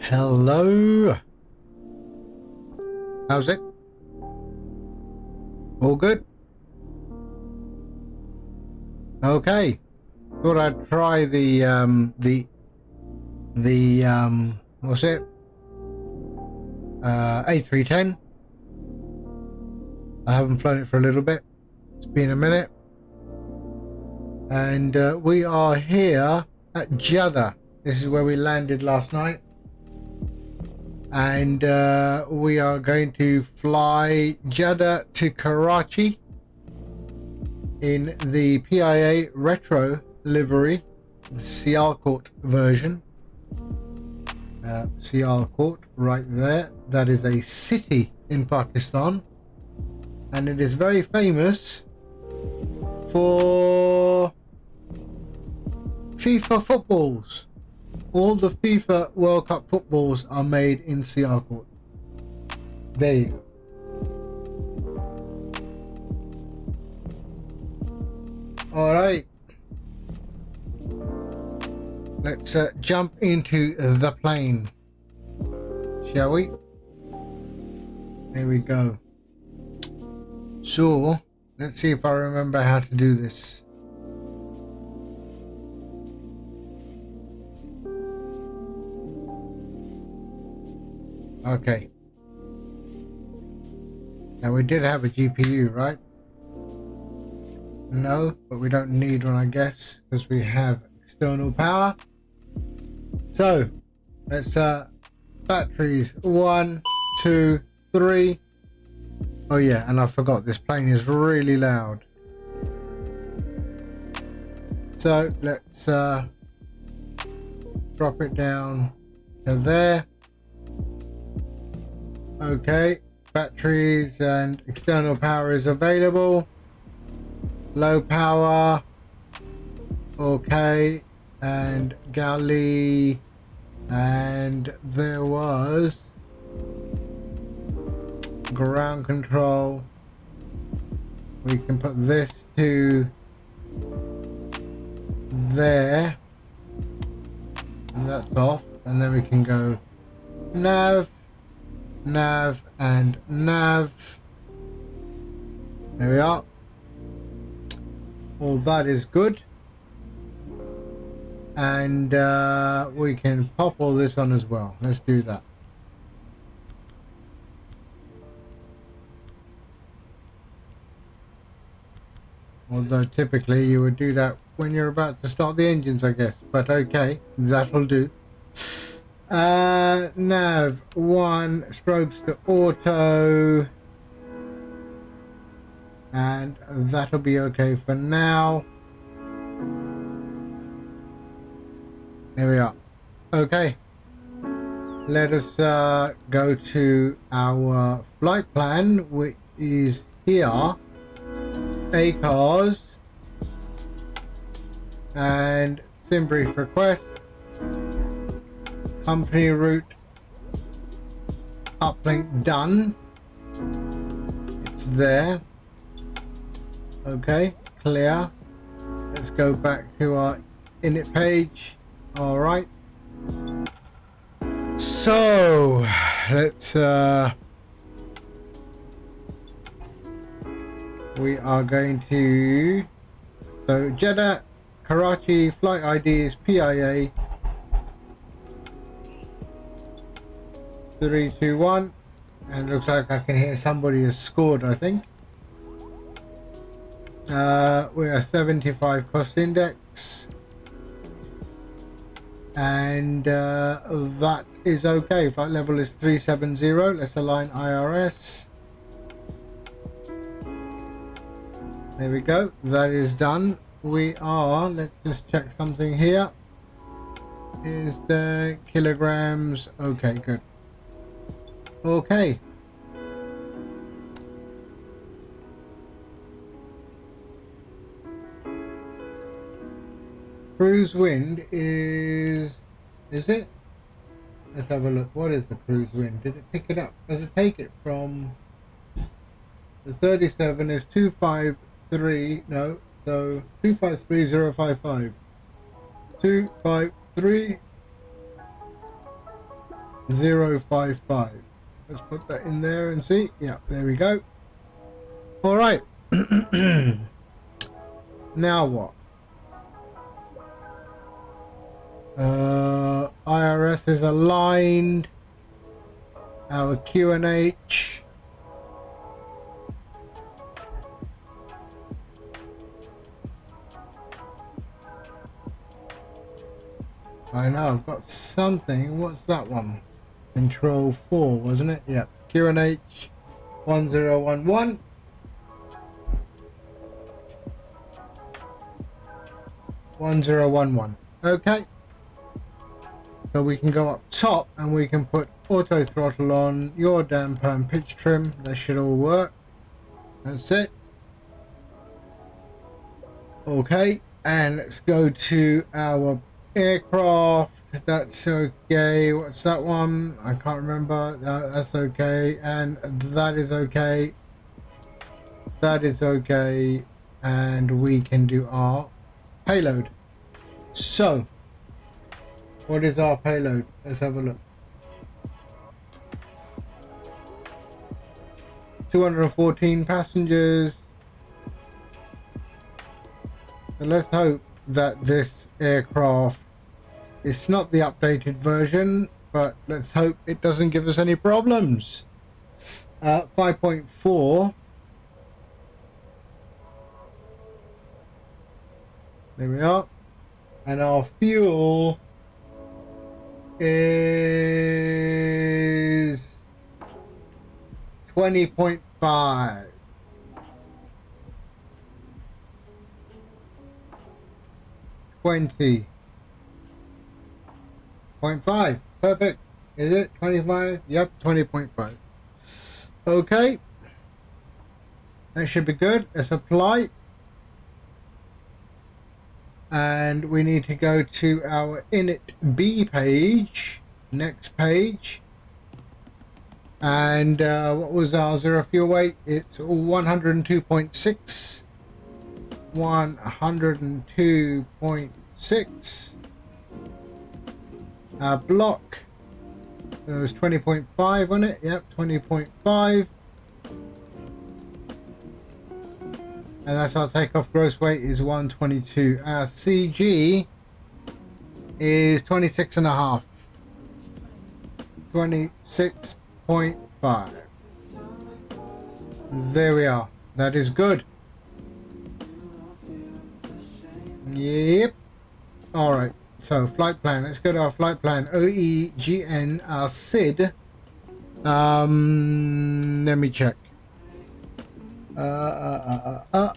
Hello. How's it? All good? Okay. Thought I'd try the what's it? A310. I haven't flown it for a little bit. It's been a minute. And we are here at Jeddah. This is where we landed last night. And we are going to fly Jeddah to Karachi in the PIA Retro livery, the Sialkot version. Sialkot right there. That is a city in Pakistan, and it is very famous for FIFA footballs. All the FIFA World Cup footballs are made in CR Court. There you go. Alright. Let's jump into the plane. Shall we? There we go. So, let's see if I remember how to do this. Okay. Now we did have a GPU, right? No, but we don't need one, I guess, because we have external power. So, let's batteries 1, 2, 3. Oh yeah, and I forgot, this plane is really loud. So let's drop it down to there. Okay, batteries and external power is available. Low power, okay, and galley, and there was ground control. We can put this to there, and that's off, and then we can go nav, nav, and nav. There we are. All that is good, and we can pop all this on as well. Let's do that. Although typically you would do that when you're about to start the engines, I guess, but okay, that'll do. Nav 1, strobes to auto, and that'll be okay for now. There we are. Okay, let us go to our flight plan, which is here. ACARS and sim brief request, company route uplink done, it's there. Okay, clear. Let's go back to our init page. All right, so let's we are going to, so Jeddah, Karachi, flight ID is PIA 321, and looks like I can hear somebody has scored, I think. We are 75 cost index, and that is okay. Flight level is 370. Let's align IRS. There we go, that is done. We are, let's just check something here. Is the kilograms, okay, good. Okay. Cruise wind is it? Let's have a look. What is the cruise wind? Did it pick it up? Does it take it from the 37 is 253, no, so 253055. 253055. Let's put that in there and see. Yeah, there we go. All right. Now what? IRS is aligned. Our QNH. I know, I've got something. What's that one? Control 4, wasn't it? Yep. QNH 1011. Okay. So we can go up top and we can put auto throttle on, your damper and pitch trim. That should all work. That's it. Okay. And let's go to our aircraft. That's okay. What's that one? I can't remember. That's okay. And that is okay. That is okay. And we can do our payload. So, what is our payload? Let's have a look. 214 passengers. So let's hope that this aircraft is not the updated version, but let's hope it doesn't give us any problems. 5.4. There we are. And our fuel is 20.5. 20.5. Perfect. Is it 25? Yep, 20.5. Okay. That should be good. Let's apply. And we need to go to our init B page. Next page. And what was our zero fuel weight? It's 102.6. 102.6. Our block, it was 20.5 on it. Yep, 20.5. And that's our takeoff gross weight is 122. Our CG is 26.5. 26.5. There we are. That is good. Yep. Alright. So flight plan. Let's go to our flight plan. OEJN, our SID. Let me check. The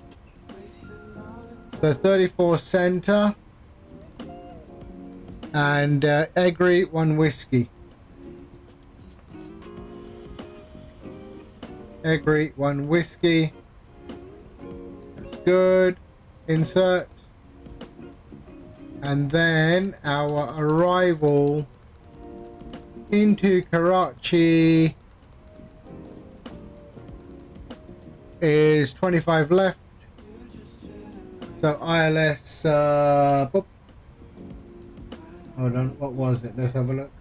34 center and Egri 1 whiskey. Egri 1 whiskey. That's good. Insert. And then our arrival into Karachi is 25 left. So ILS, boop. Hold on, what was it? Let's have a look.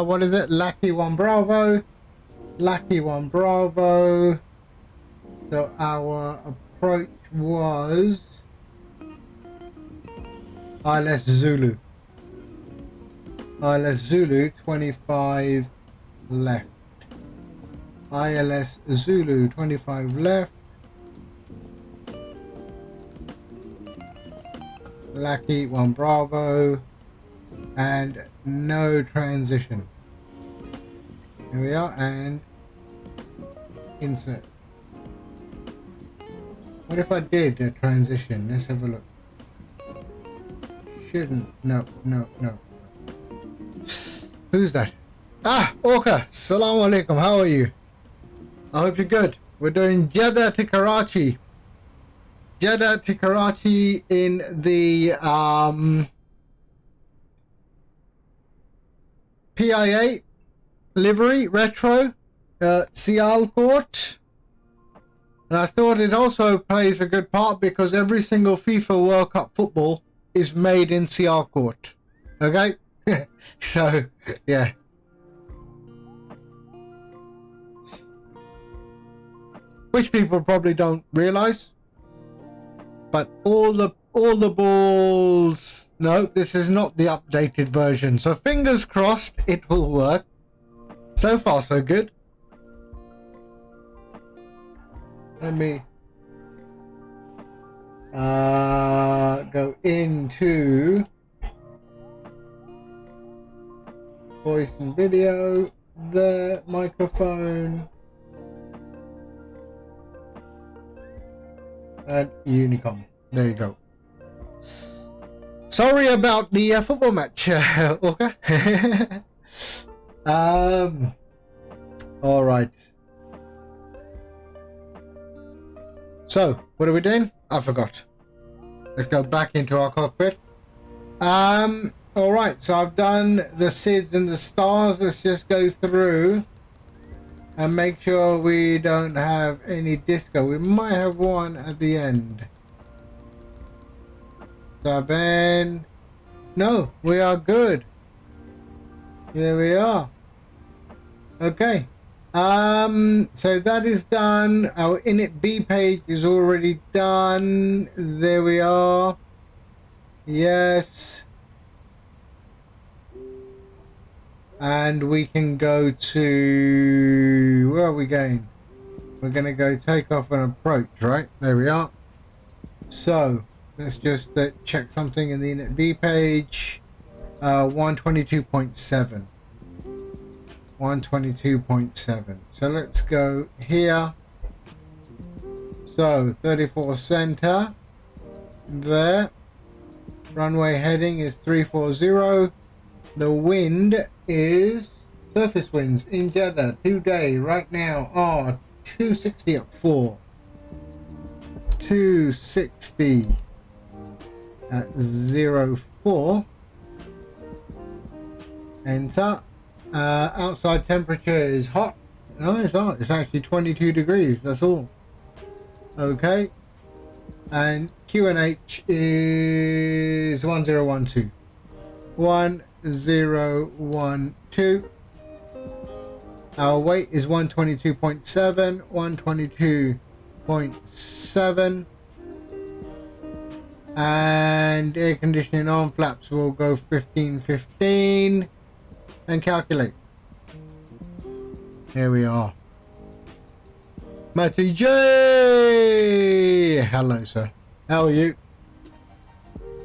What is it? Lucky 1 Bravo. Lucky 1 Bravo. So our approach was ILS Zulu. ILS Zulu 25 left. ILS Zulu 25 left. Lucky 1 Bravo. And no transition. Here we are, and insert. What if I did a transition? Let's have a look. Shouldn't. No. Who's that? Ah, Orca. Assalamu alaikum. How are you? I hope you're good. We're doing Jeddah to Karachi. Jeddah to Karachi in the PIA livery retro Sial Court. And I thought it also plays a good part because every single FIFA World Cup football is made in Sial Court. Okay? So, yeah. Which people probably don't realize. But all the balls. No, this is not the updated version. So fingers crossed it will work. So far so good. Let me go into voice and video, the microphone, and Unicom. There you go. Sorry about the football match, Orca. All right. So, what are we doing? I forgot. Let's go back into our cockpit. All right. So I've done the SIDS and the stars. Let's just go through and make sure we don't have any disco. We might have one at the end. Seven. No, we are good. There we are. Okay. So that is done. Our init B page is already done. There we are. Yes. And we can go to, where are we going? We're going to go take off and approach, right? There we are. So let's just check something in the init B page. 122.7. 122.7. So let's go here. So 34 center there. Runway heading is 340. The wind is surface winds in Jeddah today right now are 260 at 4. 260 at 04. Enter. Outside temperature is hot. No, it's not. It's actually 22 degrees. That's all. Okay. And QNH is 1012. 1012. Our weight is 122.7. 122.7. And air conditioning on, flaps will go 15. And calculate. Here we are. Matty J. Hello, sir. How are you?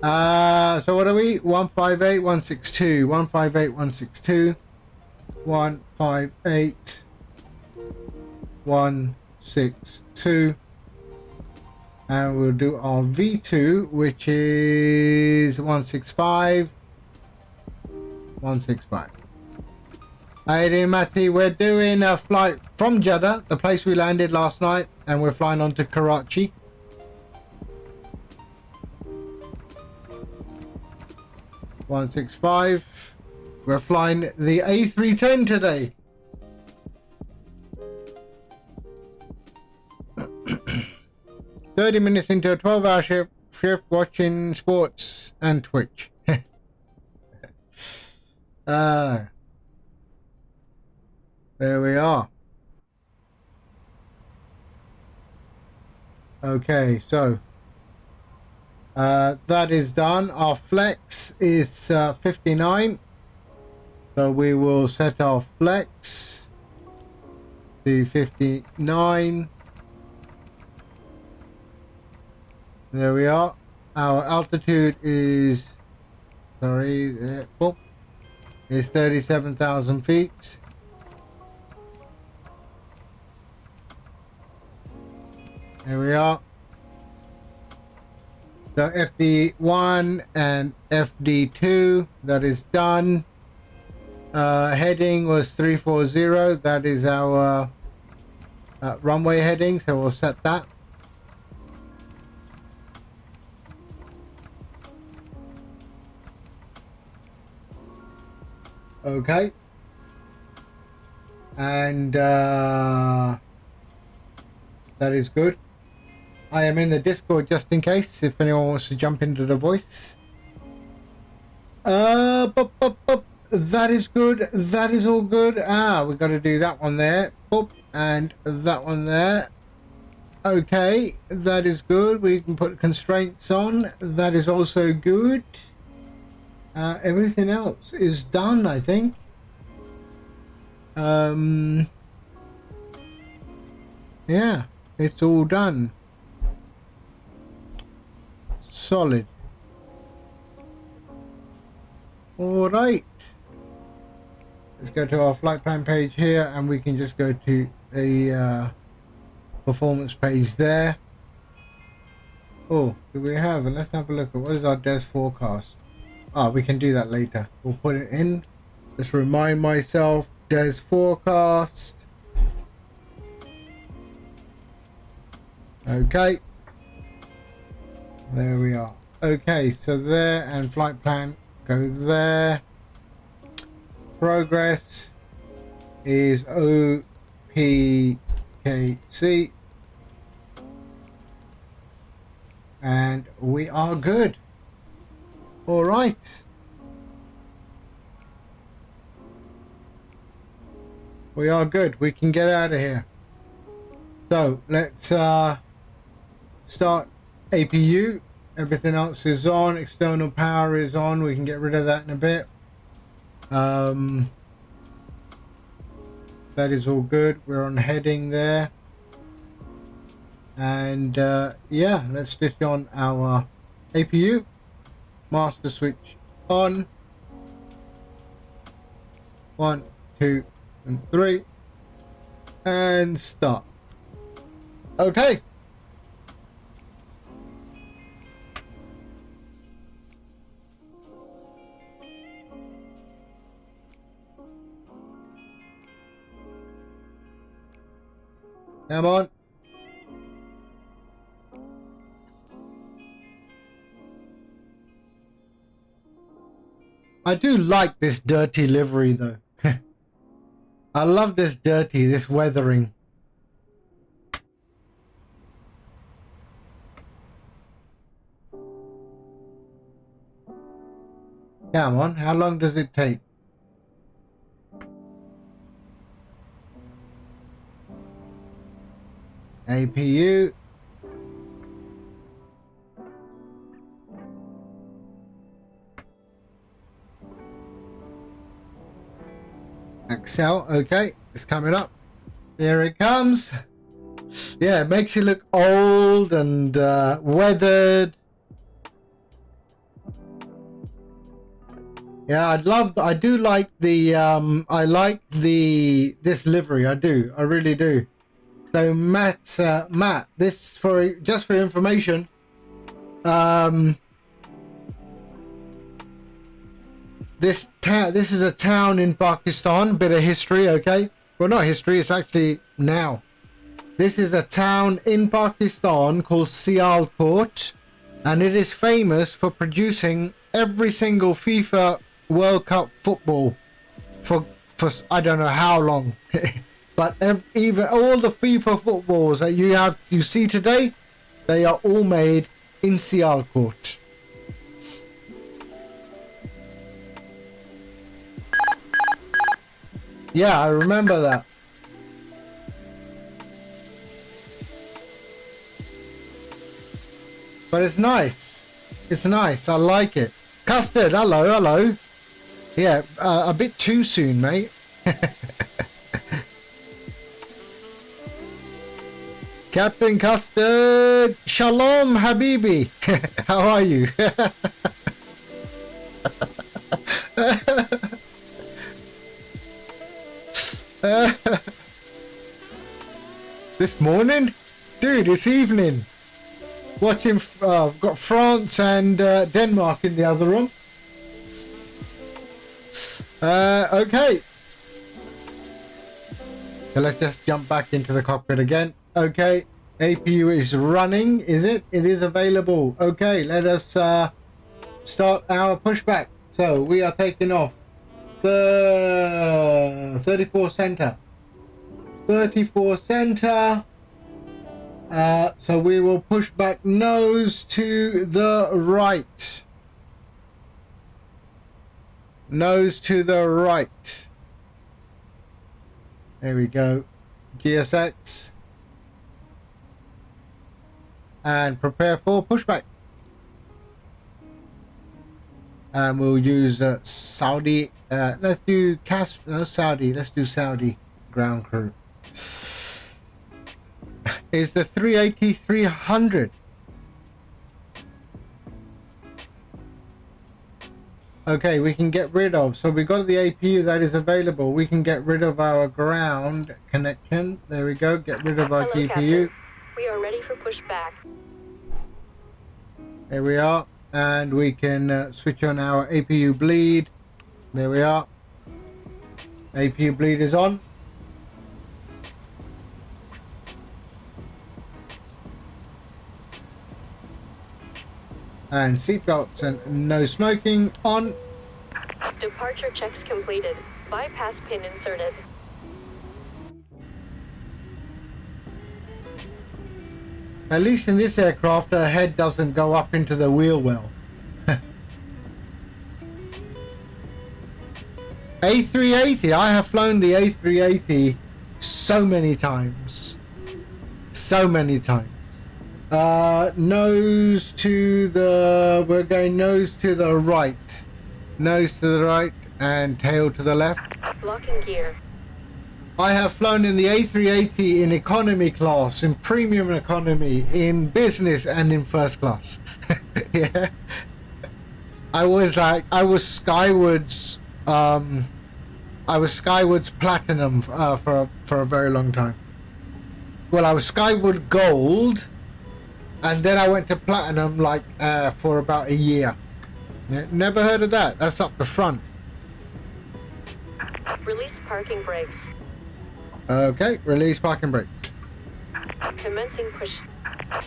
So what are we? 158, 162. 158, 162. 158, 162. And we'll do our V2, which is 165. 165. Hey there, Matty. We're doing a flight from Jeddah, the place we landed last night, and we're flying on to Karachi. (165). We're flying the A310 today. (30 minutes into a 12-hour shift watching sports and Twitch. There we are. Okay, so that is done. Our flex is 59. So we will set our flex to 59. There we are. Our altitude is, is 37,000 feet. There we are. So FD1 and FD2, that is done. Heading was 340. That is our runway heading, so we'll set that. Okay. And that is good. I am in the Discord just in case if anyone wants to jump into the voice. That is good. That is all good. We got to do that one there. And that one there. Okay, that is good. We can put constraints on. That is also good. Everything else is done, I think. Yeah, it's all done. Solid. All right. Let's go to our flight plan page here, and we can just go to the performance page there. Oh, do we have? And let's have a look at what is our DES forecast. Ah, we can do that later. We'll put it in. Just remind myself. DES forecast. Okay. There we are. Okay, so there, and flight plan go there. Progress is OPKC. And we are good. All right. We are good. We can get out of here. So let's start APU. Everything else is on. External power is on. We can get rid of that in a bit. That is all good. We're on heading there. And yeah, let's switch on our APU. Master switch on. 1, 2, and 3. And start. Okay. Come on. I do like this dirty livery though. I love this this weathering. Come on, how long does it take? APU. Excel, okay, it's coming up. There it comes. Yeah, it makes you look old and weathered. Yeah, I do like the I like this livery. I do, I really do. So Matt, this just for information. This is a town in Pakistan. Bit of history, okay? Well, not history. It's actually now. This is a town in Pakistan called Sialkot, and it is famous for producing every single FIFA World Cup football for I don't know how long. But even all the FIFA footballs that you see today, they are all made in Sialkot. Yeah, I remember that. But it's nice. It's nice. I like it. Custard, hello, hello. Yeah, a bit too soon, mate. Captain Custard, Shalom, Habibi. How are you? This morning? Dude, it's evening. Watching, I've got France and Denmark in the other room. Okay. So let's just jump back into the cockpit again. Okay, APU is running, is it? It is available. Okay, let us start our pushback. So we are taking off the 34 center. 34 center. So we will push back nose to the right. Nose to the right. There we go. GSX. And prepare for pushback. And we'll use Saudi. Let's do Saudi. Let's do Saudi ground crew. Is the 380-300. Okay, we can get rid of. So we got the APU that is available. We can get rid of our ground connection. There we go. Get rid of our GPU. Captain. We are ready for pushback. There we are. And we can switch on our APU bleed. There we are. APU bleed is on. And seatbelts and no smoking on. Departure checks completed. Bypass pin inserted. At least in this aircraft, her head doesn't go up into the wheel well. A380. I have flown the A380 so many times. So many times. Nose to the... We're going nose to the right. Nose to the right and tail to the left. Locking gear. I have flown in the A380 in economy class, in premium economy, in business and in first class. Yeah. I was Skywards, Platinum for a very long time. Well, I was Skyward Gold, and then I went to Platinum for about a year. Yeah, never heard of that. That's up the front. Release parking brakes. Okay, release parking brake. Commencing push.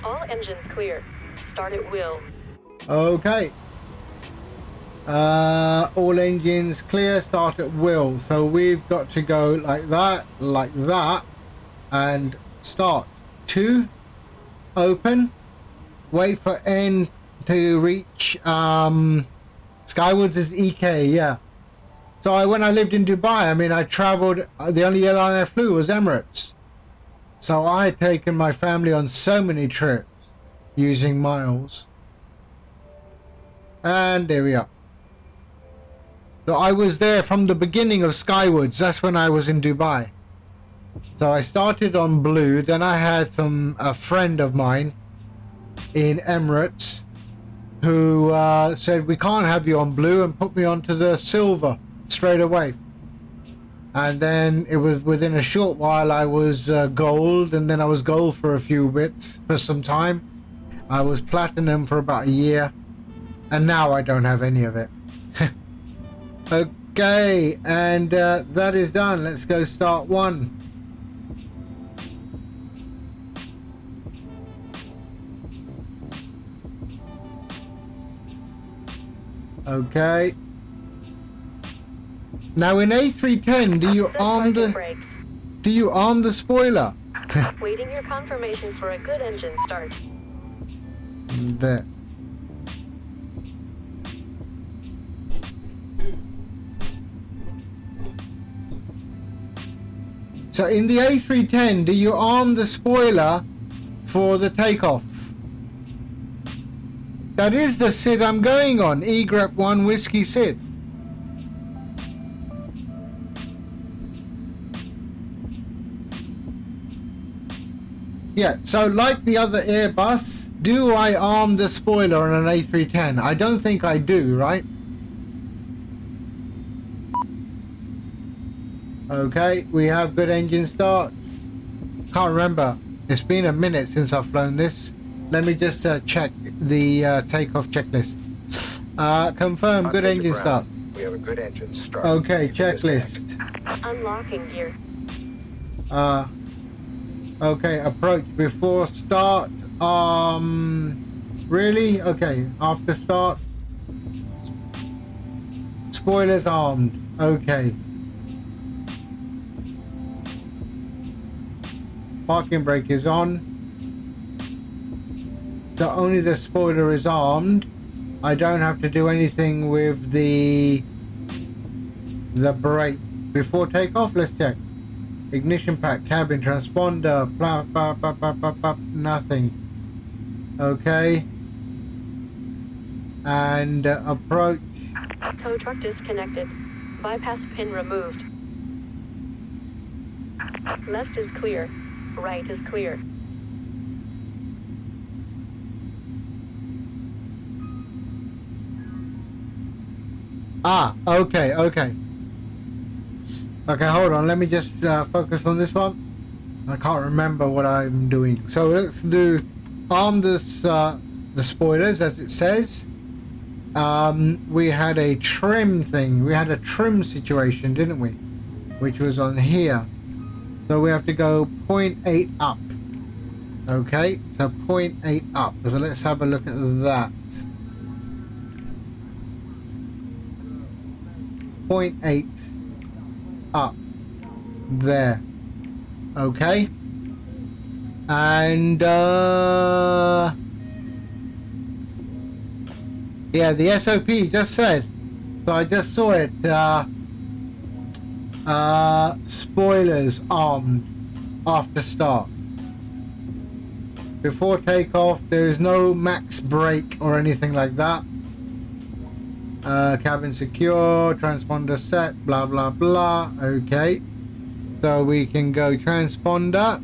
All engines clear. Start at will. Okay. All engines clear, start at will. So we've got to go like that, and start. 2, open, wait for N to reach, Skywards is EK, yeah. So when I lived in Dubai, I traveled, the only airline I flew was Emirates. So I had taken my family on so many trips using miles. And there we are. So I was there from the beginning of Skywards. That's when I was in Dubai. So I started on blue. Then I had a friend of mine in Emirates who said, we can't have you on blue, and put me onto the silver straight away. And then it was within a short while I was gold, and then I was gold for a few bits for some time. I was platinum for about a year, and now I don't have any of it. Okay, and that is done. Let's go start one. Okay. Now in A310, do you arm the spoiler? Waiting your confirmation for a good engine start. There. So in the A310, do you arm the spoiler for the takeoff? That is the SID I'm going on, EGREP 1 Whiskey SID. Yeah, so like the other Airbus, do I arm the spoiler on an A310? I don't think I do, right? Okay, we have good engine start. Can't remember. It's been a minute since I've flown this. Let me just check the takeoff checklist. Confirm good engine start. We have a good engine start. Okay, checklist. Unlocking gear. Okay, approach before start. Really? Okay, after start. Spoilers armed. Okay. Parking brake is on. So only the spoiler is armed. I don't have to do anything with the brake. Before takeoff, let's check. Ignition pack, cabin, transponder, nothing. Okay. And approach. Tow truck disconnected. Bypass pin removed. Left is clear. Right is clear. Okay. Okay, hold on. Let me just focus on this one. I can't remember what I'm doing. So let's do arm this the spoilers, as it says. We had a trim thing. We had a trim situation, didn't we? Which was on here. So we have to go 0.8 up. Okay, so 0.8 up. So let's have a look at that. 0.8 up. There. Okay. And yeah, the SOP just said. So I just saw it. Spoilers armed after start. Before takeoff, there is no max brake or anything like that. Cabin secure, transponder set, blah blah blah. Okay, so we can go transponder,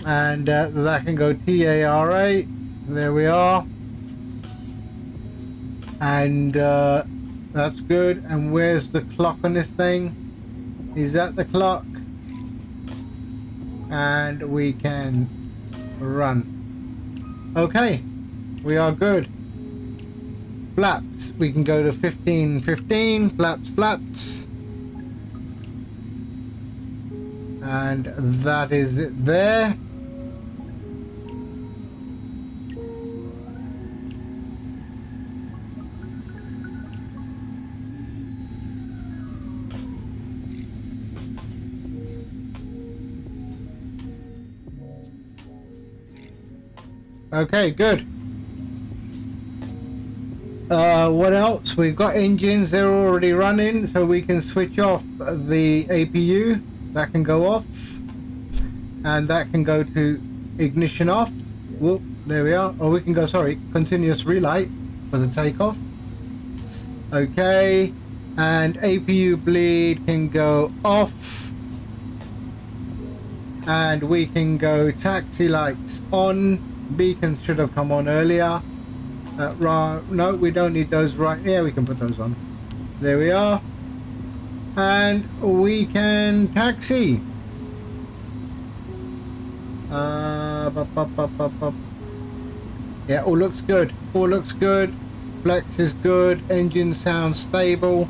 and that can go TARA. There we are, and that's good. And where's the clock on this thing? Is that the clock? And we can run. Okay, we are good. Flaps, we can go to 15, flaps, and that is it there. Okay, good. What else? We've got engines, they're already running, so we can switch off the APU. That can go off. And that can go to ignition off. Whoop, there we are. Or we can go, sorry, continuous relight for the takeoff. Okay. And APU bleed can go off. And we can go taxi lights on. Beacons should have come on earlier. No, we don't need those right here. We can put those on. There we are. And we can taxi. Yeah, all looks good. All looks good. Flex is good. Engine sounds stable.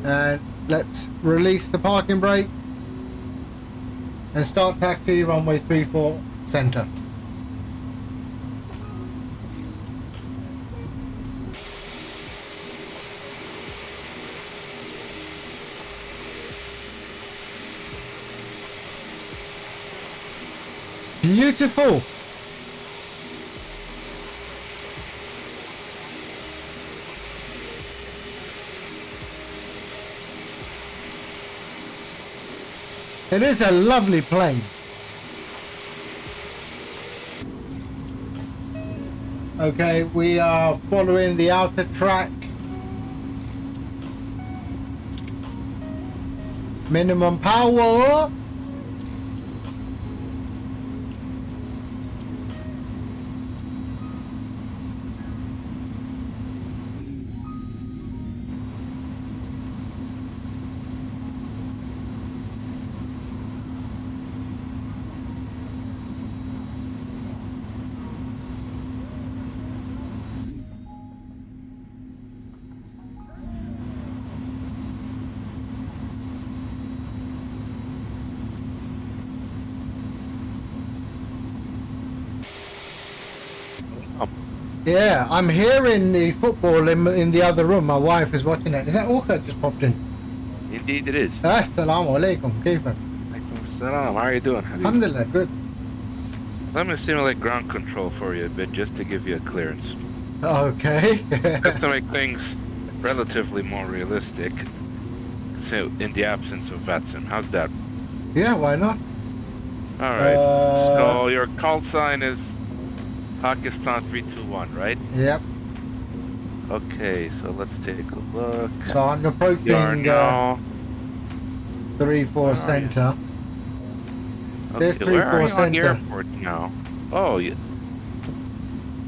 And let's release the parking brake. And start taxi runway 34 center. Beautiful. It is a lovely plane. Okay, we are following the outer track. Minimum power. Yeah, I'm hearing the football in the other room. My wife is watching it. Is that Orca just popped in? Indeed it is. Assalamu alaikum. Kayfa? Alaikum salam. How are you doing, Habib? Alhamdulillah, good. Let me simulate ground control for you a bit just to give you a clearance. Okay. Just to make things relatively more realistic. So, in the absence of VATSIM. How's that? Yeah, why not? Alright. So your call sign is Pakistan 321, right? Yep. Okay, so let's take a look. So I'm You are approaching now... 3-4 center. There's Okay, where are 3-4 you on the center. airport now? Oh, yeah.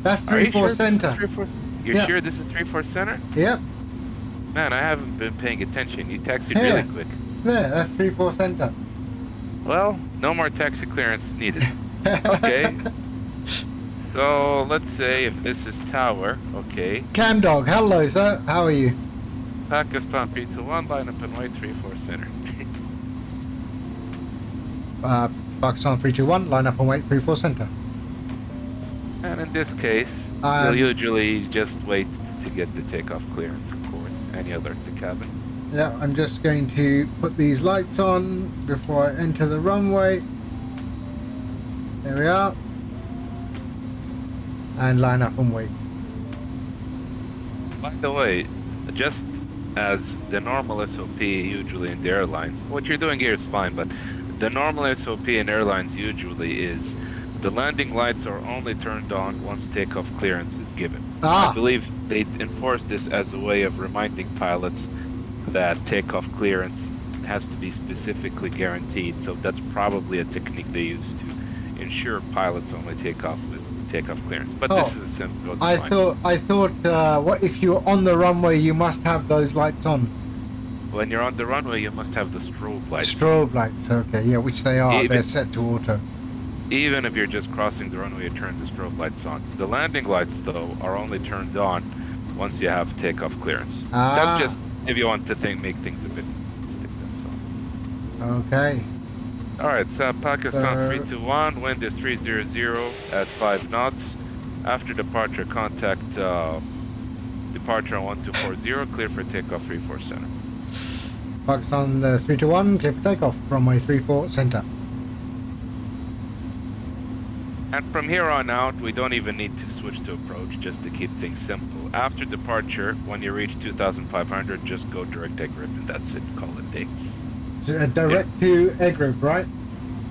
That's Are you 3-4 sure this is center. 3-4 You're Yeah. sure this is 3-4 center? Yep. Man, I haven't been paying attention. You taxied Yeah. really quick. There, that's 3-4 center. Well, no more taxi clearance needed. Okay. So let's say if this is tower, okay. Cam dog, hello sir. How are you? Pakistan 321, line up and wait 34 center. Pakistan 321, line up and wait 34 center. And in this case, Um, you'll usually just wait to get the takeoff clearance, of course, and you alert the cabin. Yeah, I'm just going to put these lights on before I enter the runway. There we are. And line up and wait. By the way, just as the normal SOP usually in the airlines, what you're doing here is fine, but the normal SOP in airlines usually is the landing lights are only turned on once takeoff clearance is given. I believe they enforce this as a way of reminding pilots that takeoff clearance has to be specifically guaranteed. So that's probably a technique they use to ensure pilots only take off with takeoff clearance. But this is a sense, so it's fine. I thought, what if you're on the runway, you must have those lights on. When you're on the runway, you must have the strobe lights. Strobe lights, okay, yeah, which they are. They're set to auto. Even if you're just crossing the runway, you turn the strobe lights on. The landing lights, though, are only turned on once you have takeoff clearance. That's just if you want to make things a bit stick. That's all. Okay. All right, so Pakistan 321, wind is 300 at 5 knots. After departure, contact departure on 1240, clear for takeoff 34 center. Pakistan 321, clear for takeoff, runway 34 center. And from here on out, we don't even need to switch to approach, just to keep things simple. After departure, when you reach 2,500, just go direct grip, and that's it. Call it a day. Direct to egg right?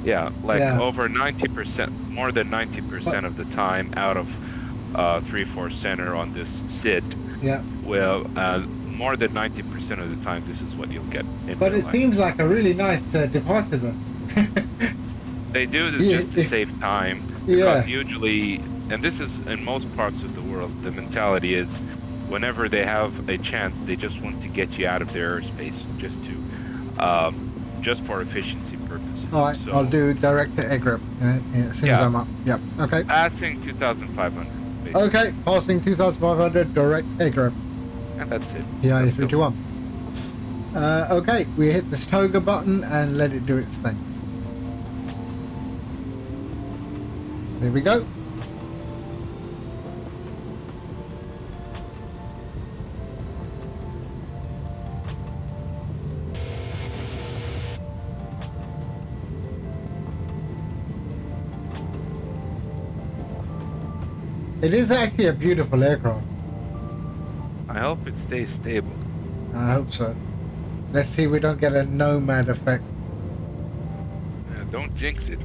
Yeah, over 90%, more than 90% of the time out of 3-4 center on this SID. Yeah. Well, more than 90% of the time, this is what you'll get. But it seems like a really nice departure, though. They do this just to save time. Because usually, and this is in most parts of the world, the mentality is whenever they have a chance, they just want to get you out of their airspace just for efficiency purposes. All right, so, I'll do direct to egg grip as soon as I'm up. Yep, okay. Passing 2,500. Basically. Okay, passing 2,500, direct egg grip. And that's it. PIA A310. Okay, we hit this toga button and let it do its thing. There we go. It is actually a beautiful aircraft. I hope it stays stable. I hope so. Let's see we don't get a nomad effect. Don't jinx it.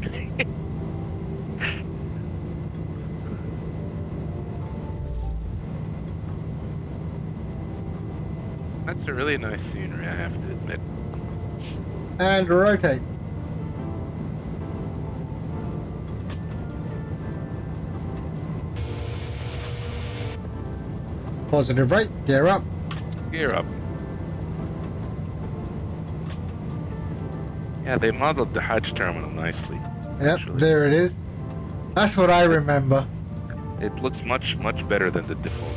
That's a really nice scenery, I have to admit. And rotate. Positive rate, gear up. Gear up. Yeah, they modeled the Hajj terminal nicely. Yep, there it is. That's what I remember. It looks much better than the default.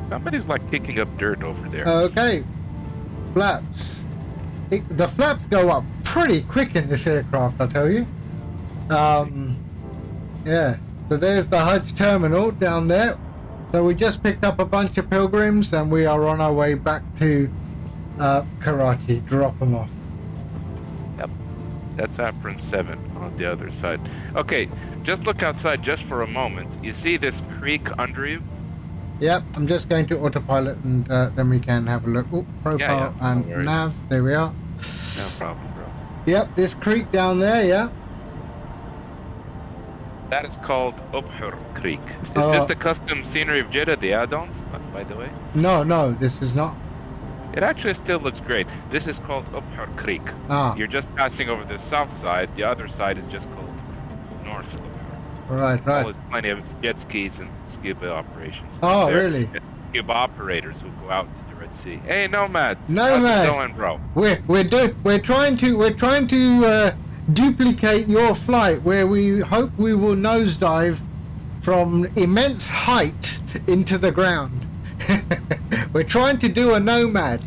Somebody's like kicking up dirt over there. Okay, flaps. The flaps go up pretty quick in this aircraft, I tell you. Yeah, so there's the Hajj terminal down there. So we just picked up a bunch of pilgrims and we are on our way back to Karachi, drop them off. Yep, that's apron 7 on the other side. Okay, just look outside just for a moment. You see this creek under you? Yep, I'm just going to autopilot and then we can have a look. Ooh, profile and nav, there we are. No problem, bro. Yep, this creek down there, yeah. That is called Ubhur Creek. Is this the custom scenery of Jeddah, the add-ons, by the way? No, this is not. It actually still looks great. This is called Ubhur Creek. You're just passing over the south side. The other side is just called North Ubhur. Right. There's plenty of jet skis and scuba operations. Oh, really? cube operators who go out to the Red Sea. Hey, Nomad. Nomad. How's it going, bro? We're trying to duplicate your flight, where we hope we will nosedive from immense height into the ground. We're trying to do a Nomad.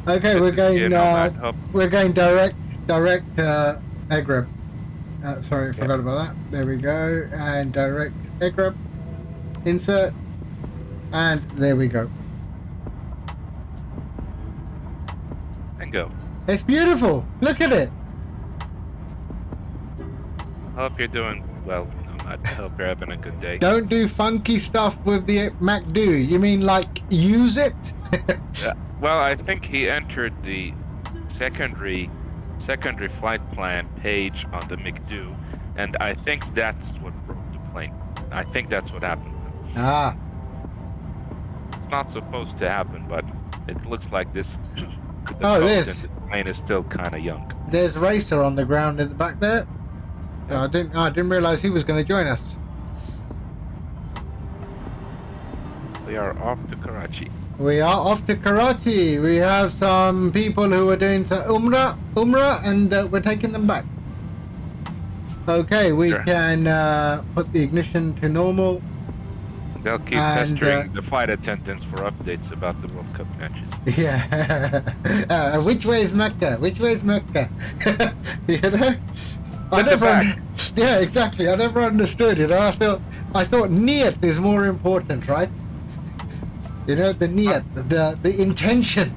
Okay, Good we're to see you, going. Nomad. Hope- We're going direct Agreb. Sorry, I forgot about that. There we go, and direct Agreb. Insert, and there we go. And go. It's beautiful. Look at it. Hope you're doing well, Nomad. Hope you're having a good day. Don't do funky stuff with the MacDo. You mean like use it? Yeah. Well, I think he entered the secondary flight plan page on the McDo, and I think that's what broke the plane. I think that's what happened. Ah, It's not supposed to happen, but it looks like this. Oh, code this. in the plane is still kind of young. there's Racer on the ground in the back there. I didn't realize he was going to join us. We are off to Karachi. We are off to Karachi. We have some people who are doing some Umrah, and we're taking them back. Okay, we Sure. can put the ignition to normal. They'll keep And, pestering the flight attendants for updates about the World Cup matches. Yeah. Which way is Mecca? Which way is Mecca? You know? Put it back. Yeah, exactly. I never understood it. I thought niyat is more important, right? You know, the niyat, the intention.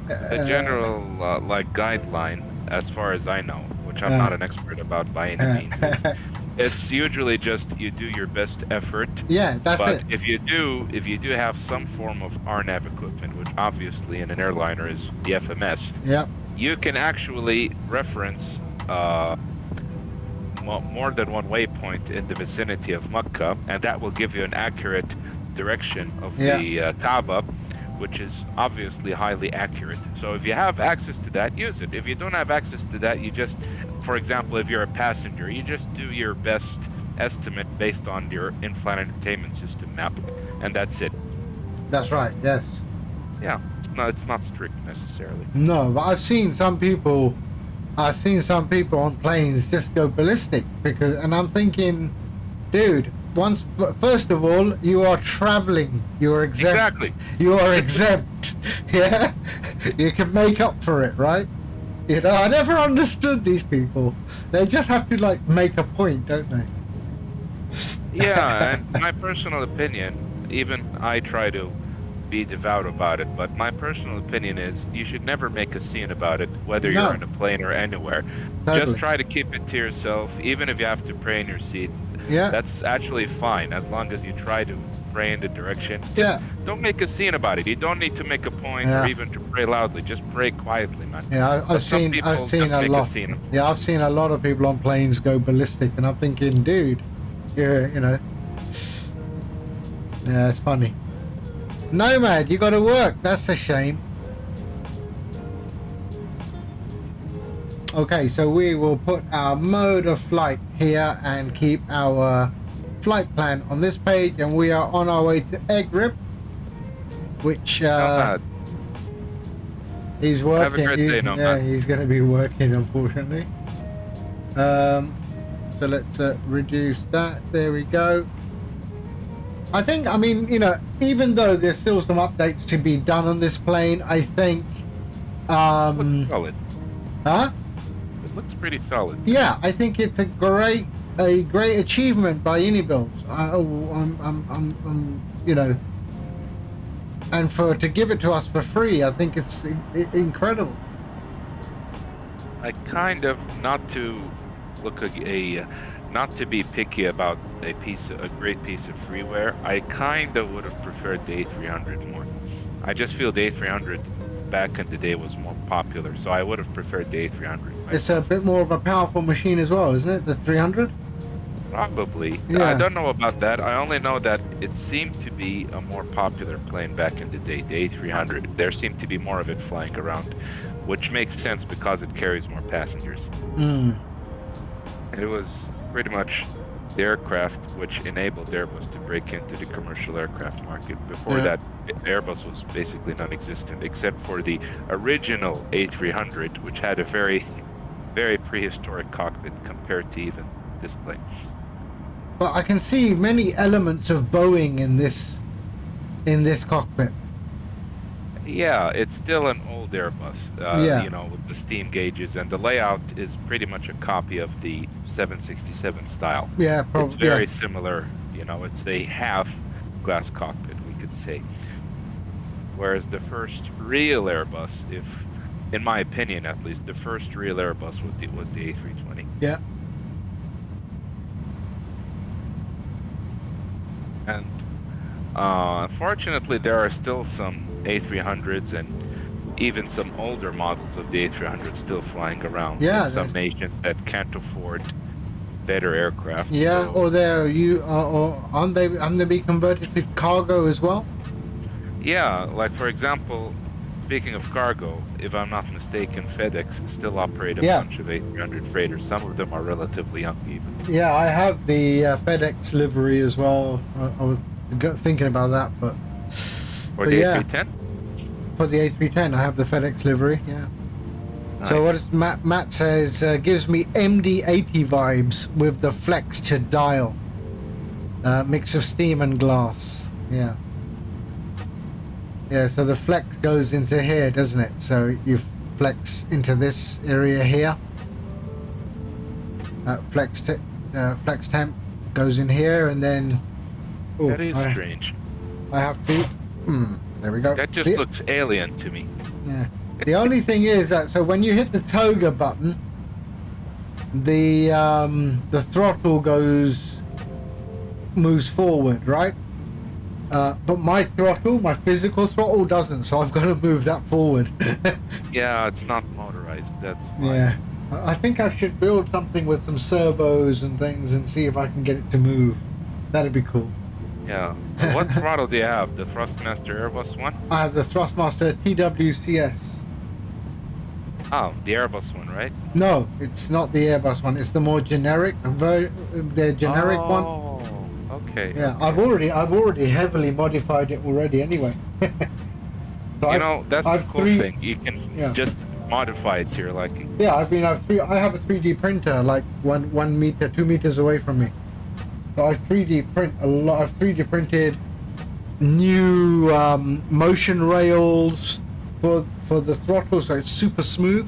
The general guideline, as far as I know, which I'm not an expert about by any means, is it's usually just you do your best effort. Yeah, that's But it. if you do have some form of RNAV equipment, which obviously in an airliner is the FMS, Yeah. you can actually reference more than one waypoint in the vicinity of Mecca, and that will give you an accurate direction of the Kaaba, which is obviously highly accurate. So if you have access to that, use it. If you don't have access to that, you just, for example, if you're a passenger, you just do your best estimate based on your in-flight entertainment system map, and that's it. That's right. Yes. Yeah, it's not strict necessarily. No, but I've seen some people on planes just go ballistic and I'm thinking, dude, first of all, you are traveling. You are exempt. Exactly. You are exempt. Yeah, you can make up for it, right? You know, I never understood these people. They just have to like make a point, don't they? Yeah, and my personal opinion, even I try to be devout about it, but my personal opinion is you should never make a scene about it, whether No. you're in a plane or anywhere. Totally. Just try to keep it to yourself, even if you have to pray in your seat. Yeah. That's actually fine, as long as you try to pray in the direction. Just Yeah. don't make a scene about it. You don't need to make a point Yeah. or even to pray loudly. Just pray quietly, man. Yeah, But I've some seen people a make lot. scene. Yeah, I've seen a lot of people on planes go ballistic, and I'm thinking, dude, you know. Yeah, it's funny. Nomad, you got to work. That's a shame. Okay, so we will put our mode of flight here and keep our flight plan on this page, and we are on our way to Agreb, which Nomad. he's working. Have a great day, Nomad. Yeah, he's going to be working, unfortunately. So let's reduce that. There we go. I mean, you know, even though there's still some updates to be done on this plane, I think, Looks solid. huh? It looks pretty solid. Yeah, I think it's a great achievement by Unibuilds. You know, and to give it to us for free, I think it's incredible. I kind of, not to be picky about a great piece of freeware, I kind of would have preferred the A300 more. I just feel the A300 back in the day was more popular, so I would have preferred the A300. It's a bit more of a powerful machine as well, isn't it? The 300? Probably. Yeah. I don't know about that. I only know that it seemed to be a more popular plane back in the day, the A300. There seemed to be more of it flying around, which makes sense because it carries more passengers. Mm. It was pretty much the aircraft which enabled Airbus to break into the commercial aircraft market. Before Yeah. that, Airbus was basically non-existent, except for the original A300, which had a very, very prehistoric cockpit compared to even this plane. But I can see many elements of Boeing in this cockpit. Yeah, it's still an old Airbus, Yeah. you know, with the steam gauges, and the layout is pretty much a copy of the 767 style. Yeah, It's probably. very Yes. similar, you know, it's a half glass cockpit, we could say. Whereas the first real Airbus, if, in my opinion at least, the first real Airbus was the A320. Yeah. And unfortunately, there are still some A300s and even some older models of the A300 still flying around. Yeah, in some there's- nations that can't afford better aircraft. Yeah. so- Or or aren't they be converted to cargo as well? Yeah, like for example, speaking of cargo, if I'm not mistaken, FedEx still operate a Yeah. bunch of A300 freighters. Some of them are relatively young even. Yeah, I have the FedEx livery as well. I was thinking about that, but Or But the yeah. A310? for the A310, I have the FedEx livery. Yeah. So Nice. what is Matt says gives me MD-80 vibes with the flex to dial, mix of steam and glass. Yeah. Yeah. So the flex goes into here, doesn't it? So you flex into this area here. Flex temp goes in here, and then. Oh, That is strange. I have to. There we go. That just looks alien to me. Yeah. The only thing is that so when you hit the toga button, the throttle moves forward, right? But my physical throttle doesn't, so I've got to move that forward. Yeah, it's not motorized. That's why. Yeah. I think I should build something with some servos and things and see if I can get it to move. That'd be cool. Yeah. What throttle do you have? The Thrustmaster Airbus one? I have the Thrustmaster TWCS. Oh, the Airbus one, right? No, it's not the Airbus one. It's the more generic, the generic one. Oh, okay. Yeah, okay. I've already heavily modified it already. Anyway. So You know, that's the I've cool three- thing. You can Yeah. just modify it to your liking. Yeah, I have a 3D printer like 1 meter, 2 meters away from me. So I 3D print a lot. I've 3D printed new motion rails for the throttle, so it's super smooth,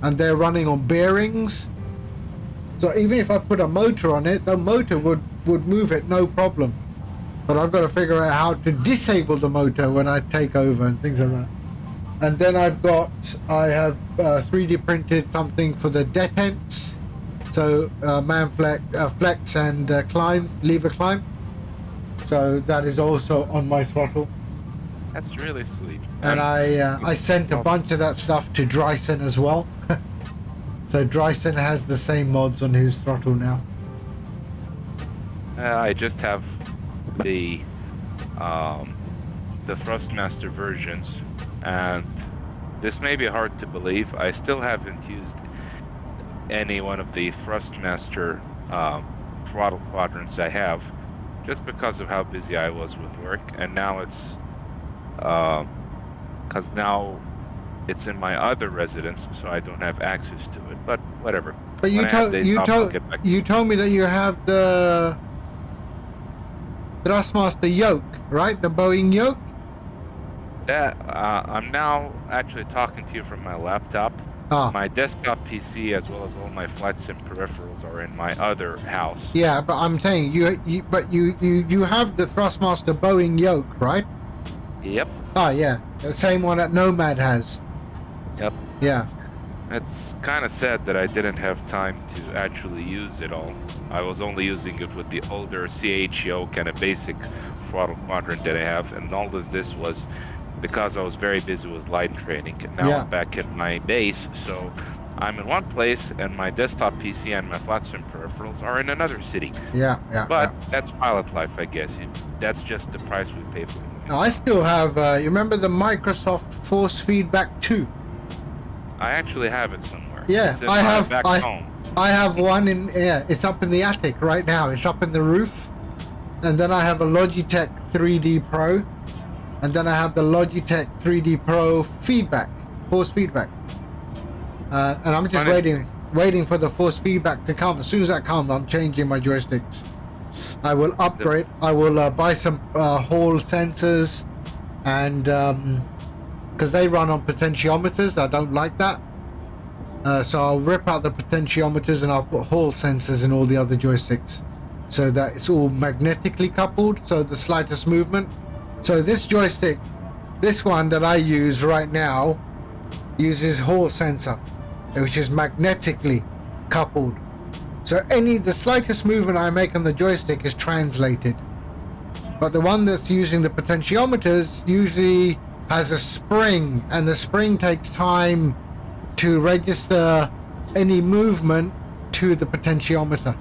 and they're running on bearings. So even if I put a motor on it, the motor would move it no problem. But I've got to figure out how to disable the motor when I take over and things like that. And then I have 3D printed something for the detents. So flex and lever climb. So that is also on my throttle. That's really sweet. And I sent a bunch of that stuff to Dryson as well. So Dryson has the same mods on his throttle now. I just have the Thrustmaster versions, and this may be hard to believe. I still haven't used any one of the Thrustmaster throttle quadrants I have, just because of how busy I was with work, and now it's because now it's in my other residence, so I don't have access to it. But whatever. But When I have days off, I'll get back. you told me that you have the Thrustmaster yoke, right? The Boeing yoke. Yeah, I'm now actually talking to you from my laptop. Ah, My desktop PC, as well as all my flight sim peripherals, are in my other house. yeah, but I'm saying you have the Thrustmaster Boeing yoke, right? Yep. Ah, yeah, the same one that Nomad has. Yep. Yeah, It's kind of sad that I didn't have time to actually use it all. I was only using it with the older CH yoke and a basic throttle quadrant that I have, and all of this was because I was very busy with line training. And now Yeah. I'm back at my base, so I'm in one place, and my desktop PC and my flight sim peripherals are in another city. yeah. But that's pilot life, I guess. That's just the price we pay for it. Now, I still have. You remember the Microsoft Force Feedback 2? I actually have it somewhere. Yeah, It's in I my have- back I- home. I have one in, yeah, it's up in the attic right now. It's up in the roof. And then I have a Logitech 3D Pro. And then I have the Logitech 3D Pro feedback, force feedback. And I'm just waiting for the force feedback to come. As soon as that comes, I'm changing my joysticks. I will upgrade. I will buy some Hall sensors, and because they run on potentiometers, I don't like that. So I'll rip out the potentiometers and I'll put Hall sensors in all the other joysticks, so that it's all magnetically coupled. So the slightest movement. So this joystick, this one that I use right now, uses Hall sensor, which is magnetically coupled. So the slightest movement I make on the joystick is translated. But the one that's using the potentiometers usually has a spring, and the spring takes time to register any movement to the potentiometer.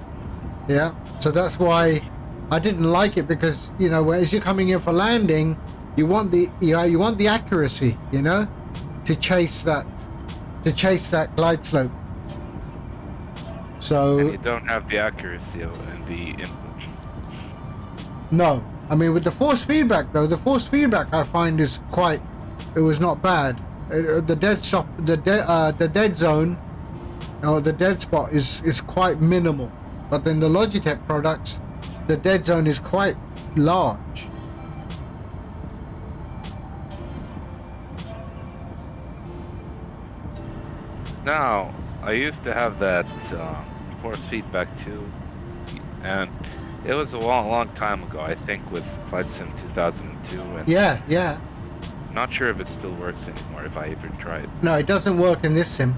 Yeah, so that's why I didn't like it, because, you know, as you're coming in for landing, you want the accuracy, you know, to chase that glide slope. So And you don't have the accuracy in the input. no, I mean, with the force feedback though, the force feedback I find is it was not bad. The dead stop, the dead zone, or the dead spot is quite minimal. But then the Logitech products, the dead zone is quite large. Now, I used to have that force feedback too, and it was a long time ago, I think, with Flight Sim 2002, and Yeah. not sure if it still works anymore, if I even tried. No, it doesn't work in this sim.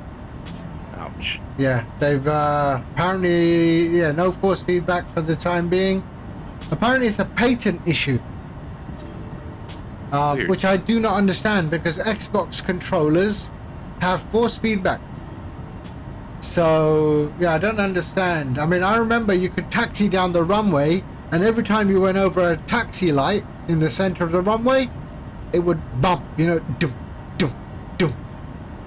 Ouch. Yeah, they've apparently, no force feedback for the time being. Apparently it's a patent issue, Weird. which I do not understand, because Xbox controllers have force feedback. So yeah, I don't understand. I mean, I remember you could taxi down the runway, and every time you went over a taxi light in the center of the runway, it would bump, you know, dum, dum, dum.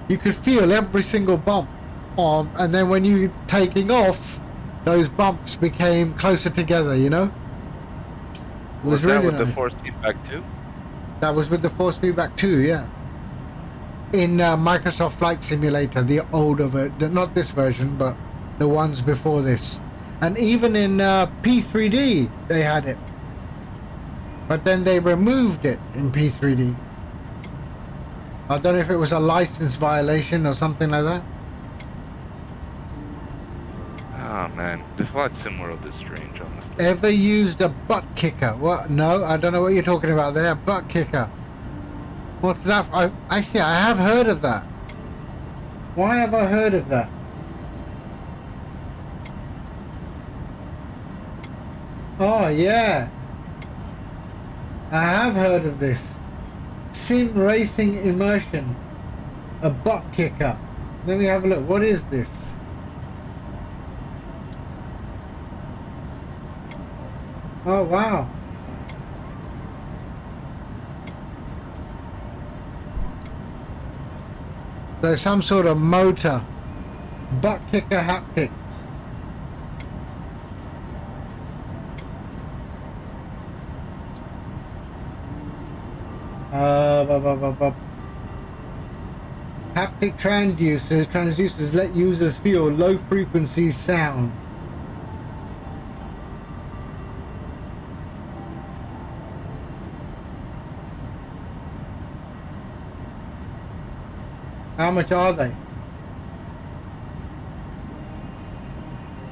You could feel every single bump. And then when you taking off, those bumps became closer together, you know? It Was that really with the nice. force feedback too? That was with the force feedback too, yeah. In Microsoft Flight Simulator, the older version, not this version, but the ones before this. And even in P3D, they had it. But then they removed it in P3D. I don't know if it was a license violation or something like that. Oh man, the Flight Sim world is strange, honestly. Ever used a butt kicker? What? No, I don't know what you're talking about there. Butt kicker. What's that? Actually, I have heard of that. Why have I heard of that? Oh, yeah. I have heard of this. Sim racing immersion. A butt kicker. Let me have a look. What is this? Oh, wow. There's some sort of motor. Butt kicker haptic. Haptic transducers let users feel low frequency sound. How much are they?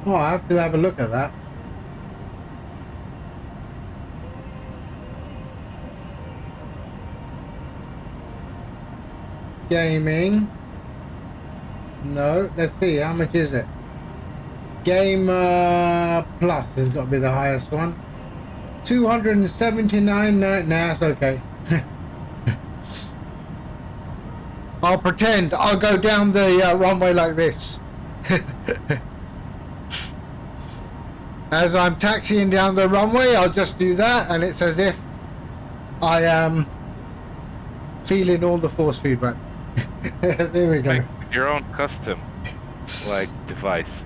Oh, I have to have a look at that. Gaming. No, let's see, how much is it? Game Plus has got to be the highest one. 279. Nah, that's okay. I'll pretend I'll go down the runway like this. As I'm taxiing down the runway, I'll just do that, and it's as if I am feeling all the force feedback. There we go. Make your own custom, like, device.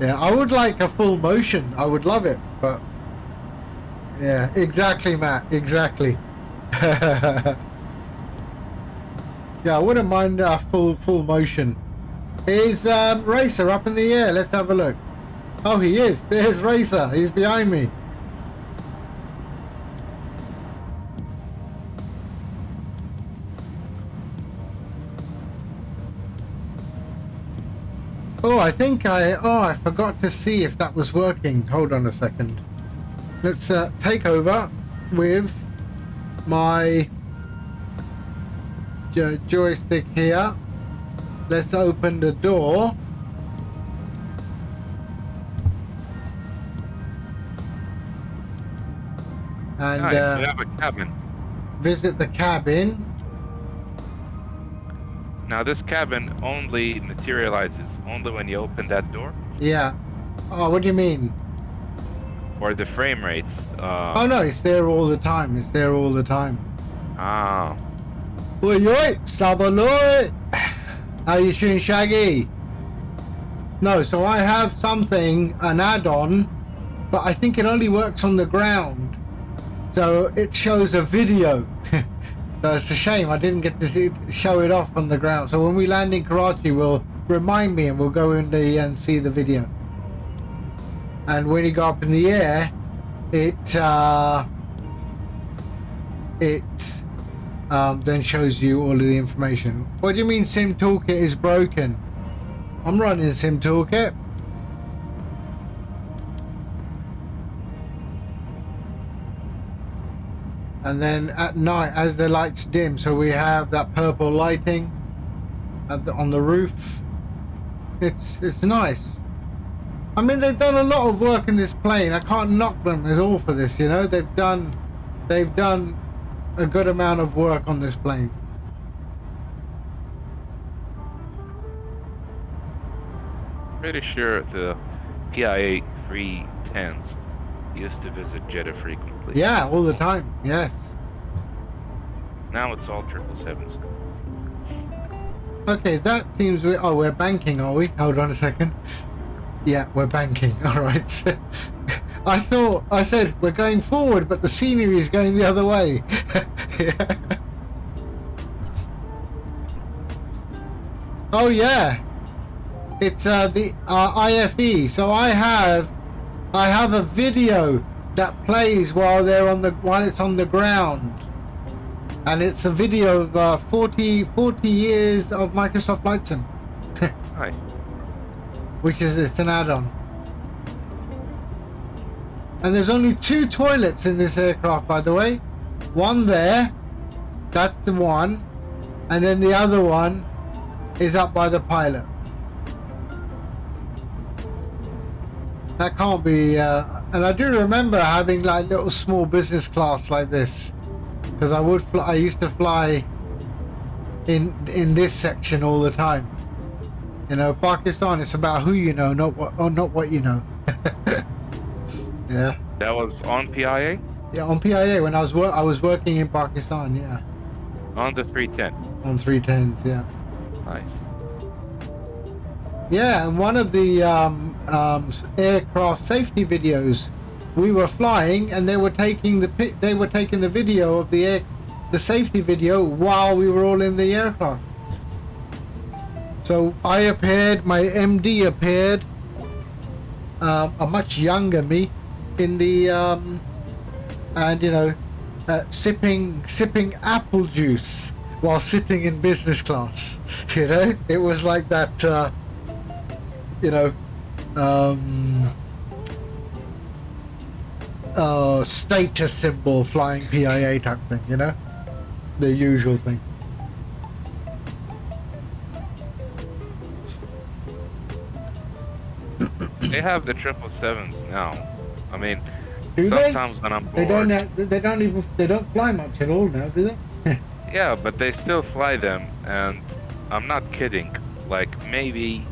Yeah, I would like a full motion. I would love it, but yeah, exactly, Matt. Exactly. Yeah, I wouldn't mind a full motion. Is Racer up in the air? Let's have a look. Oh, he is. There's Racer. He's behind me. Oh, I think I forgot to see if that was working. Hold on a second. Let's take over with my joystick here. Let's open the door. And Nice, we have a cabin. visit the cabin. Now this cabin only materializes only when you open that door. Yeah. Oh, what do you mean? For the frame rates. Oh no, it's there all the time. It's there all the time. Ah. Oi, oi, Sabaloy! How you doing, Shaggy? No, so I have something, an add-on, but I think it only works on the ground. So it shows a video. So it's a shame I didn't get to show it off on the ground. So when we land in Karachi, we'll remind me and we'll go in and see the video. And when you go up in the air, it then shows you all of the information. What do you mean Sim Toolkit is broken? I'm running Sim Toolkit. And then at night, as the lights dim, so we have that purple lighting on the roof. It's nice. I mean, they've done a lot of work in this plane. I can't knock them at all for this, you know. They've done a good amount of work on this plane. Pretty sure the PIA 310s used to visit Jeddah frequently. Yeah, all the time. Yes. Now it's all 777s. Okay, that seems we're banking, are we? Hold on a second. Yeah, we're banking. All right. I said we're going forward, but the scenery is going the other way. Yeah. Oh yeah, it's the IFE. So I have a video that plays while it's on the ground, and it's a video of 40 years of Microsoft Flight Sim. Nice. It's an add-on. And there's only 2 toilets in this aircraft, by the way. One there, that's the one, and then the other one is up by the pilot. That can't be, and I do remember having like little small business class like this, because I used to fly in this section all the time. You know, Pakistan, it's about who you know, not what you know. Yeah. That was on PIA? Yeah, on PIA when I was working in Pakistan. Yeah. On the 310. On 310s. Yeah. Nice. Yeah, and one of the aircraft safety videos, we were flying and they were taking the video of the safety video while we were all in the aircraft. So I appeared, my MD appeared, a much younger me, in the and you know, sipping apple juice while sitting in business class. You know, it was like that. You know, status symbol flying PIA type thing. You know, the usual thing. They have the 777s now. I mean, Do sometimes when I'm bored. They don't fly much at all now, do they? Yeah, but they still fly them, and I'm not kidding. Like maybe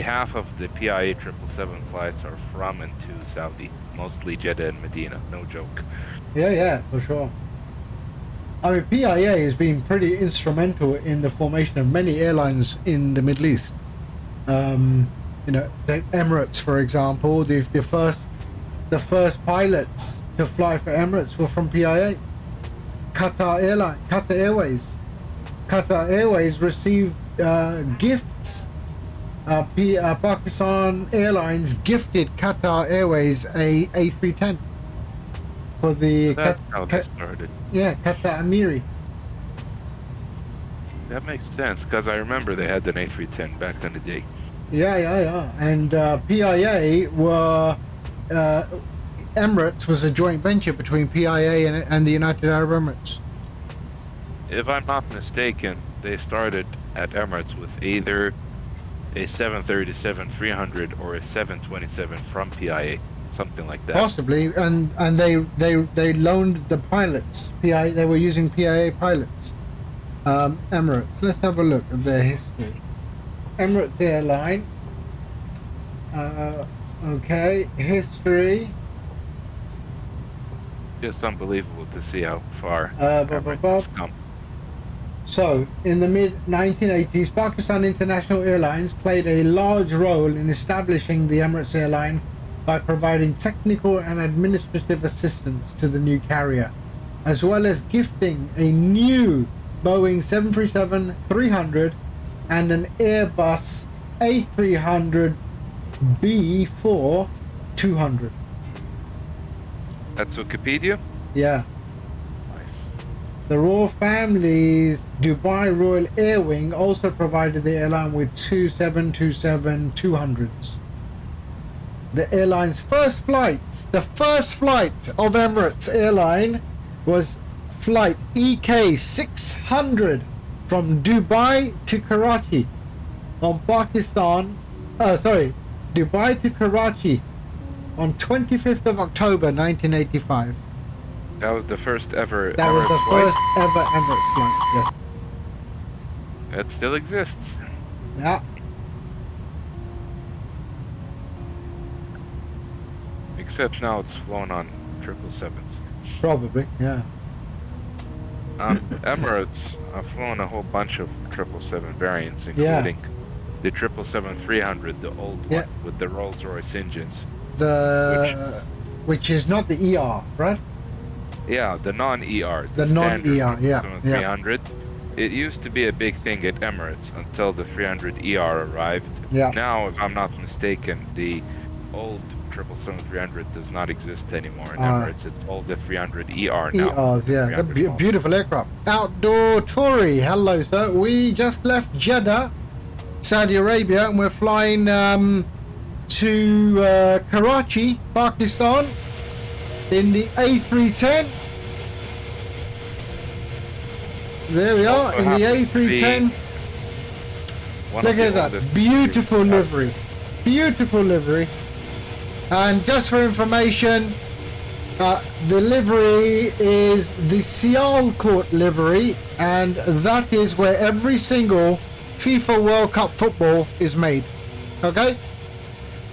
half of the PIA 777 flights are from and to Saudi, mostly Jeddah and Medina. No joke. Yeah, for sure. I mean, PIA has been pretty instrumental in the formation of many airlines in the Middle East. You know, the Emirates, for example, the first pilots to fly for Emirates were from PIA. Qatar Airways. Qatar Airways received gifts. Pakistan Airlines gifted Qatar Airways a A310 for the That's how they started. Qatar Amiri. That makes sense, because I remember they had an A310 back in the day. Yeah. And PIA were Emirates was a joint venture between PIA and the United Arab Emirates. If I'm not mistaken, they started at Emirates with either a 737-300 or a 727 from PIA, something like that. Possibly, and they loaned the pilots. PIA, they were using PIA pilots. Emirates. Let's have a look at their history. Emirates Airline. Okay, history. Just unbelievable to see how far Bob. Emirates has come. So, in the mid-1980s, Pakistan International Airlines played a large role in establishing the Emirates airline by providing technical and administrative assistance to the new carrier, as well as gifting a new Boeing 737-300 and an Airbus A300B4-200. That's Wikipedia? Yeah. Nice. The royal family's Dubai Royal Air Wing also provided the airline with two 727-200s. The airline's first flight of Emirates Airline was flight EK600 from Dubai to Karachi Dubai to Karachi on 25th of October 1985. That was the first ever That was the Emirates flight. first ever Emirates flight, yes. That still exists. Yeah. Except now it's flown on 777s. Probably, yeah. Emirates have flown a whole bunch of 777 variants, Yeah. including the 777-300, the old Yeah. one with the Rolls-Royce engines. Which is not the ER, right? Yeah, the non-ER. The standard non-ER, yeah, 300. It used to be a big thing at Emirates until the 300ER arrived. Yeah. Now, if I'm not mistaken, the old 777-300 does not exist anymore in Ah. Emirates. It's all the 300ER now. ERs, yeah. They're 300 model. beautiful aircraft. Outdoor Tory, hello sir. We just left Jeddah, Saudi Arabia, and we're flying to Karachi, Pakistan, in the A310. There we are, Also in the happens to be A310. One Look of the at that, oldest beautiful cruise ships. livery. Beautiful livery. And just for information, the livery is the Sialkot livery, and that is where every single FIFA World Cup football is made. Okay?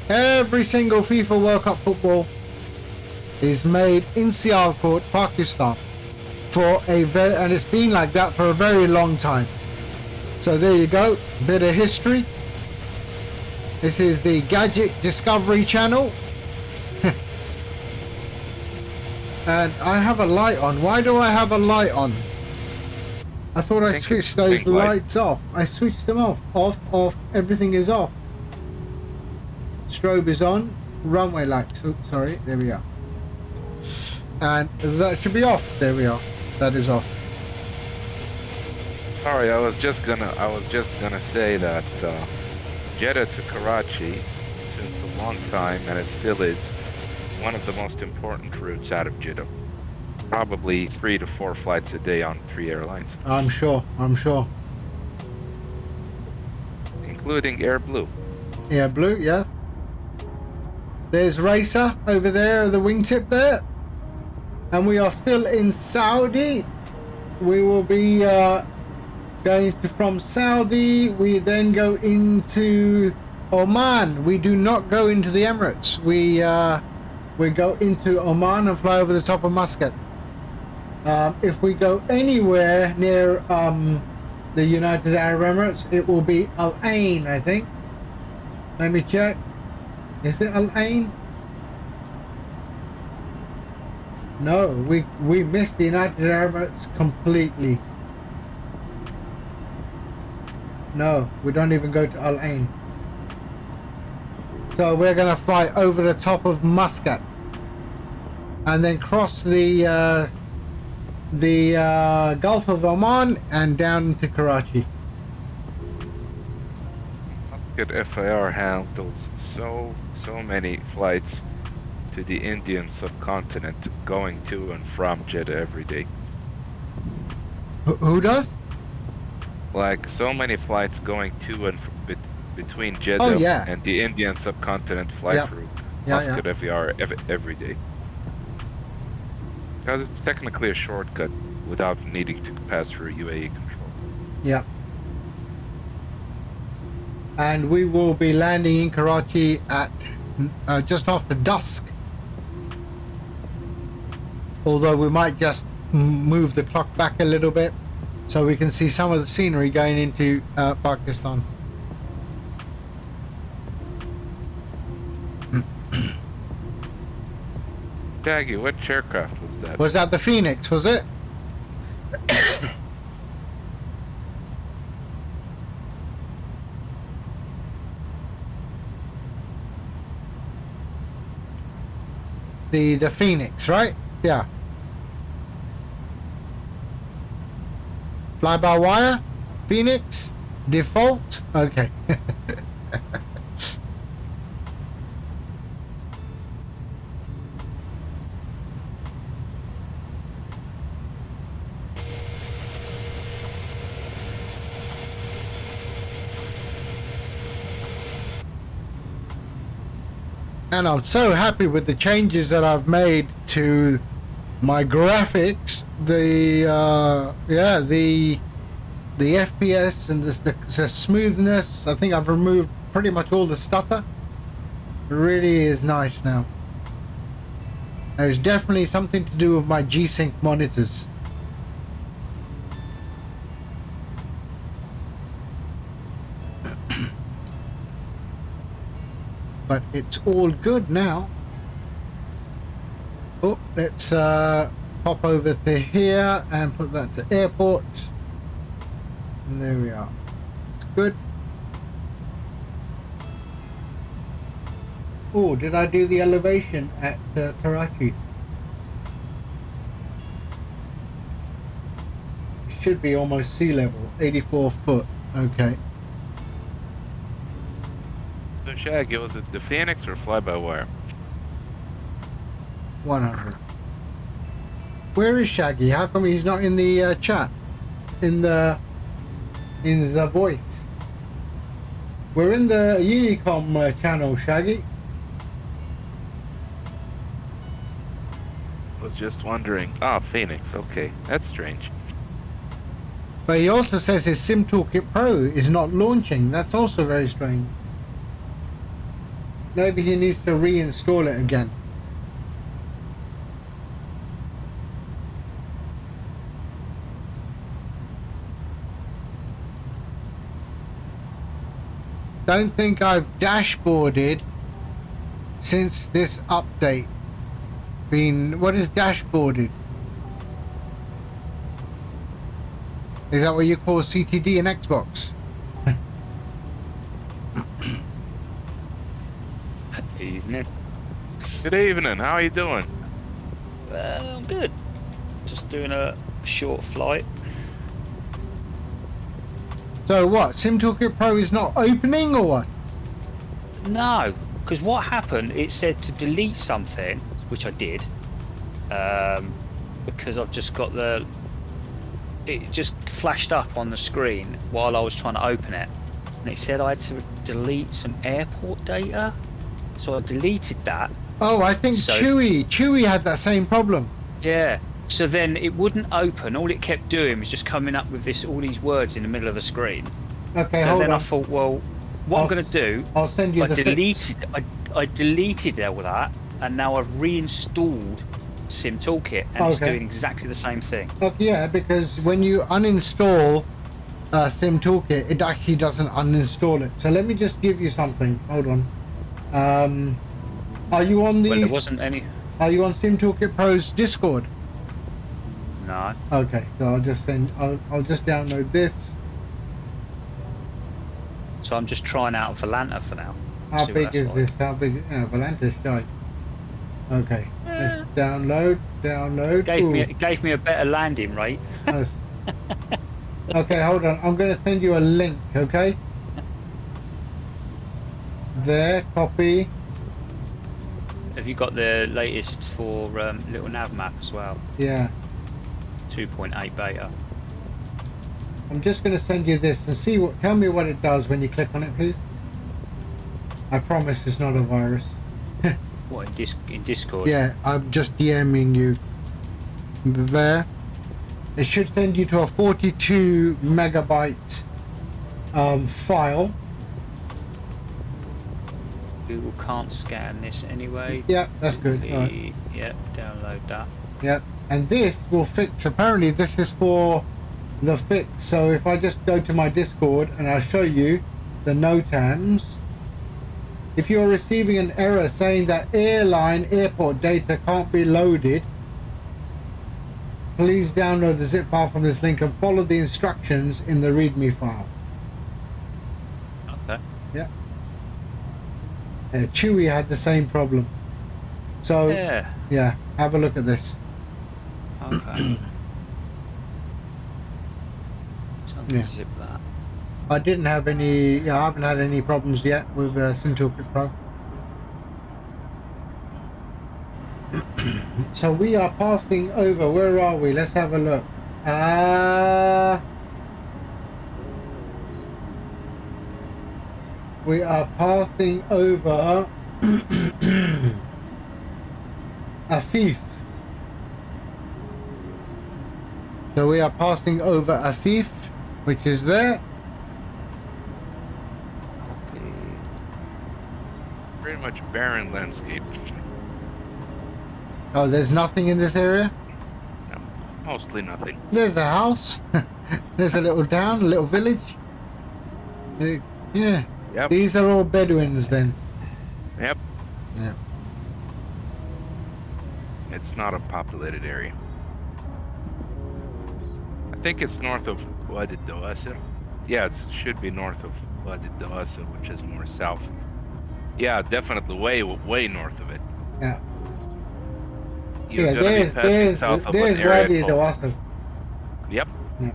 Every single FIFA World Cup football is made in Sialkot, Pakistan, and it's been like that for a very long time. So there you go, bit of history. This is the Gadget Discovery Channel. And I have a light on. Why do I have a light on? I thought I think switched it's those pink light. lights off. I switched them off. Off. Everything is off. Strobe is on. Runway lights. Oh, sorry. There we are. And that should be off. There we are. That is off. Sorry, I was just gonna say that Jeddah to Karachi, since a long time, and it still is one of the most important routes out of Jeddah. Probably 3 to 4 flights a day on 3 airlines, I'm sure. including Air Blue. Yeah, blue, yes. There's Racer over there, the wingtip there. And we are still in Saudi. We will be going from Saudi. We then go into Oman. We do not go into the Emirates. We go into Oman and fly over the top of Muscat. If we go anywhere near the United Arab Emirates, it will be Al Ain, I think. Let me check. Is it Al Ain? No, we missed the United Arab Emirates completely. No, we don't even go to Al Ain. So we're gonna fly over the top of Muscat, and then cross the Gulf of Oman and down to Karachi. Good FIR handles so many flights to the Indian subcontinent going to and from Jeddah every day. Who does? Like so many flights going to and between Jeddah yeah. and the Indian subcontinent flight Yeah. route. Yeah, Muscat FIR every day. Because it's technically a shortcut without needing to pass through UAE control. Yeah. And we will be landing in Karachi at just after dusk. Although we might just move the clock back a little bit so we can see some of the scenery going into Pakistan. Shaggy, which aircraft was that? Was that the Phoenix, was it? the Phoenix, right? Yeah. Fly by wire? Phoenix? Default? Okay. And I'm so happy with the changes that I've made to my graphics, the FPS and the smoothness. I think I've removed pretty much all the stutter. It really is nice now. There's definitely something to do with my G-Sync monitors. But it's all good now. Oh, let's pop over to here and put that to airport. And there we are. It's good. Oh, did I do the elevation at Karachi? It should be almost sea level, 84 foot. Okay. So Shaggy, was it the Phoenix or fly-by-wire? 100. Where is Shaggy? How come he's not in the chat? In the voice. We're in the Unicom channel, Shaggy. Was just wondering. Ah, Phoenix. Okay, that's strange. But he also says his Sim Toolkit Pro is not launching. That's also very strange. Maybe he needs to reinstall it again. Don't think I've dashboarded since this update. What is dashboarded? Is that what you call CTD and Xbox? Evening. Good evening. How are you doing? I'm good. Just doing a short flight. So what? Sim Toolkit Pro is not opening or what? No, because what happened, it said to delete something, which I did, because I've just got it just flashed up on the screen while I was trying to open it, and it said I had to delete some airport data, so I deleted that. Oh, I think Chewy had that same problem. Yeah. So then it wouldn't open. All it kept doing was just coming up with all these words in the middle of the screen. Okay, so hold then on. I thought, well, what I'm going to do? I'll send you the fix. I deleted all that, and now I've reinstalled Sim Toolkit, and it's doing exactly the same thing. Okay, yeah, because when you uninstall Sim Toolkit, it actually doesn't uninstall it. So let me just give you something. Hold on. Are you on Well, there the? wasn't any. Are you on Sim Toolkit Pro's Discord? No. Okay, so I'll just send. I'll just download this. So I'm just trying out Volanta for now. How See what big that's is like. this? How big? Yeah, Volanta's shite. Okay, let's download. It gave me a better landing rate. That's- okay, hold on. I'm going to send you a link. Okay. There, copy. Have you got the latest for little nav map as well? Yeah. 2.8 beta. I'm just going to send you this and see what. Tell me what it does when you click on it, please. I promise it's not a virus. What, in Discord? Yeah, I'm just DMing you. There. It should send you to a 42 megabyte file. Google can't scan this anyway. Yeah, that's good. All right. Yep, download that. Yep, and this will fix. Apparently, this is for the fix. So if I just go to my Discord and I'll show you the NOTAMs. If you're receiving an error saying that airport data can't be loaded, please download the zip file from this link and follow the instructions in the README file. Okay. Yeah. Chewy had the same problem. So yeah, have a look at this. Okay. Yeah. Zip that. I didn't have any. Yeah, I haven't had any problems yet with Sim Toolkit Pro. So we are passing over. Where are we? Let's have a look. We are passing over Afif. So we are passing over Afif, which is there. Pretty much barren landscape. Oh, there's nothing in this area? No, mostly nothing. There's a house. There's a little town, a little village. Yeah. Yep. These are all Bedouins then. Yep. Yeah. It's not a populated area. I think it's north of Wadi Dawasa. Yeah, it should be north of Wadi Dawasa, which is more south. Yeah, definitely way north of it. Yeah. You're Yeah, gonna be passing south of an area Wadi called- Dawasa. Yep. Yeah.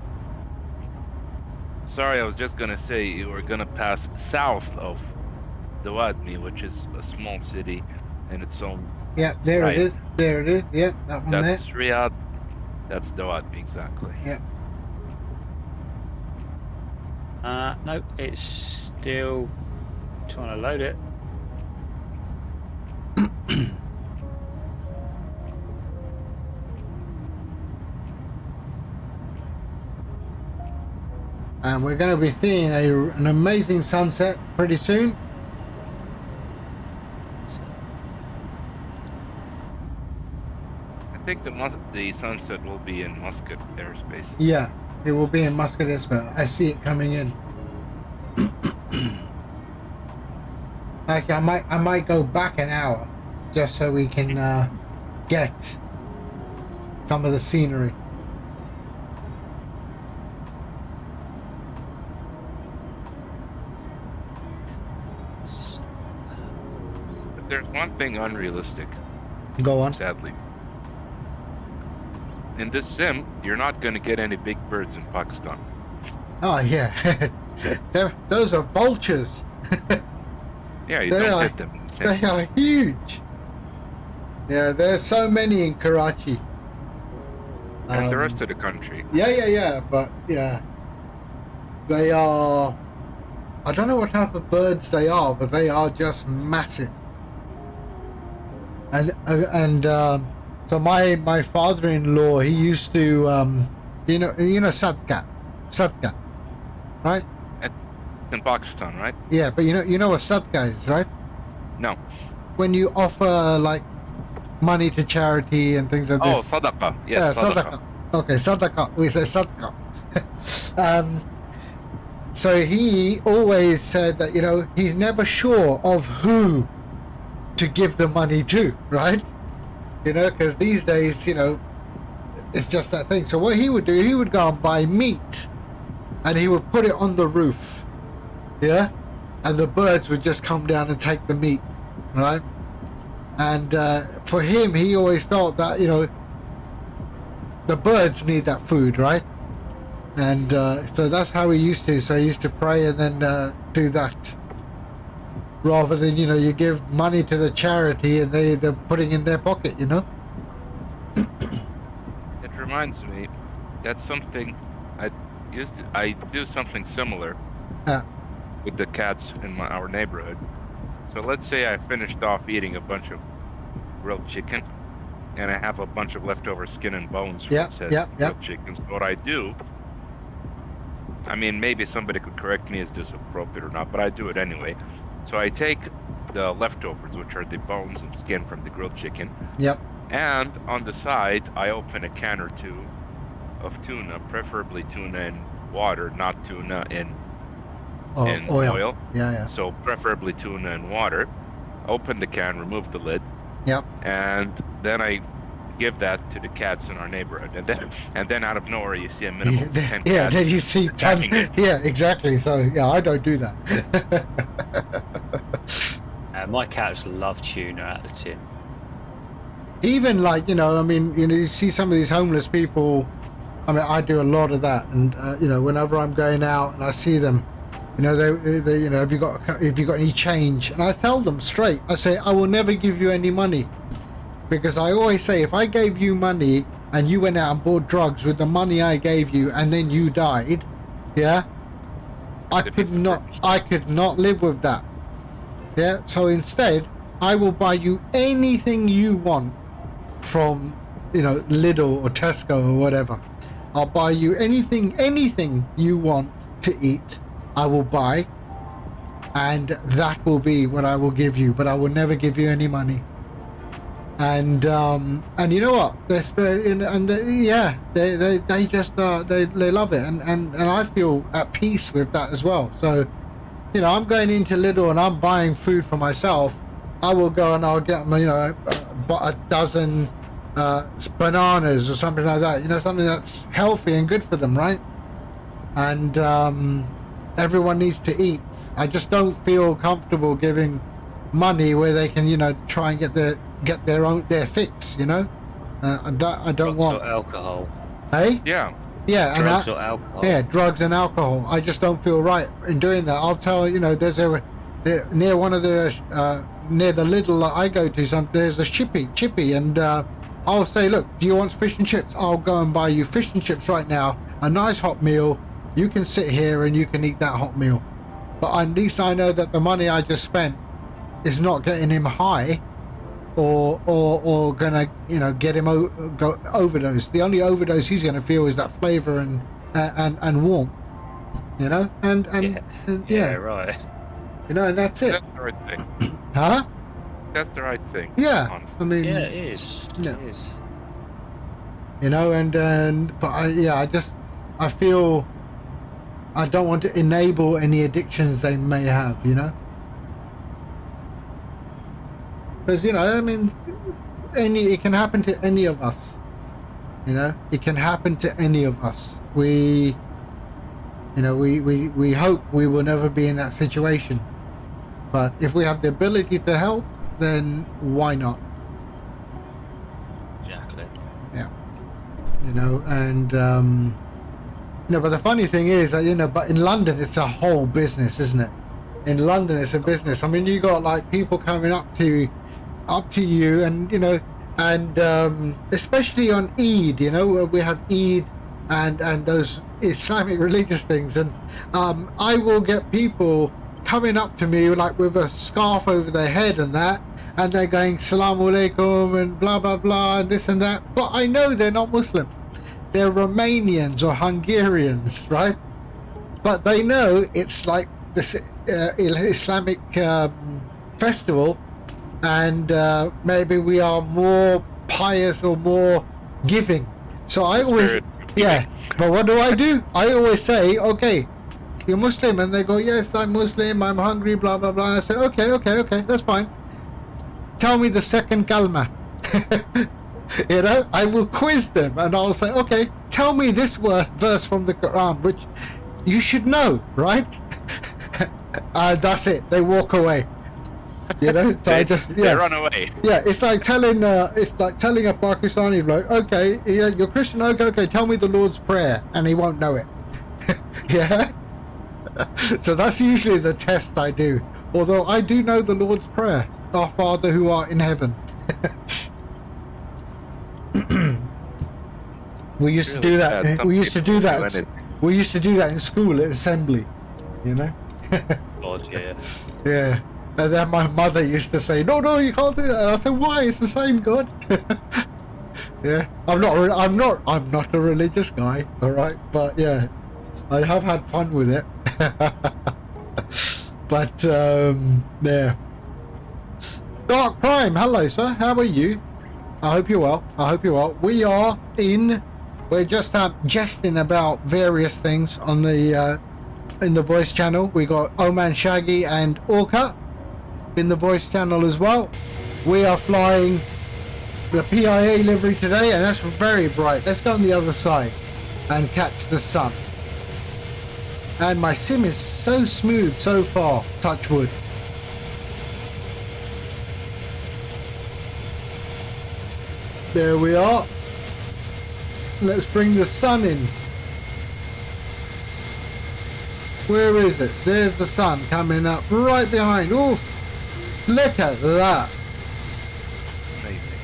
Sorry, I was just gonna say you were gonna pass south of Dawadmi, which is a small city in its own. Yeah, there Right. it is. There it is. Yeah, that one there. That's Riyadh. That's Dawadmi exactly. Yeah. Nope, it's still trying to load it. And we're going to be seeing an amazing sunset pretty soon. I think the sunset will be in Muscat airspace. Yeah, it will be in Muscat airspace. I see it coming in. Actually, I might go back an hour just so we can get some of the scenery. But there's one thing unrealistic, Go on. sadly. In this sim, you're not going to get any big birds in Pakistan. Oh yeah, those are vultures. Yeah, you They don't are- get them in the sim. They are huge. Yeah, there's so many in Karachi. And the rest of the country. Yeah, but yeah, they are. I don't know what type of birds they are, but they are just massive. And so my father-in-law, he used to you know sadka, right? It's in Pakistan, right? Yeah, but you know what sadka is, right? No. When you offer like money to charity and things like Oh, this. sadaqah. Yes, sadaqah. Okay, sadaqah. We say sadaqah. So he always said that, he's never sure of who to give the money to, right? Because these days, it's just that thing. So what he would do, he would go and buy meat and he would put it on the roof, yeah? And the birds would just come down and take the meat, right? And for him, he always felt that, the birds need that food, right? And so that's how he used to. So he used to pray and then do that. Rather than, you give money to the charity and they're putting in their pocket, It reminds me, that's something I do something similar with the cats in our neighborhood. So let's say I finished off eating a bunch of grilled chicken and I have a bunch of leftover skin and bones from grilled chicken. So what I do, I mean, maybe somebody could correct me, is this appropriate or not, but I do it anyway. So I take the leftovers, which are the bones and skin from the grilled chicken. Yep. And on the side, I open a can or two of tuna, preferably tuna in water, not tuna in oil. Yeah. So preferably tuna in water. Open the can, remove the lid. Yep. And then I give that to the cats in our neighborhood. And then out of nowhere, you see a minimum of 10 cats. Yeah, then you see 10. Yeah, exactly. So, yeah, I don't do that. My cats love tuna out of the tin. Even you see some of these homeless people. I mean, I do a lot of that, and whenever I'm going out and I see them, they have you got any change? And I tell them straight. I say, I will never give you any money, because I always say, if I gave you money and you went out and bought drugs with the money I gave you, and then you died, yeah, I could not live with that. Yeah, so instead, I will buy you anything you want from, Lidl or Tesco or whatever. I'll buy you anything you want to eat, I will buy, and that will be what I will give you, but I will never give you any money. And you know what? They just they love it, and I feel at peace with that as well. So, I'm going into Lidl and I'm buying food for myself. I will go and I'll get a dozen bananas or something like that. Something that's healthy and good for them, right? And everyone needs to eat. I just don't feel comfortable giving money where they can, try and get their fix. That I don't want. Drugs or alcohol. Hey? Yeah. Yeah, Drugs or alcohol. Yeah, drugs and alcohol. I just don't feel right in doing that. I'll tell there's near one of the near the Lidl that I go to. There's a chippy, and I'll say, look, do you want fish and chips? I'll go and buy you fish and chips right now. A nice hot meal. You can sit here and you can eat that hot meal. But at least I know that the money I just spent is not getting him high, or gonna get him go overdose. The only overdose he's gonna feel is that flavor and warmth, Yeah, right. And that's it. That's the right thing. Huh? That's the right thing. Yeah, honestly. I mean, Yeah, it is. Yeah. It is. But I feel I don't want to enable any addictions they may have, because I mean, it can happen to any of us, it can happen to any of us. We hope we will never be in that situation, but if we have the ability to help, then why not? Exactly. Yeah. But the funny thing is that, but in London it's a whole business, isn't it? In London it's a business. I mean, you got like people coming up to you, and especially on Eid, where we have Eid and those Islamic religious things, and I will get people coming up to me like with a scarf over their head and that, and they're going Assalamu alaikum and blah blah blah and this and that, but I know they're not Muslim. They're Romanians or Hungarians, right? But they know it's like this Islamic festival, and maybe we are more pious or more giving. So I always, but what do? I always say, okay, you're Muslim, and they go, yes, I'm Muslim, I'm hungry, blah blah blah. I say, okay, that's fine. Tell me the second kalma. You know, I will quiz them, and I'll say, okay, tell me this verse from the Quran, which you should know, right? That's it. They walk away. You know, so they run away. Yeah, it's like telling a Pakistani bloke, okay, yeah, you're Christian, okay, tell me the Lord's Prayer, and he won't know it. Yeah. So that's usually the test I do. Although I do know the Lord's Prayer, Our Father who art in heaven. We used to do that. We used to do that. We used to do that in school at assembly. You know. God, yeah. Yeah. And then my mother used to say, "No, you can't do that." And I said, "Why? It's the same God." Yeah. I'm not a religious guy. All right. But yeah, I have had fun with it. But yeah. Dark Prime, hello sir. How are you? I hope you're well. We're just jesting about various things on the in the voice channel. We got Oman Shaggy and Orca in the voice channel as well. We are flying the PIA livery today, and that's very bright. Let's go on the other side and catch the sun. And my sim is so smooth so far, touch wood. There we are. Let's bring the sun in. Where is it? There's the sun coming up right behind. Oof! Look at that. Amazing.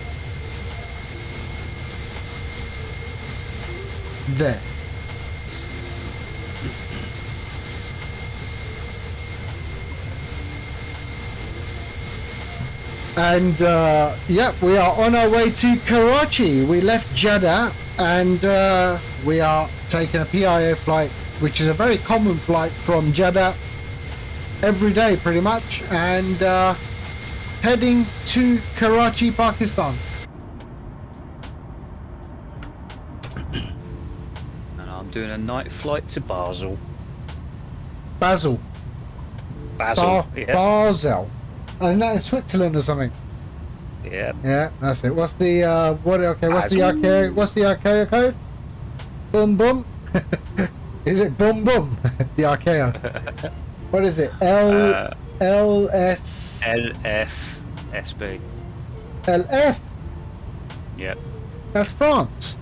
There. And yeah, we are on our way to Karachi. We left Jeddah, and we are taking a PIA flight, which is a very common flight from Jeddah every day pretty much, and heading to Karachi, Pakistan. And I'm doing a night flight to Basel. Basel. Yeah. Basel. Isn't that in Switzerland or something? Yeah. Yeah, that's it. What's the what's the archaea code? Boom boom. Is it boom boom? The archaea. What is it? LS LFSB. LF. Yep. That's France.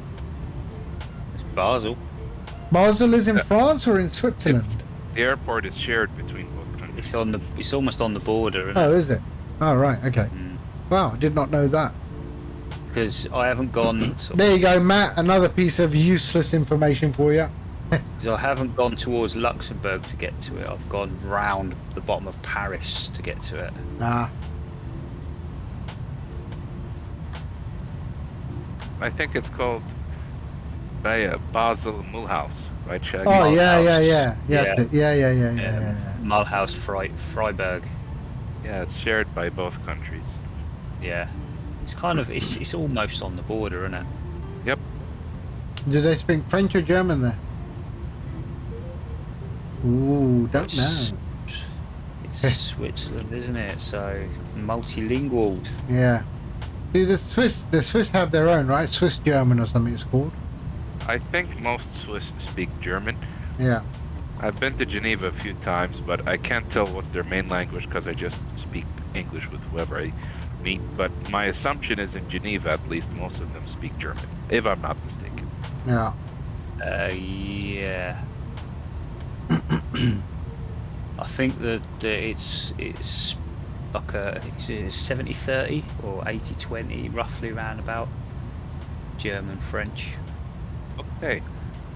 It's Basel. Basel is in France or in Switzerland? The airport is shared between both countries. It's almost on the border, isn't Oh, it? is it? Oh, right. Okay. Wow, I did not know that. Because I haven't gone. There you go, Matt. Another piece of useless information for you. Because I haven't gone towards Luxembourg to get to it. I've gone round the bottom of Paris to get to it. Ah. I think it's called Basel Mulhouse, right, Shaggy? Oh, yeah. Yeah. Yeah. Mulhouse, Freiburg. Yeah, it's shared by both countries. Yeah. It's kind of, it's almost on the border, isn't it? Yep. Do they speak French or German there? Ooh, don't know. It's Switzerland, isn't it? So multilingual. Yeah. See, the Swiss have their own, right? Swiss German or something it's called. I think most Swiss speak German. Yeah. I've been to Geneva a few times, but I can't tell what's their main language because I just speak English with whoever I meet. But my assumption is in Geneva, at least, most of them speak German, if I'm not mistaken. Yeah. Yeah. I think that it's like a 70-30 or 80-20, roughly around about German-French. Okay.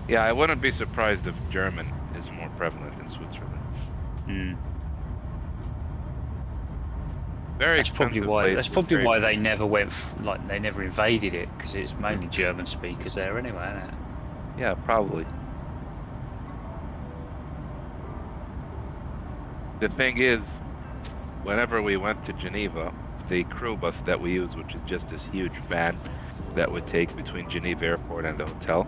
Yeah, I wouldn't be surprised if German is more prevalent in Switzerland. Very That's probably expensive why. place That's to probably trade. why they never went. They never invaded it, because it's mainly German speakers there anyway, isn't it? Yeah, probably. The thing is, whenever we went to Geneva, the crew bus that we use, which is just this huge van that would take between Geneva Airport and the hotel,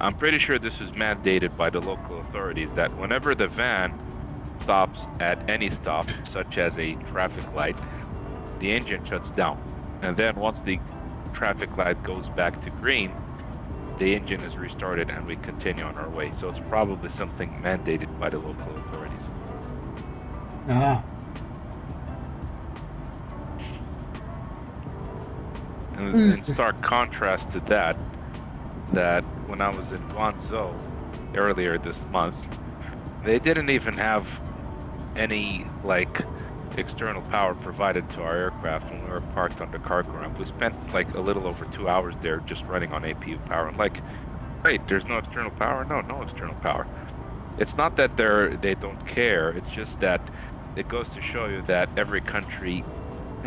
I'm pretty sure this is mandated by the local authorities that whenever the van stops at any stop, such as a traffic light, the engine shuts down. And then once the traffic light goes back to green, the engine is restarted and we continue on our way. So it's probably something mandated by the local authorities. Ah. And in stark contrast to that when I was in Guangzhou earlier this month, they didn't even have any like external power provided to our aircraft when we were parked on the cargo ramp. We spent like a little over 2 hours there just running on APU power. I'm like, wait, there's no external power? No external power. It's not that they don't care. It's just that it goes to show you that every country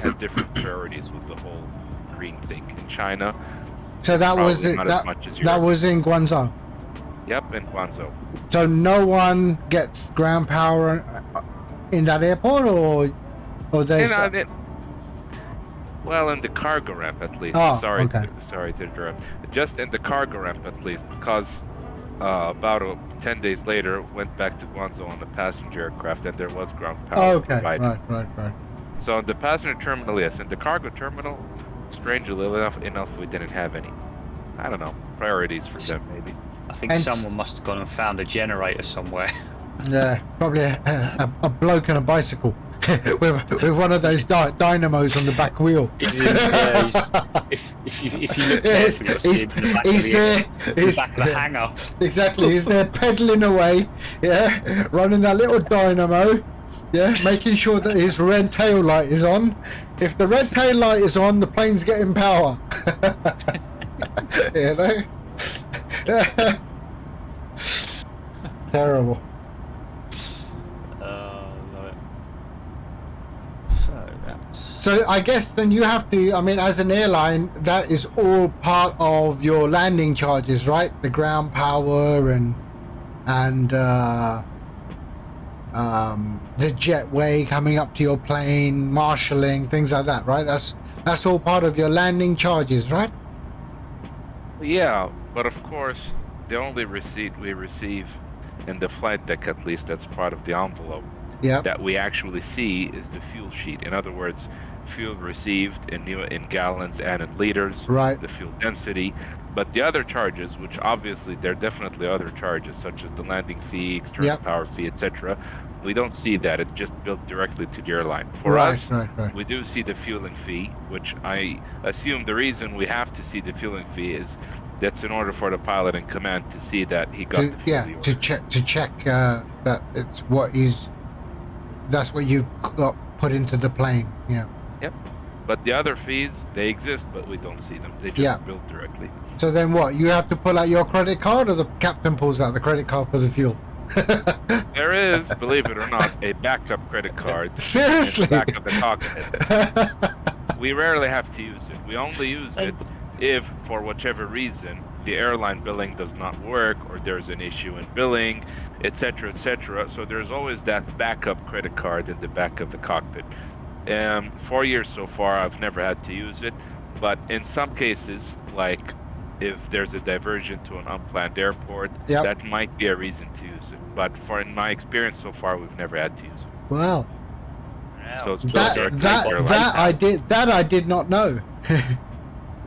has different priorities with the whole green thing. In China, So that was it. not as much as That Europe. was in Guangzhou. Yep, in Guangzhou. So no one gets ground power in that airport, or they. Well, in the cargo ramp at least. Oh, sorry okay. Sorry to interrupt. Just in the cargo ramp at least, because about 10 days later went back to Guangzhou on the passenger aircraft and there was ground power Oh, okay. provided. Right. So in the passenger terminal, yes. In the cargo terminal, strangely enough, we didn't have any. I don't know. Priorities for them, maybe. I think And- someone must have gone and found a generator somewhere. Yeah, probably a bloke on a bicycle with one of those dynamos on the back wheel. If you look Yes, carefully, you'll see him in the back he's of there. the back of the hangar. Exactly, he's there pedaling away, yeah, running that little dynamo, yeah, making sure that his red tail light is on. If the red tail light is on, the plane's getting power. You know? Terrible. Love it. So that's... So I guess then you have to, I mean, as an airline, that is all part of your landing charges, right? The ground power and the jetway coming up to your plane, marshalling, things like that, right? That's all part of your landing charges, right? Yeah, but of course, the only receipt we receive in the flight deck, at least, that's part of the envelope Yeah. that we actually see is the fuel sheet. In other words, fuel received in gallons and in liters, Right. the fuel density. But the other charges, which obviously there are definitely other charges, such as the landing fee, external Yep. power fee, etc. We don't see that. It's just built directly to the airline. For Right, us, right. we do see the fueling fee, which I assume the reason we have to see the fueling fee is that's in order for the pilot in command to see that he got the fuel he ordered. To check that it's that's what you got put into the plane. Yeah. But the other fees, they exist, but we don't see them. They just Yeah. built directly. So then what? You have to pull out your credit card, or the captain pulls out the credit card for the fuel? There is, believe it or not, a backup credit card Seriously? in the back of the cockpit. We rarely have to use it. We only use it if, for whichever reason, the airline billing does not work or there's an issue in billing, etc., etc. So there's always that backup credit card in the back of the cockpit. 4 years so far, I've never had to use it, but in some cases, like if there's a diversion to an unplanned airport, Yep. that might be a reason to use it. But in my experience so far, we've never had to use it. Wow. So it's built That directly into the airline. I did not know.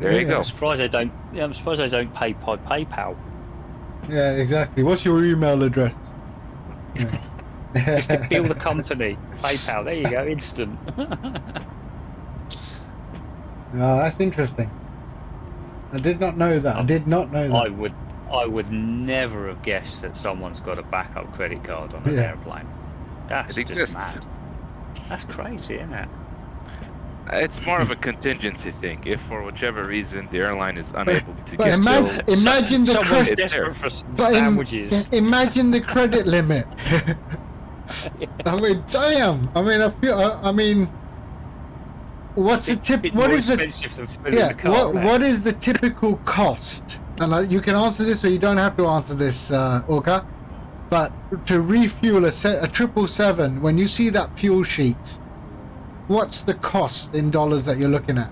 There you go. I'm surprised they don't. Yeah, I'm surprised they don't pay by PayPal. Yeah, exactly. What's your email address? Just to bill the company. PayPal. There you go. Instant. Oh, that's interesting. I did not know that. I did not know that. I would never have guessed that someone's got a backup credit card on an Yeah. airplane. That's It just exists. mad. That's crazy, isn't it? It's more of a contingency thing. If for whichever reason the airline is unable to but get imagine the Someone's credit. desperate for some But sandwiches. imagine the credit limit. I mean, damn. I mean, I mean, what's the tip? Bit What more is the? expensive than filling Yeah. the car, What is the typical cost? And you can answer this, or you don't have to answer this, Orca. But to refuel a 777, when you see that fuel sheet, what's the cost in dollars that you're looking at?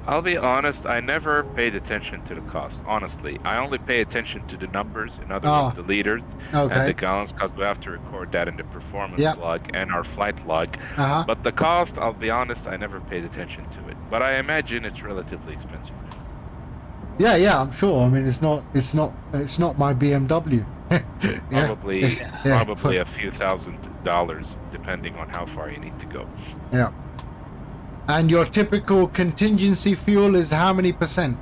I'll be honest, I never paid attention to the cost, honestly. I only pay attention to the numbers, in other Ah, words, the liters and the okay. gallons, because we have to record that in the performance Yep. log and our flight log. Uh-huh. But the cost, I'll be honest, I never paid attention to it. But I imagine it's relatively expensive. Yeah, I'm sure. I mean, it's not my BMW. Yeah, Probably, it's- probably a few $1,000s, depending on how far you need to go. Yeah. And your typical contingency fuel is how many percent?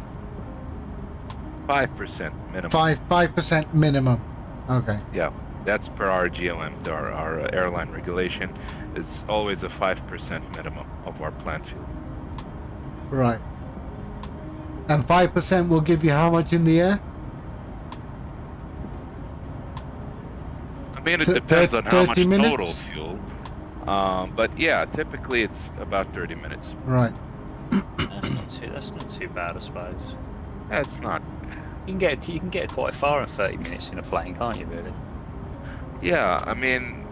5% minimum. 5% minimum. Okay. Yeah, that's per our GLM, our airline regulation. Is always a 5% minimum of our plant fuel. Right. And 5% will give you how much in the air? I mean, it Th- depends on how much 30 total minutes? fuel. But yeah, typically it's about 30 minutes. Right. That's not too bad, I suppose. That's not. You can get quite far in 30 minutes in a plane, can't you? Really? Yeah, I mean,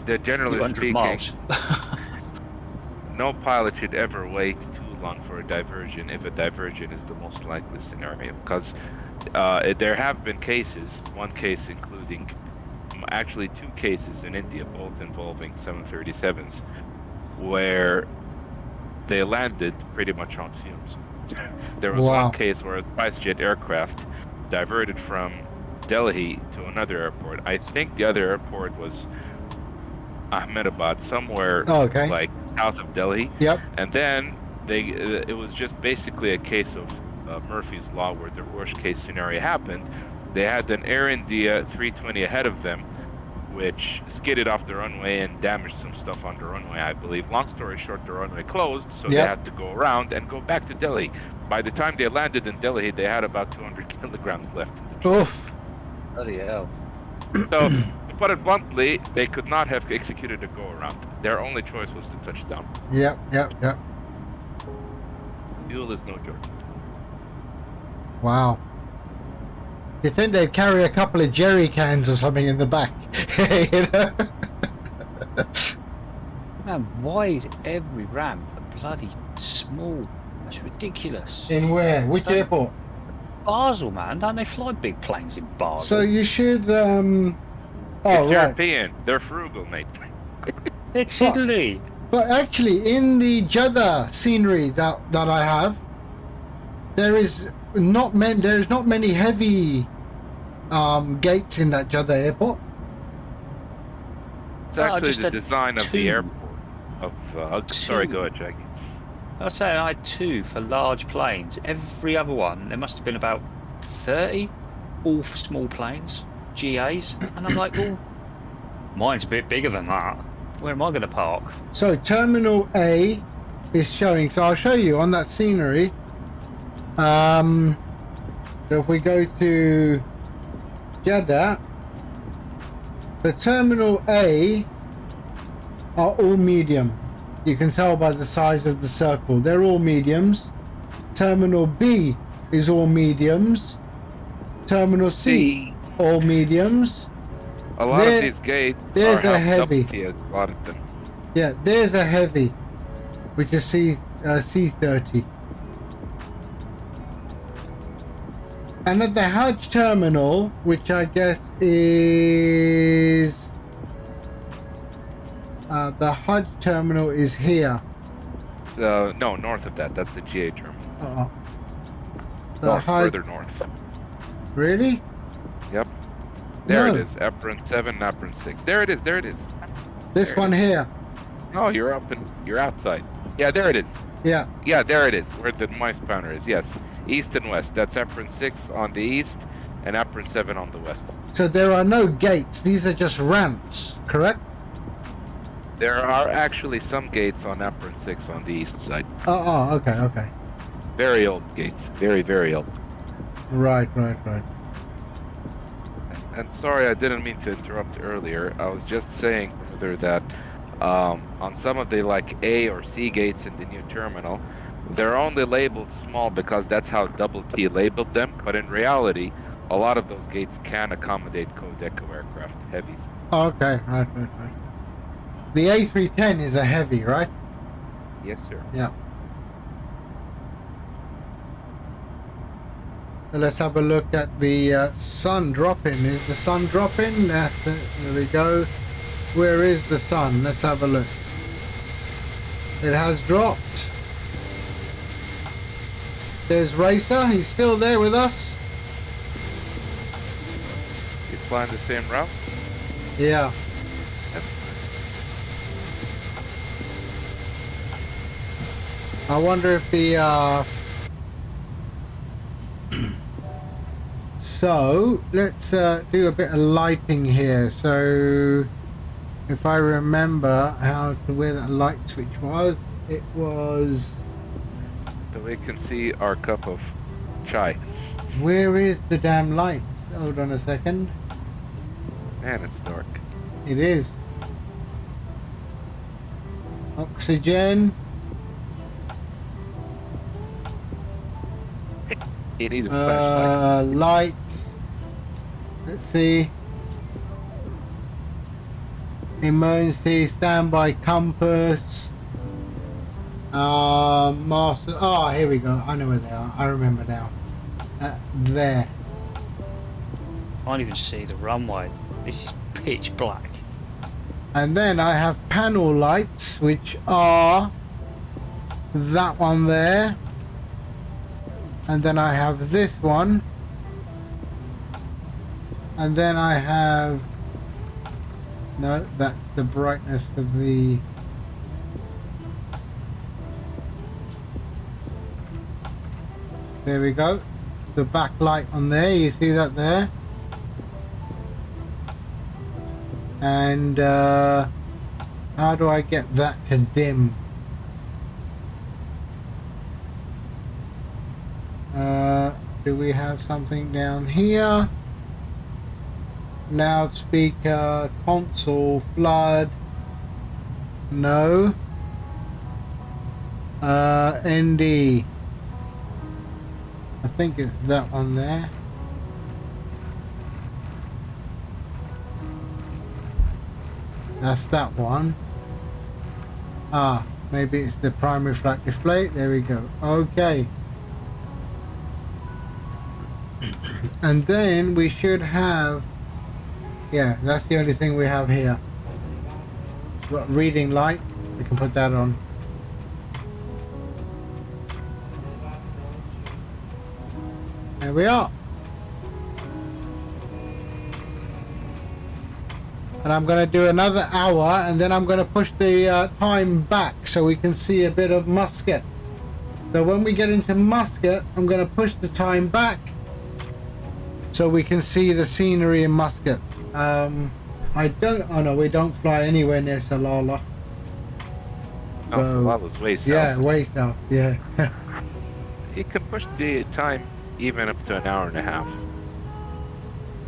they're generally 200 speaking, miles. no pilot should ever wait too long for a diversion if a diversion is the most likely scenario. Because there have been cases, one case including, actually 2 cases in India, both involving 737s, where they landed pretty much on fumes. There was Wow. one case where a SpiceJet aircraft diverted from Delhi to another airport. I think the other airport was Ahmedabad, somewhere Oh, okay. like south of Delhi. Yep. And then it was just basically a case of Murphy's Law, where the worst case scenario happened. They had an Air India 320 ahead of them, which skidded off the runway and damaged some stuff on the runway, I believe. Long story short, the runway closed, so they Yep. had to go around and go back to Delhi. By the time they landed in Delhi, they had about 200 kilograms left in the plane. Oof. Bloody hell. So, to put it bluntly, they could not have executed a go-around. Their only choice was to touch down. Yep. Fuel is no joke. Wow. You think they'd carry a couple of jerry cans or something in the back? You know? Man, why is every ramp bloody small? That's ridiculous. In where? Which Don't- airport? Basel, man, don't they fly big planes in Basel? So you should Oh, It's right. European. They're frugal, mate. It's Italy. But actually, in the Jeddah scenery that I have, there's not many heavy gates in that Jeddah airport. It's Oh, actually just the a design of 2. the airport. Sorry, 2. go ahead, Jackie. I'd say I had 2 for large planes. Every other one, there must have been about 30, all for small planes, GAs. And I'm like, well, mine's a bit bigger than that. Where am I going to park? So Terminal A is showing. So I'll show you on that scenery. So if we go to Jeddah, the Terminal A are all medium. You can tell by the size of the circle. They're all mediums. Terminal B is all mediums. Terminal C, all mediums. A lot There- of these gates there's are a heavy. a lot of them. Yeah, there's a heavy, which is C30. And at the Hajj terminal, which I guess is the Hajj terminal is here. No, north of that. That's the GA terminal. The North, Hajj, further north. really? Yep. There No. it is. Apron 7, apron 6. There it is. There it is. This There it one is. here. Oh, you're up and you're outside. Yeah, there it is. Yeah. Yeah, there it is. Where the mice counter is. Yes. East and west. That's apron 6 on the east and apron 7 on the west. So there are no gates. These are just ramps, correct? There are actually some gates on apron 6 on the east side. Okay. Very old gates. Very, very old. Right. And sorry, I didn't mean to interrupt earlier. I was just saying further that on some of the like A or C gates in the new terminal, they're only labeled small because that's how Double T labeled them. But in reality, a lot of those gates can accommodate Codeco aircraft heavies. Okay, right. The A310 is a heavy, right? Yes, sir. Yeah. Let's have a look at the sun dropping. Is the sun dropping? There we go. Where is the sun? Let's have a look. It has dropped. There's Racer. He's still there with us. He's flying the same route. Yeah. That's nice. I wonder if the so let's do a bit of lighting here. So if I remember how to where that light switch was, it was, So we can see our cup of chai. where is the damn lights? Hold on a second. Man, it's dark. It is. Oxygen. You need a flashlight. Lights. Let's see. Emergency standby compass. Master. Oh, here we go. I know where they are. I remember now. There. Can't even see the runway. This is pitch black. And then I have panel lights, which are that one there. And then I have this one. And then I have, no, that's the brightness of the, there we go. The backlight on there, you see that there? And how do I get that to dim? Do we have something down here? Loudspeaker, console, flood. No. ND. I think it's that one there. That's that one. Ah, maybe it's the primary flat display. There we go. Okay. And then we should have, yeah, that's the only thing we have here. We've got reading light. We can put that on. There we are. And I'm going to do another hour, and then I'm going to push the time back so we can see a bit of Muscat. So when we get into Muscat, I'm going to push the time back so we can see the scenery in Muscat. I don't, oh no, we don't fly anywhere near Salalah. Oh, Salala's way south. Yeah, way south, yeah. You can push the time even up to an hour and a half.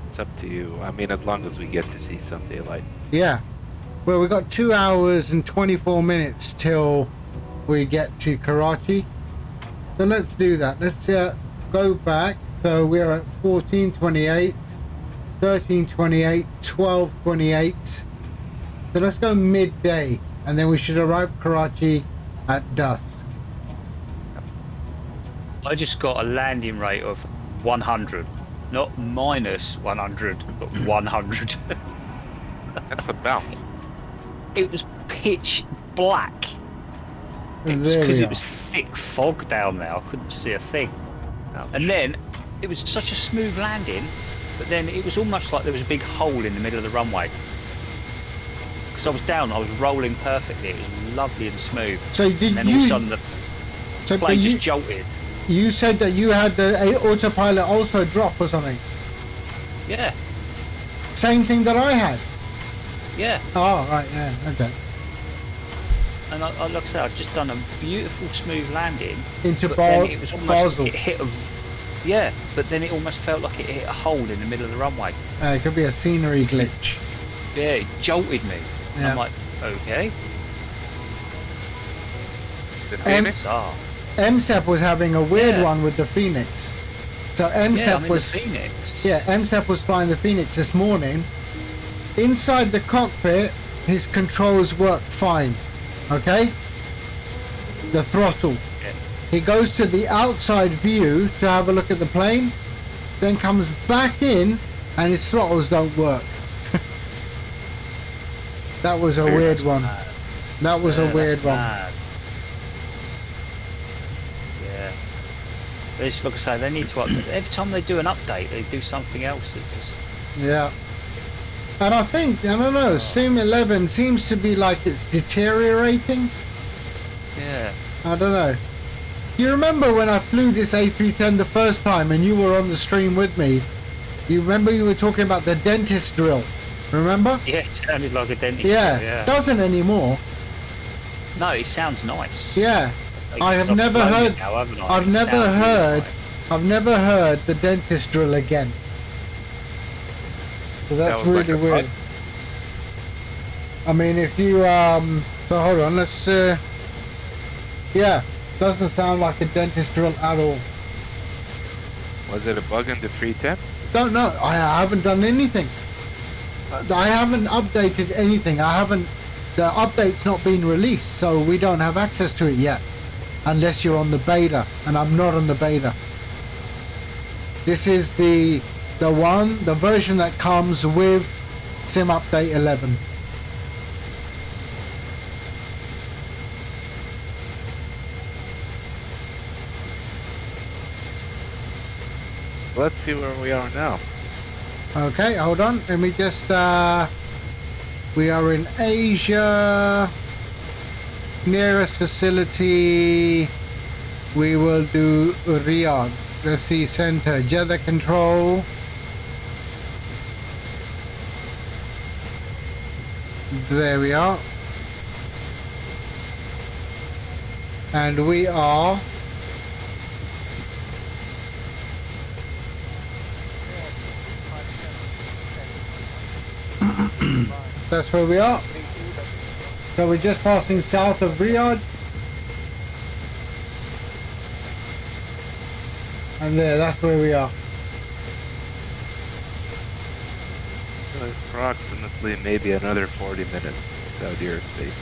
It's up to you. I mean, as long as we get to see some daylight. Yeah. Well, we got 2 hours and 24 minutes till we get to Karachi. So let's do that. Let's go back. So we're at 14:28, 13:28, 12:28. So let's go midday, and then we should arrive Karachi at dusk. I just got a landing rate of 100. Not minus 100, but 100. That's a bounce. It was pitch black. It was There because we it are. was thick fog down there. I couldn't see a thing. Ouch. And then it was such a smooth landing, but then it was almost like there was a big hole in the middle of the runway. Because I was down, I was rolling perfectly. It was lovely and smooth. So And did then all of a you? sudden the So but plane you, just jolted. you said that you had the autopilot also drop or something. Yeah, Same thing that I had. yeah. Oh right, yeah, okay. And I, like I said, I'd just done a beautiful smooth landing. Into But then Basel. it was almost it hit a, yeah. But then it almost felt like it hit a hole in the middle of the runway. It could be a scenery glitch. Yeah, it jolted me. And Yeah. I'm like, okay. The Phoenix? Ah, MSEP was having a weird Yeah. one with the Phoenix. So MSEP yeah, I'm in was the Phoenix. yeah, MSEP was flying the Phoenix this morning. Inside the cockpit, his controls work fine. Okay? The throttle. Yeah. He goes to the outside view to have a look at the plane. then comes back in and his throttles don't work. That was a weird one. That was a weird one. Mad. Yeah. It's like I say, they need to update. Every time they do an update, they do something else that just. Yeah. And I think, I don't know, Sim 11 seems to be like it's deteriorating. Yeah. I don't know. Do you remember when I flew this A310 the first time and you were on the stream with me? You remember you were talking about the dentist drill? Remember? Yeah, it sounded like a dentist. Yeah. Doesn't anymore. No, it sounds nice. Yeah. I have never heard. I've never heard the dentist drill again. So that's That was really like a weird. bug? I mean, if you so hold on, let's yeah, doesn't sound like a dentist drill at all. Was it a bug in the 310? Don't know. I haven't done anything. I haven't updated anything. I haven't. The update's not been released, so we don't have access to it yet, unless you're on the beta, and I'm not on the beta. This is the version that comes with Sim Update 11. Let's see where we are now. Okay, hold on. Let me just. We are in Asia. Nearest facility. We will do Riyadh. Let's see, center. Jeddah control. There we are. And we are. That's where we are. So we're just passing south of Riyadh. And there, that's where we are. Approximately maybe another 40 minutes in Saudi airspace.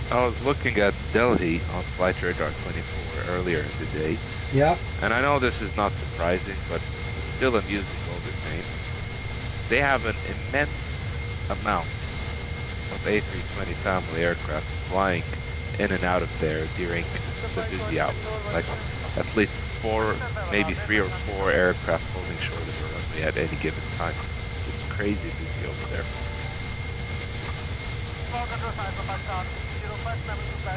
So I was looking at Delhi on Flight Radar 24 earlier in the day. Yeah. And I know this is not surprising, but it's still amusing all the same. They have an immense amount of A320 family aircraft flying in and out of there during the busy hours. Like at least 4, maybe 3 or 4 aircraft holding short of the runway at any given time. It's crazy busy over there.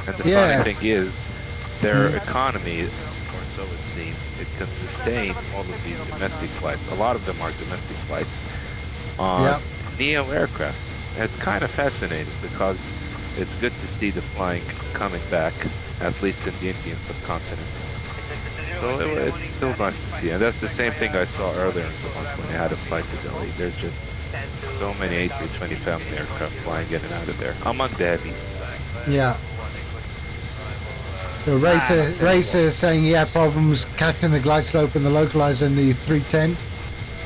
And the funny thing is, their economy, or so it seems, it can sustain all of these domestic flights. A lot of them are domestic flights on Neo aircraft. And it's kind of fascinating because it's good to see the flying coming back, at least in the Indian subcontinent. So it's still nice to see. And that's the same thing I saw earlier in the month when I had a flight to Delhi. There's just so many A320 family aircraft flying in and out of there, among the heavies. Yeah. The racer is saying he had problems catching the glide slope and the localizer in the 310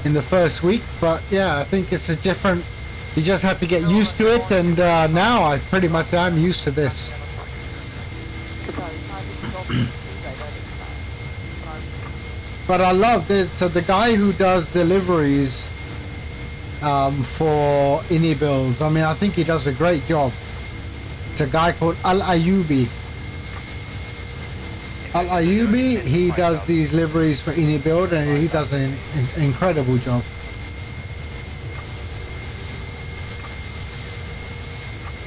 in the first week, but yeah, I think it's a different. You just have to get used to it, and now I pretty much am used to this. But I love this. So the guy who does deliveries for INI builds, I mean, I think he does a great job. It's a guy called Al Ayubi. Al Ayubi, he does these liveries for INI build, and he does an incredible job.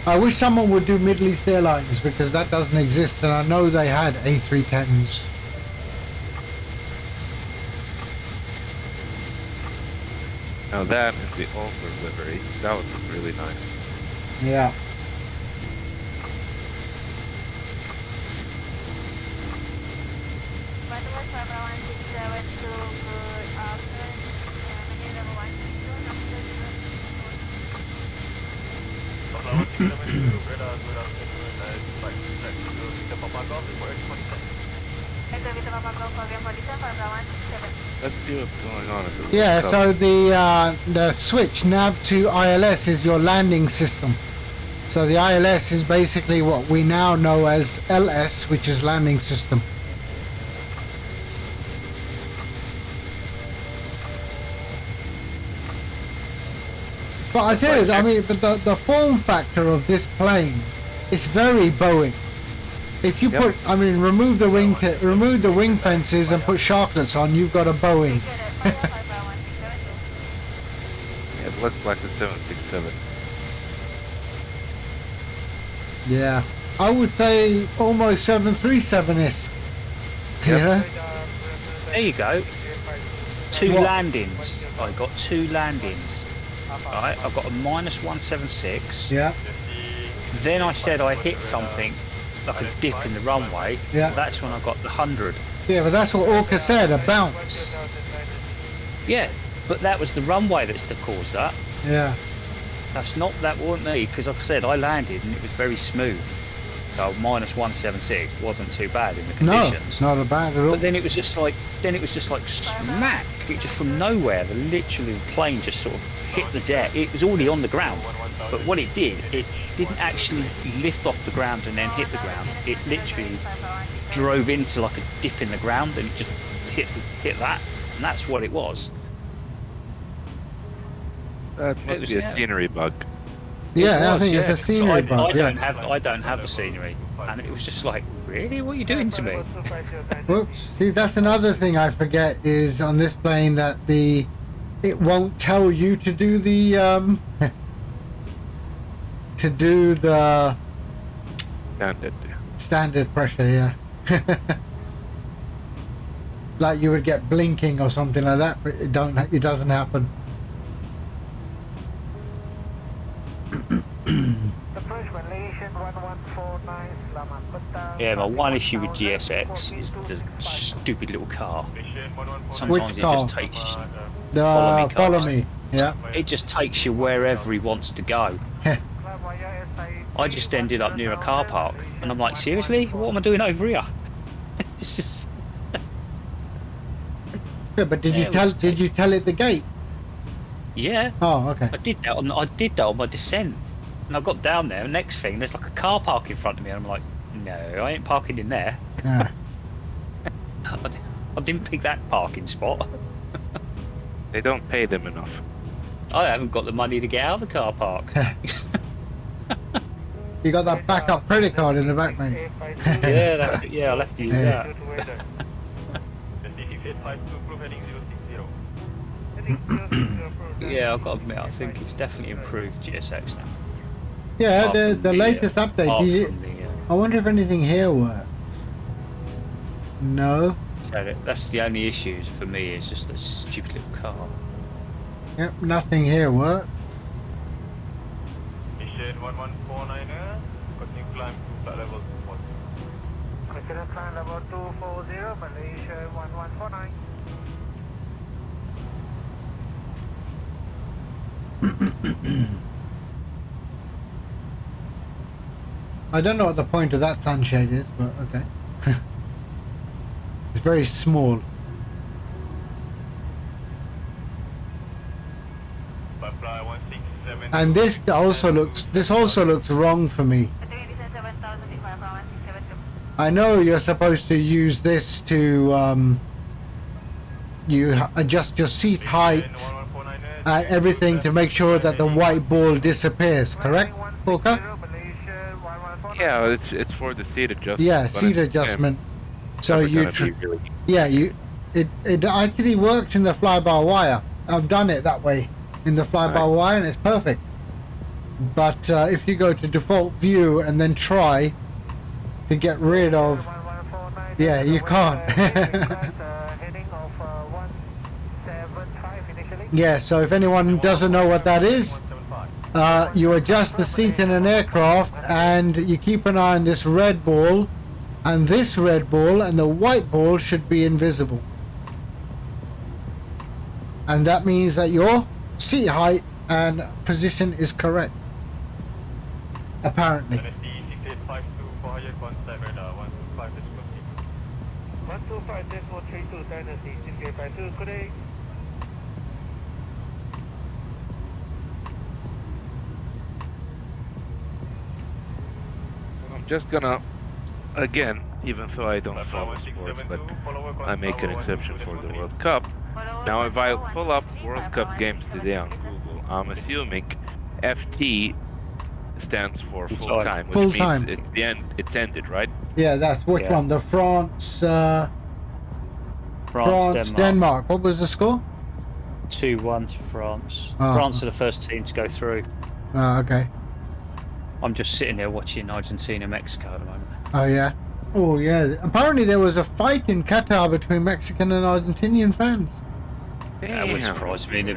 I wish someone would do Middle East Airlines, because that doesn't exist, and I know they had A310s. Now that and the older livery, that would look really nice. Yeah. Let's see what's going on in the Yeah, cover. so the switch nav to ILS is your landing system. So the ILS is basically what we now know as LS, which is landing system. But I tell you, I mean, but the form factor of this plane is very Boeing. If you Yep. put, I mean, remove the wing fences and put sharklets on, you've got a Boeing. Yeah, it looks like the 767. Yeah, I would say almost 737-esque. Yep. Yeah. There you go. Two What? landings. I got two landings. Right, I've got a -176. Yeah. Then I said I hit something like a dip in the runway. Yeah. That's when I got the 100. Yeah, but that's what Orca said, a bounce. Yeah, but that was the runway that caused that. Yeah. That wasn't me, because like I said, I landed and it was very smooth. So -176 wasn't too bad in the No, conditions. not a bad at all. But then it was just like smack. It just from nowhere, the plane just sort of hit the deck. It was already on the ground, but what it did, it didn't actually lift off the ground and then hit the ground. It literally drove into like a dip in the ground and it just hit that, and that's what it was. That must was- be a yeah. scenery bug. Yeah, It I was, think it's yeah, a 'cause scenery bug. I don't Yeah. have the scenery, and it was just like, really, what are you doing to me? Whoops. See, that's another thing I forget is on this plane that it won't tell you to do the to do the Standard. standard pressure. Yeah. Like you would get blinking or something like that, but it doesn't happen. Yeah, my one issue with GSX is the stupid little car. Sometimes Which it car? just takes The Follow me follow cars. me. Yeah. it just takes you wherever he wants to go. I just ended up near a car park, and I'm like, seriously, what am I doing over here? It's just, Yeah, but did Yeah, you it tell was did you tell it the gate? yeah, Oh, okay. I did that on my descent, and I got down there. And next thing, there's like a car park in front of me, and I'm like, no, I ain't parking in there. Yeah. I didn't pick that parking spot. They don't pay them enough. I haven't got the money to get out of the car park. You got that backup credit card in the back, mate. Yeah, that's it. Yeah, I'll have to use Yeah. that. Yeah, I've got to admit, I think it's definitely improved GSX now. Yeah, Apart the from latest update. apart Did you, from the, I wonder if anything here works. No. that's the only issues for me, is just the stupid little car. Yep, nothing here works. Mission 1149, continue climb to flight level 240. Continue climb level 240, Malaysia 1149. I don't know what the point of that sunshade is, but okay. It's very small. Fly 167. And this also looks wrong for me. I know you're supposed to use this to adjust your seat height and everything to make sure that the white ball disappears, correct, Polka? Yeah, it's for the seat adjustment. Yeah, but seat it's adjustment. So never you gonna be really- it actually works in the fly-by-wire. I've done it that way in the fly-by-wire and it's perfect. But if you go to default view and then try to get rid of, yeah, you can't. Yeah, so if anyone doesn't know what that is, you adjust the seat in an aircraft and you keep an eye on this red ball, and this red ball and the white ball should be invisible. And that means that your seat height and position is correct. Apparently. 125.432 Dynasty, CK52, good day. I'm just gonna, again, even though I don't follow sports, but I make an exception for the World Cup. Now, if I pull up World Cup games today on Google, I'm assuming FT stands for full time, which Full means time. it's the end. It's ended, right? Yeah, that's which Yeah. one? The France, France, Denmark. What was the score? 2-1 to France. Ah. France are the first team to go through. Oh, okay. I'm just sitting there watching Argentina, Mexico at the moment. Oh, yeah. Oh, yeah. Apparently there was a fight in Qatar between Mexican and Argentinian fans. That wouldn't surprise me.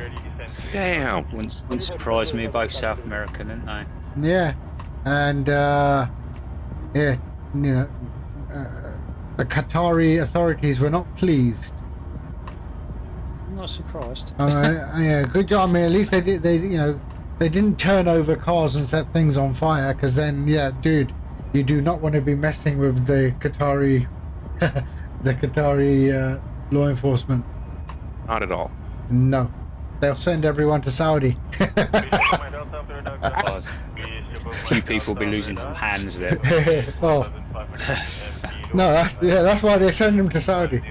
Damn. Wouldn't surprise me. Both South American, aren't they? Yeah. And, yeah, you know, the Qatari authorities were not pleased. I'm not surprised. Yeah, good job. I mean, at least they did. They didn't turn over cars and set things on fire. Because then, yeah, dude, you do not want to be messing with the Qatari, law enforcement. Not at all. No, they'll send everyone to Saudi. A few people will be losing some hands there. Oh, no, that's why they send them to Saudi.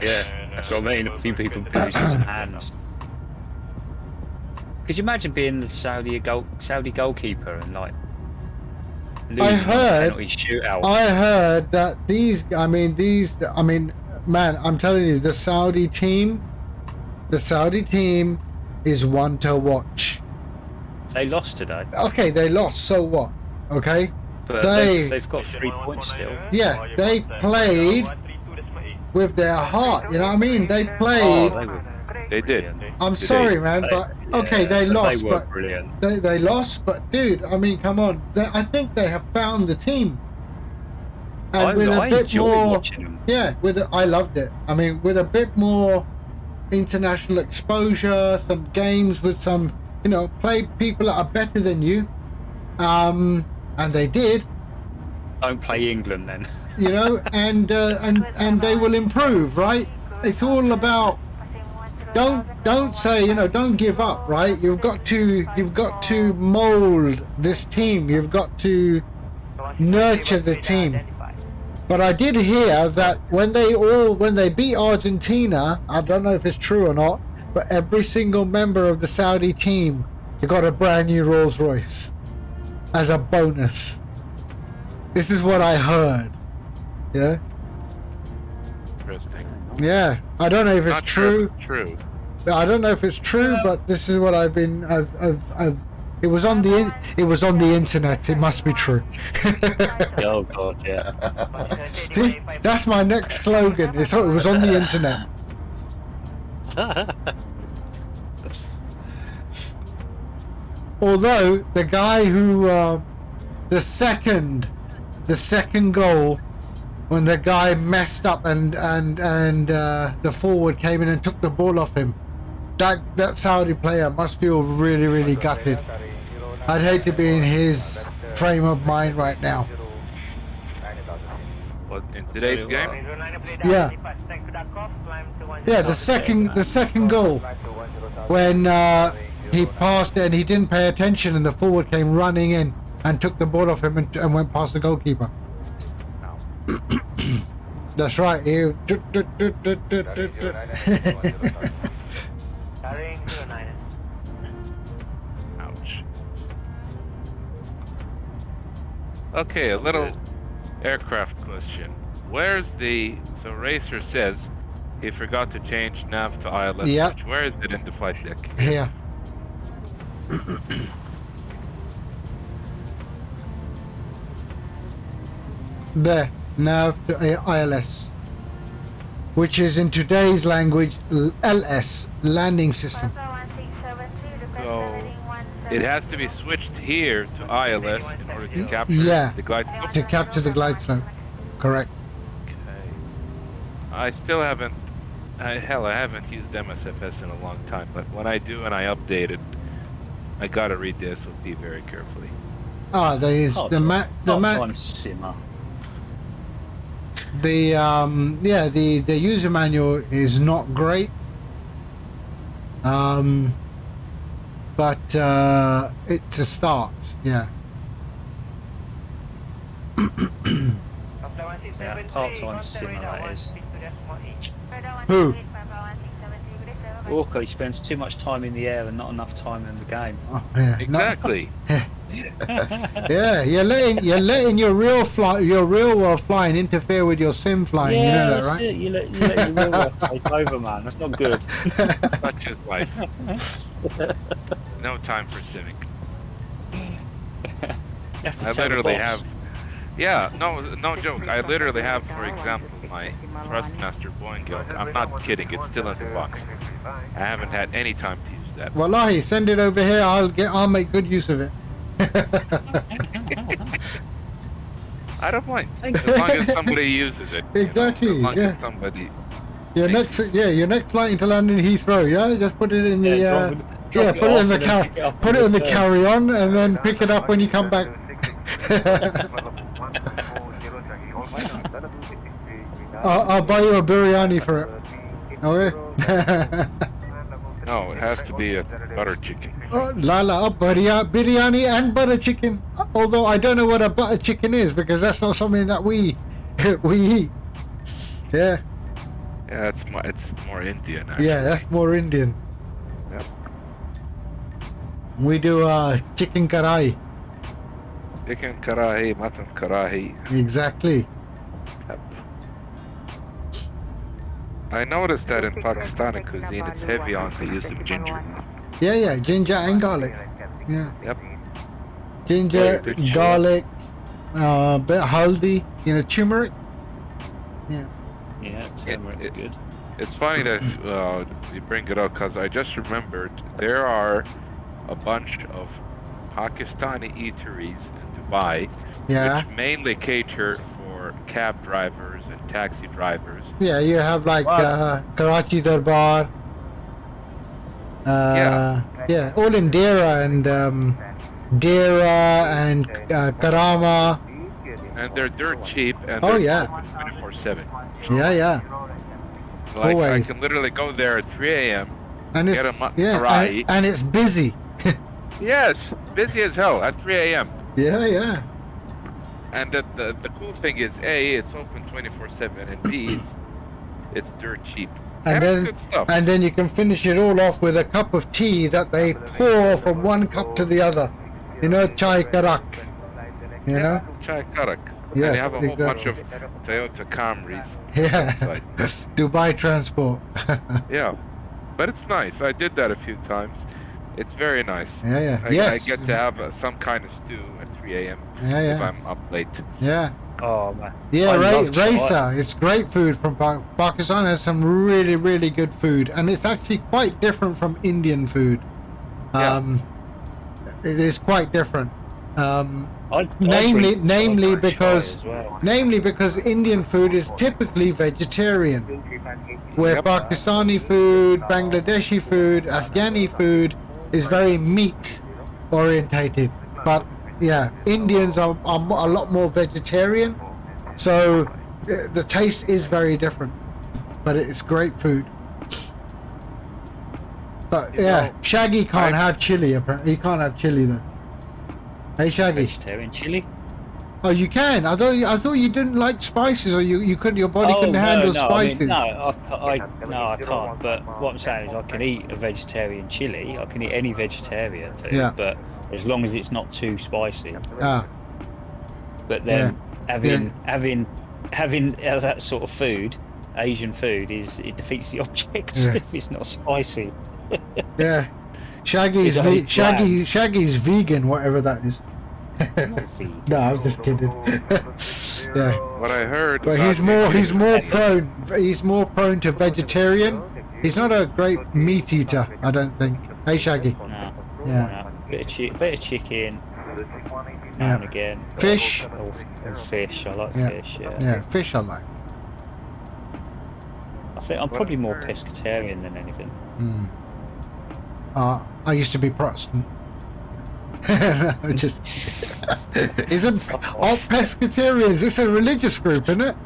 Yeah, that's what I mean. A few people will be losing some hands. Could you imagine being the Saudi goalkeeper and like losing a penalty shootout? I heard that man, I'm telling you, the Saudi team is one to watch. They lost today, Okay, they lost, so what? Okay, but they've got 3 points still. yeah, they played with their heart. You know what I mean? They Oh, played. They did. I'm Did sorry, they? man, but okay, they lost, They were but brilliant. they lost. But dude, I mean, come on. I think they have found the team. And with a I bit enjoy more, watching them. yeah, I loved it. I mean, with a bit more international exposure, some games with some, play people that are better than you, and they did, Don't play England then. and they will improve, right? It's all about don't say, don't give up, right? You've got to mold this team. You've got to nurture the team. But I did hear that when they beat Argentina, I don't know if it's true or not, but every single member of the Saudi team got a brand new Rolls Royce as a bonus. This is what I heard. Yeah. Interesting. Yeah. I don't know if it's Not true. True. I don't know if it's true, but this is what I've it was on the internet. It must be true. Oh god, yeah. See, that's my next slogan. It was on the internet. Although the guy who the second goal, when the guy messed up and the forward came in and took the ball off him, that Saudi player must feel really, really gutted. I'd hate to be in his frame of mind right now. What, in today's game? Yeah. Yeah, the second goal, when he passed and he didn't pay attention and the forward came running in and took the ball off him and went past the goalkeeper. That's right. Ouch. Okay, a little aircraft question. So Racer says he forgot to change nav to ILS Yep. switch. Where is it in the flight deck? Here. There. Nav to ILS, which is in today's language LS, landing system. So it has to be switched here to ILS in order to capture Yeah. the glide slope? To capture the glide slope. Correct. Okay. I still haven't. I haven't used MSFS in a long time, but when I do and I update it, I gotta read the SOP very carefully. Ah, there is the map. Time simmer. the user manual is not great. But it's a start. Yeah. Yeah, part-time simulators. Who? Walker, he spends too much time in the air and not enough time in the game. Oh, yeah. Exactly. Yeah, you're letting your real world flying interfere with your sim flying. Yeah, You know that, that's right? it. You let your real life take over, man. That's not good. Such is life. No time for civic. You have to I tell the literally boss. have. Yeah, no joke. I literally have, for example, my Thrustmaster Boeing yoke. I'm not kidding. It's still in the box. I haven't had any time to use that. Wallahi, send it over here. I'll make good use of it. I don't mind. As long as somebody uses it. you know, Exactly, as long yeah. as somebody. Your makes next flight into London Heathrow. Yeah, just put it in the drop put it in the off and then pick it up put it in the carry-on and then pick it up when you come back. I'll buy you a biryani for it. Okay? No, it has to be a butter chicken. Oh, Lala, biryani and butter chicken. Although I don't know what a butter chicken is because that's not something that we eat. Yeah, Yeah, it's more Indian. Actually. yeah, that's more Indian. Yep. We do chicken karai. Chicken karahi, mutton karahi. Exactly. Yep. I noticed that in Pakistani cuisine, it's heavy on the use of ginger. Yeah, ginger and garlic. Yeah, Yep. ginger, Very good. garlic, bit of haldi, turmeric. Yeah. Yeah, turmeric's it- good. It's funny that you bring it up because I just remembered there are a bunch of Pakistani eateries in Dubai Yeah. which mainly cater for cab drivers and taxi drivers. Yeah, you have like Wow. Karachi Darbar. Yeah, all in Dera and Karama. And they're dirt cheap and Oh, they're yeah. open 24/7. Yeah. Like I Always. can literally go there at 3 a.m. And Get it's a karai. and it's busy. Yes, busy as hell at 3 a.m. Yeah. And the cool thing is, A, it's open 24/7, and B, it's dirt cheap. And And then it's good stuff. and then you can finish it all off with a cup of tea that they pour from one cup to the other. Chai karak. Chai karak. Yes, and you have a whole bunch exactly. of Toyota Camrys. Yeah. Inside. Dubai transport. Yeah, but it's nice. I did that a few times. It's very nice. Yeah. I Yes. get to have some kind of stew at 3 a.m. if Yeah. I'm up late. Yeah. Oh man. Yeah, I love chai. Raisa. It's great food from Pakistan. Has some really, really good food, and it's actually quite different from Indian food. Yeah. It is quite different. I Namely drink because chai as well. because Indian food is typically vegetarian, where Yep. Pakistani food, Bangladeshi food, Afghani food is very meat orientated. But yeah, Indians are a lot more vegetarian, so the taste is very different. But it's great food. But You yeah, know, Shaggy can't I- have chili. Apparently, he can't have chili though. Hey Shaggy. Vegetarian chili. Oh, you can. I thought you didn't like spices, or you couldn't. Your body couldn't handle spices. I can't. But what I'm saying is, I can eat a vegetarian chili. I can eat any vegetarian food, Yeah. but as long as it's not too spicy. Ah, But then having that sort of food, Asian food, it defeats the object Yeah. if it's not spicy. yeah. Shaggy's It's only Shaggy's vegan, whatever that is. I'm not vegan. No, I'm just kidding. Yeah, What I heard. but about he's Indian- more prone to vegetarian. He's not a great meat eater, I don't think. Hey Shaggy. No, Yeah. no. Bit of chicken now Yeah. and again. Fish. Or fish. I like Yeah. fish. Yeah. Yeah, fish I like. I think I'm probably more pescatarian than anything. Hmm. I used to be Protestant. No, just isn't all pescatarians? It's a religious group, isn't it?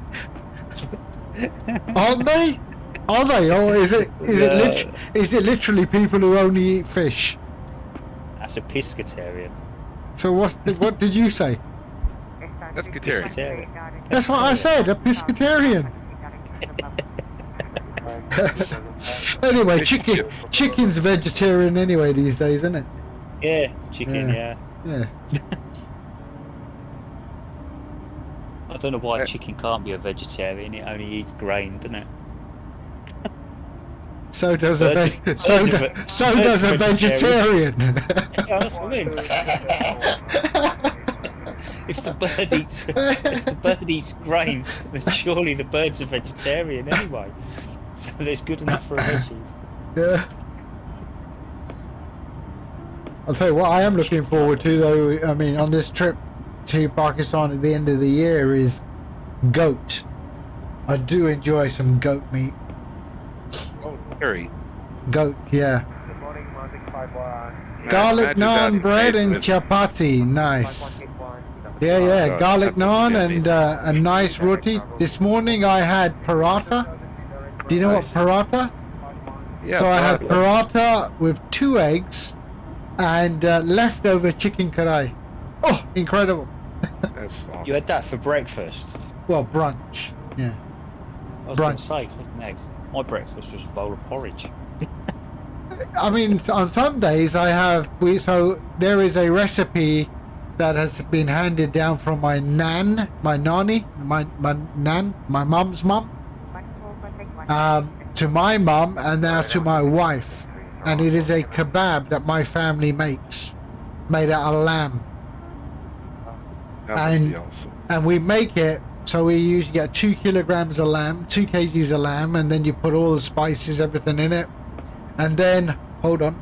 Aren't they? Are they? Or is it literally people who only eat fish? That's a pescatarian. So what did you say? Pescatarian. Pescatarian. That's what I said, a pescatarian. Anyway, chicken's vegetarian anyway these days, isn't it? Yeah, chicken. Yeah. Yeah. I don't know why chicken can't be a vegetarian. It only eats grain, doesn't it? So does Birds- so birds does are a vegetarian. Yeah, that's what I mean. If the bird eats grain, then surely the bird's a vegetarian anyway. So it's good enough for a veggie. Yeah. I'll tell you what I am looking forward to, though. I mean, on this trip to Pakistan at the end of the year is goat. I do enjoy some goat meat. Oh, curry. Goat, yeah. Good morning, Magic 51. Garlic Imagine naan that bread made and with- chapati, nice. 5181. Yeah, God, garlic naan chapati, and a nice roti. This morning I had paratha. Do you know what Nice. paratha? Yeah, So I had paratha. paratha with 2 eggs and leftover chicken karai. Oh, incredible. That's awesome. You had that for breakfast. Well, brunch. Yeah. I was going Brunch. to say, flipping eggs. My breakfast was a bowl of porridge. I mean, on some days I have. So there is a recipe that has been handed down from my nan, my nanny, my nan, my mum's mum, to my mum, and now to my wife, and it is a kebab that my family makes, made out of lamb, That must be and- awesome. and we make it. So we usually get 2 kilograms of lamb, 2 kgs of lamb, and then you put all the spices, everything in it, and then hold on.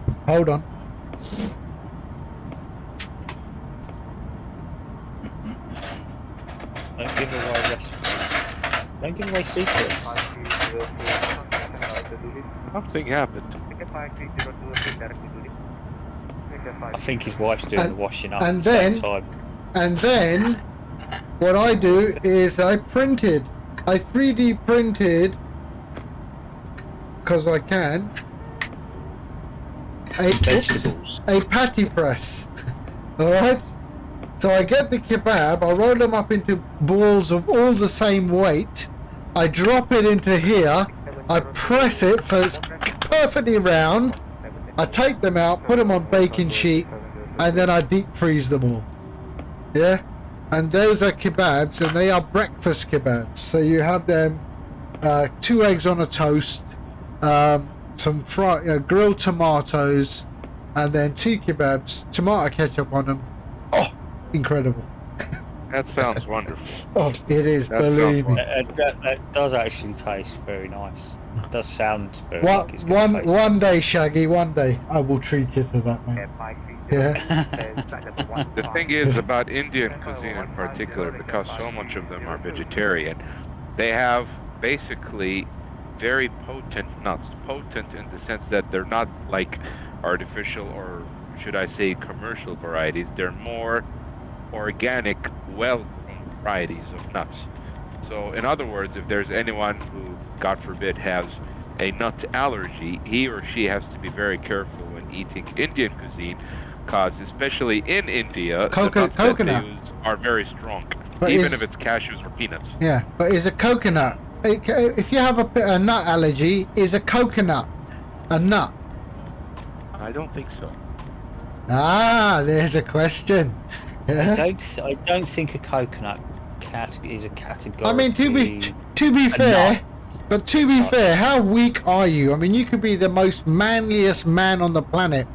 Don't give away recipes. Don't give away secrets. 5302. Something happened. Ticket 5302 directly to I think his wife's doing the washing up and at the same then- time. And then what I do is I 3D printed, because I can, Vegetables. a patty press. Alright? So I get the kebab, I roll them up into balls of all the same weight, I drop it into here, I press it so it's perfectly round, I take them out, put them on baking sheet, and then I deep freeze them all. Yeah? And those are kebabs, and they are breakfast kebabs. So you have them, 2 eggs on a toast, some grilled tomatoes, and then 2 kebabs, tomato ketchup on them. Oh, incredible. That sounds wonderful. Oh, it is, That believe sounds me. That does actually taste very nice. It does sound very like it's gonna taste One day, Shaggy, one day, I will treat you to that, mate. Yeah. The thing is about Indian cuisine in particular, because so much of them are vegetarian, they have basically very potent nuts. Potent in the sense that they're not like artificial, or should I say commercial varieties. They're more organic, well-grown varieties of nuts. So in other words, if there's anyone who, God forbid, has a nut allergy, he or she has to be very careful when eating Indian cuisine, because especially in India, the nuts that coconut. they use are very strong, But even is- if it's cashews or peanuts. Yeah, but is a coconut, if you have a nut allergy, is a coconut a nut? I don't think so. Ah, there's a question. Yeah. I don't think a coconut is a category. I mean, to be fair, but to be fair, how weak are you? I mean, you could be the most manliest man on the planet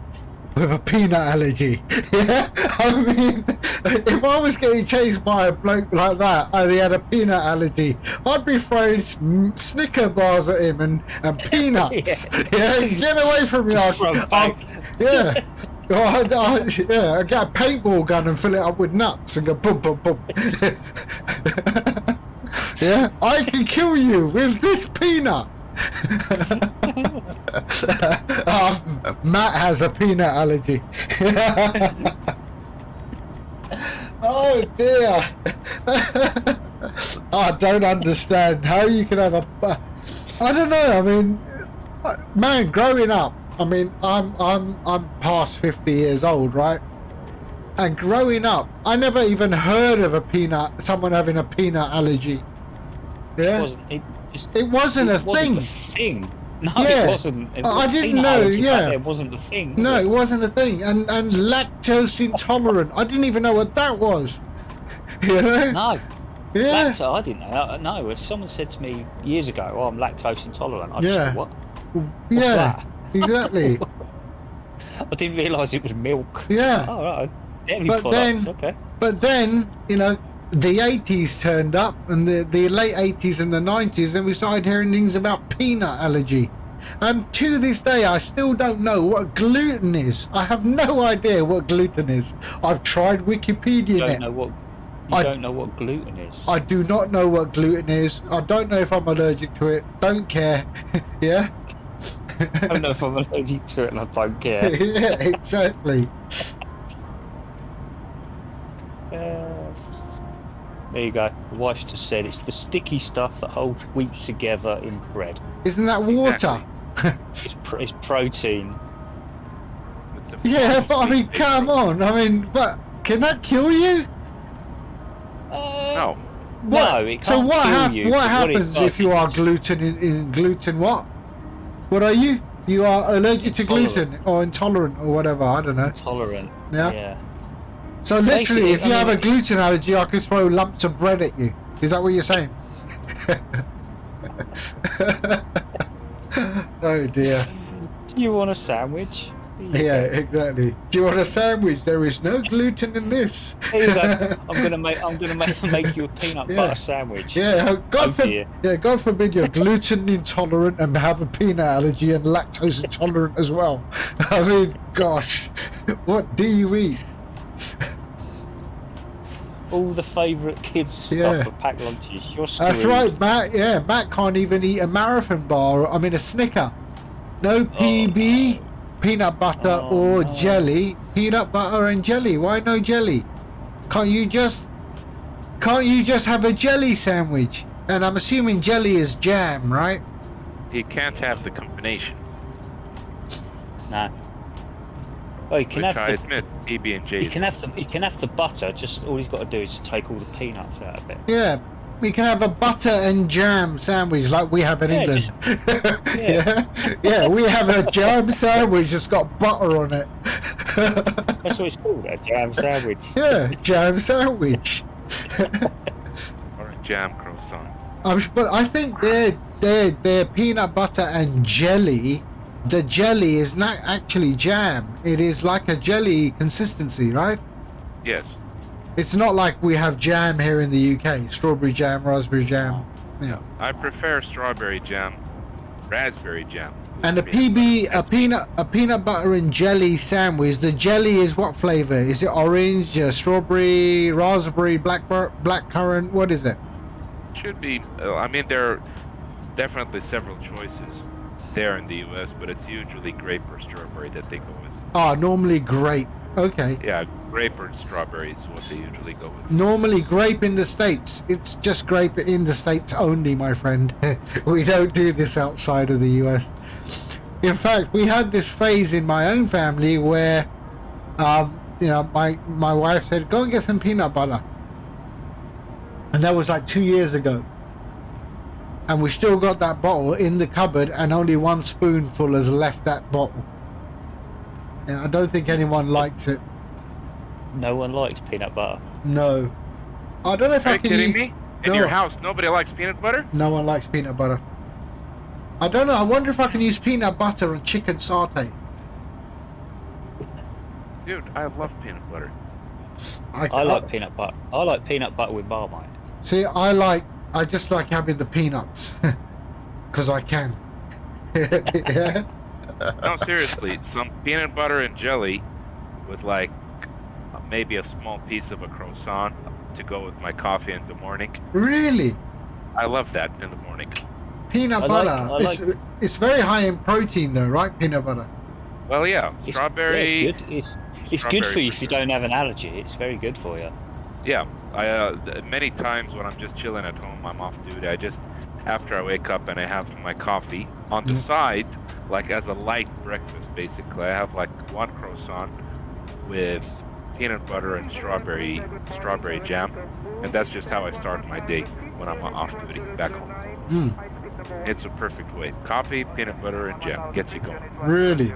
with a peanut allergy. Yeah, I mean, if I was getting chased by a bloke like that and he had a peanut allergy, I'd be throwing Snicker bars at him and peanuts. Yeah, get away from me! Yeah. I'd get a paintball gun and fill it up with nuts and go boom, boom, boom. Yeah, I can kill you with this peanut. Matt has a peanut allergy. Oh dear. I don't understand how you can have a. I don't know. I mean, man, growing up. I mean, I'm past 50 years old, right? And growing up, I never even heard of someone having a peanut allergy. Yeah, it wasn't a thing. No, Yeah. it wasn't. I didn't Peanut know, allergy back yeah. then wasn't a thing. was No, it? it wasn't a thing. And lactose intolerant. I didn't even know what that was. You know? No. Yeah. Lactose, I didn't know. No, if someone said to me years ago, "Oh, I'm lactose intolerant," I'd Yeah. say, "What?" Yeah. that? Exactly. I didn't realise it was milk. Yeah. Oh, right. Dairy But products. then- Okay. But then, you know, the 80s turned up, and the late 80s and the 90s, and we started hearing things about peanut allergy. And to this day, I still don't know what gluten is. I have no idea what gluten is. I've tried Wikipedia. You don't know what. You don't know what gluten is. I do not know what gluten is. I don't know if I'm allergic to it. Don't care. Yeah? I don't know if I'm allergic to it, and I don't care. Yeah, exactly. There you go. The wife just said it's the sticky stuff that holds wheat together in bread. Isn't that water? It's protein. It's a Yeah, form but I of mean, sweet come protein. on. I mean, but can that kill you? No. No, it can't So what, kill you. what but happens it does, if you are gluten in gluten? What? What are you? You are allergic to gluten or intolerant or whatever. I don't know. Intolerant. Yeah. Yeah. So literally, Basically, if you I have a mean- gluten allergy, I could throw lumps of bread at you. Is that what you're saying? Oh dear. Do you want a sandwich? Here you Yeah, go. exactly. Do you want a sandwich? There is no gluten in this. Here you go. I'm gonna make you a peanut Yeah. butter sandwich. Yeah, God Oh, forbid. dear. Yeah, God forbid you're gluten intolerant and have a peanut allergy and lactose intolerant as well. I mean, gosh, what do you eat? All the favourite kids stuff Yeah. for packed lunches. You're screwed. That's right, Matt. Yeah, Matt can't even eat a marathon bar. I mean, a Snicker. No PB, peanut butter Oh, or no. jelly. Peanut butter and jelly. Why no jelly? Can't you just have a jelly sandwich? And I'm assuming jelly is jam, right? You can't have the combination, No. Oh, you can which have I the admit PB&J You is. can have the butter. Just all he's got to do is just take all the peanuts out of it. Yeah, we can have a butter and jam sandwich like we have in Yeah, England. yeah. Yeah, we have a jam sandwich that's got butter on it. That's what it's called, a jam sandwich. Yeah, jam sandwich. Or a jam croissant. But I think their peanut butter and jelly. The jelly is not actually jam. It is like a jelly consistency, right? Yes. It's not like we have jam here in the UK. Strawberry jam, raspberry jam. Yeah. I prefer strawberry jam, raspberry jam. And a peanut butter and jelly sandwich. The jelly is what flavor? Is it orange, strawberry, raspberry, blackcurrant? What is it? Should be. I mean, there are definitely several choices there in the US, but it's usually grape or strawberry that they go with. Oh, normally grape. Okay. Yeah, grape or strawberry is what they usually go with. Normally grape in the States. It's just grape in the States only, my friend. We don't do this outside of the US. In fact, we had this phase in my own family where, you know, my wife said, go and get some peanut butter. And that was like 2 years ago. And we still got that bottle in the cupboard and only one spoonful has left that bottle. Yeah, I don't think anyone likes it. No one likes peanut butter. No. I don't know if Are I you can kidding use- me? In No. your house, nobody likes peanut butter? No one likes peanut butter. I don't know. I wonder if I can use peanut butter on chicken satay. Dude, I love peanut butter. I like peanut butter. I like peanut butter with Marmite. See, I just like having the peanuts. Because I can. Yeah. No, seriously, some peanut butter and jelly with like maybe a small piece of a croissant to go with my coffee in the morning. Really? I love that in the morning. Peanut I butter. like- It's very high in protein though, right? Peanut butter. Well, yeah, It's- strawberry. Yeah, it's good. It's good for you if you don't have an allergy. It's very good for you. Yeah, many times when I'm just chilling at home, I'm off duty. After I wake up and I have my coffee on the side, like as a light breakfast, basically, I have like one croissant with peanut butter and strawberry jam, and that's just how I start my day when I'm off duty back home. It's a perfect way. Coffee, peanut butter, and jam gets you going. Really?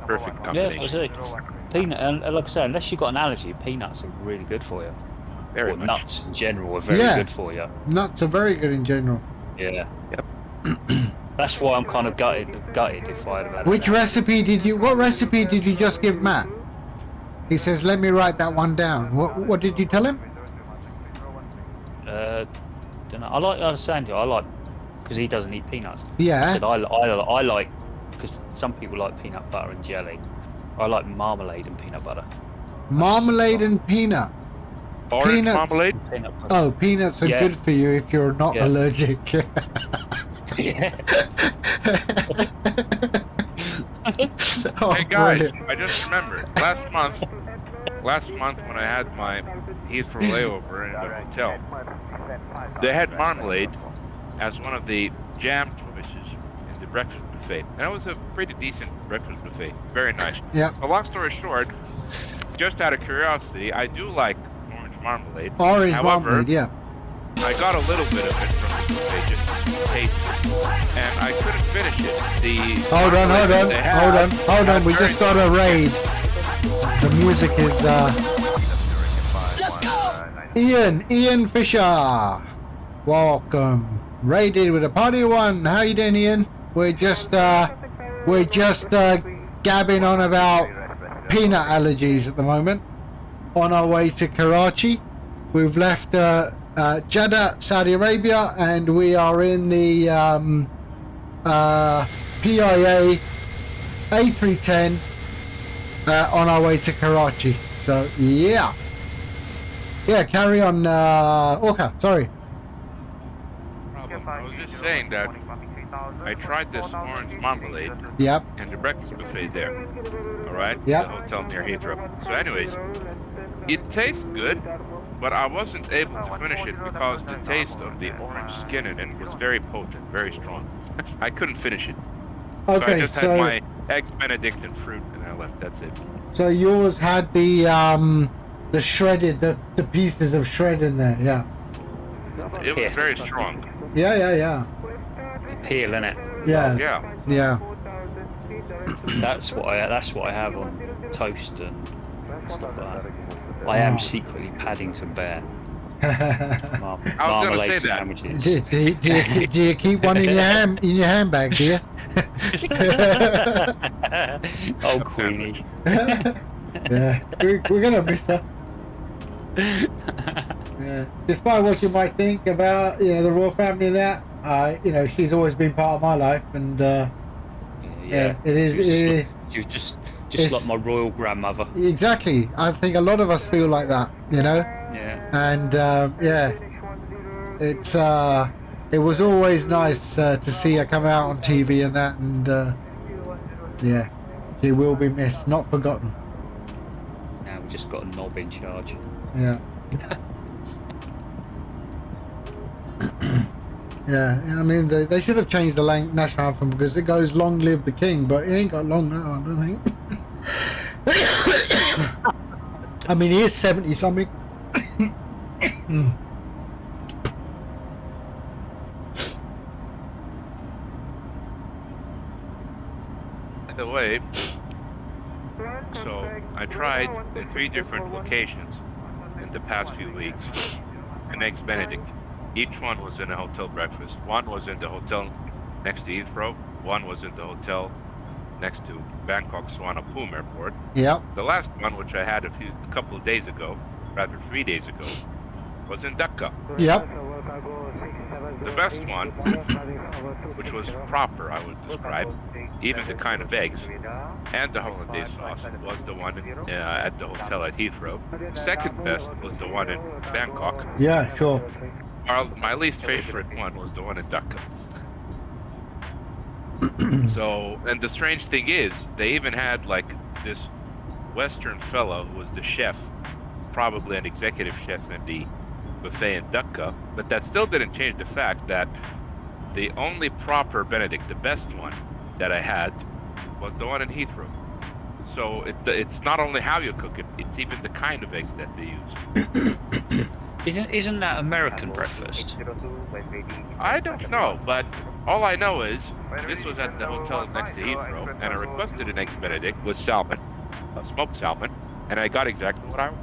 Perfect Yeah, combination. I say. Peanut, and like I say, unless you've got an allergy, peanuts are really good for you. Very Or much. nuts in general are very Yeah. good for you. Nuts are very good in general. Yeah. Yep. That's why I'm kind of gutted if I had had What recipe did you just give Matt? He says, let me write that one down. What did you tell him? Don't know. I understand you. I like because he doesn't eat peanuts. I Yeah. said I like because some people like peanut butter and jelly. I like marmalade and peanut butter. Marmalade and peanut. Orange Peanuts. marmalade? Peanut butter. Oh, peanuts are Yeah. good for you if you're not Yeah. allergic. Yeah. Oh, Hey guys, brilliant. I just remembered last month when I had my Heathrow layover in the hotel, they had marmalade as one of the jam choices in the breakfast buffet, and it was a pretty decent breakfast buffet. Very nice. Yeah. A long story short, just out of curiosity, I do like orange marmalade. Orange However, marmalade, yeah. I got a little bit of it from the buffet just to taste it, and I couldn't finish it. Hold on. We very just got a raid. The music is, Let's go! Ian Fisher. Welcome. Raided with a party of one. How you doing, Ian? We're just gabbing on about peanut allergies at the moment. On our way to Karachi. We've left Jeddah, Saudi Arabia, and we are in the PIA A310 on our way to Karachi. So yeah, carry on, Orca. Sorry. problem. I was just saying that I tried this orange marmalade Yep. in the breakfast buffet there. All right. Yeah. The hotel near Heathrow. So, anyways, it tastes good, but I wasn't able to finish it because the taste of the orange skin in it was very potent, very strong. I couldn't finish it. So I Okay, just had my eggs Benedict and fruit, and I left. That's it. so yours had the shredded, the pieces of shred in there. Yeah. It was very strong. Yeah. Peel, innit? Yeah. Yeah. That's what I have on toast and stuff like that. I am secretly Paddington Bear. I was gonna Marmalade say that. sandwiches. do you keep one in your handbag, do you? Oh, Queenie. Yeah, we're gonna miss her. Yeah. Despite what you might think about, the royal family and that, she's always been part of my life, and Yeah. it is. You're just it's- like my royal grandmother. Exactly. I think a lot of us feel like that, Yeah. and it's it was always nice to see her come out on TV and that, and she will be missed, not forgotten. Now we just got a knob in charge. Yeah. Yeah, I mean, they should have changed the national anthem because it goes "Long live the King," but it ain't got long now, I don't think. I mean, he is 70 something. By the way, so I tried in 3 different locations in the past few weeks an eggs Benedict. Each one was in a hotel breakfast. One was in the hotel next to Heathrow. One was in the hotel next to Bangkok Suvarnabhumi Airport. Yep. The last one, which I had a couple of days ago, rather 3 days ago, was in Dhaka. Yep. The best one, which was proper, I would describe, even the kind of eggs and the hollandaise sauce, was the one at the hotel at Heathrow. The second best was the one in Bangkok. Yeah, sure. My least favorite one was the one in Dhaka. So, and the strange thing is, they even had like this Western fellow who was the chef probably an executive chef in the buffet in Dhaka, but that still didn't change the fact that the only proper Benedict, the best one that I had, was the one in Heathrow. So it's not only how you cook it, it's even the kind of eggs that they use. Isn't that American breakfast? I don't know, but all I know is this was at the hotel next to Heathrow, and I requested an eggs Benedict with salmon, smoked salmon, and I got exactly what I wanted.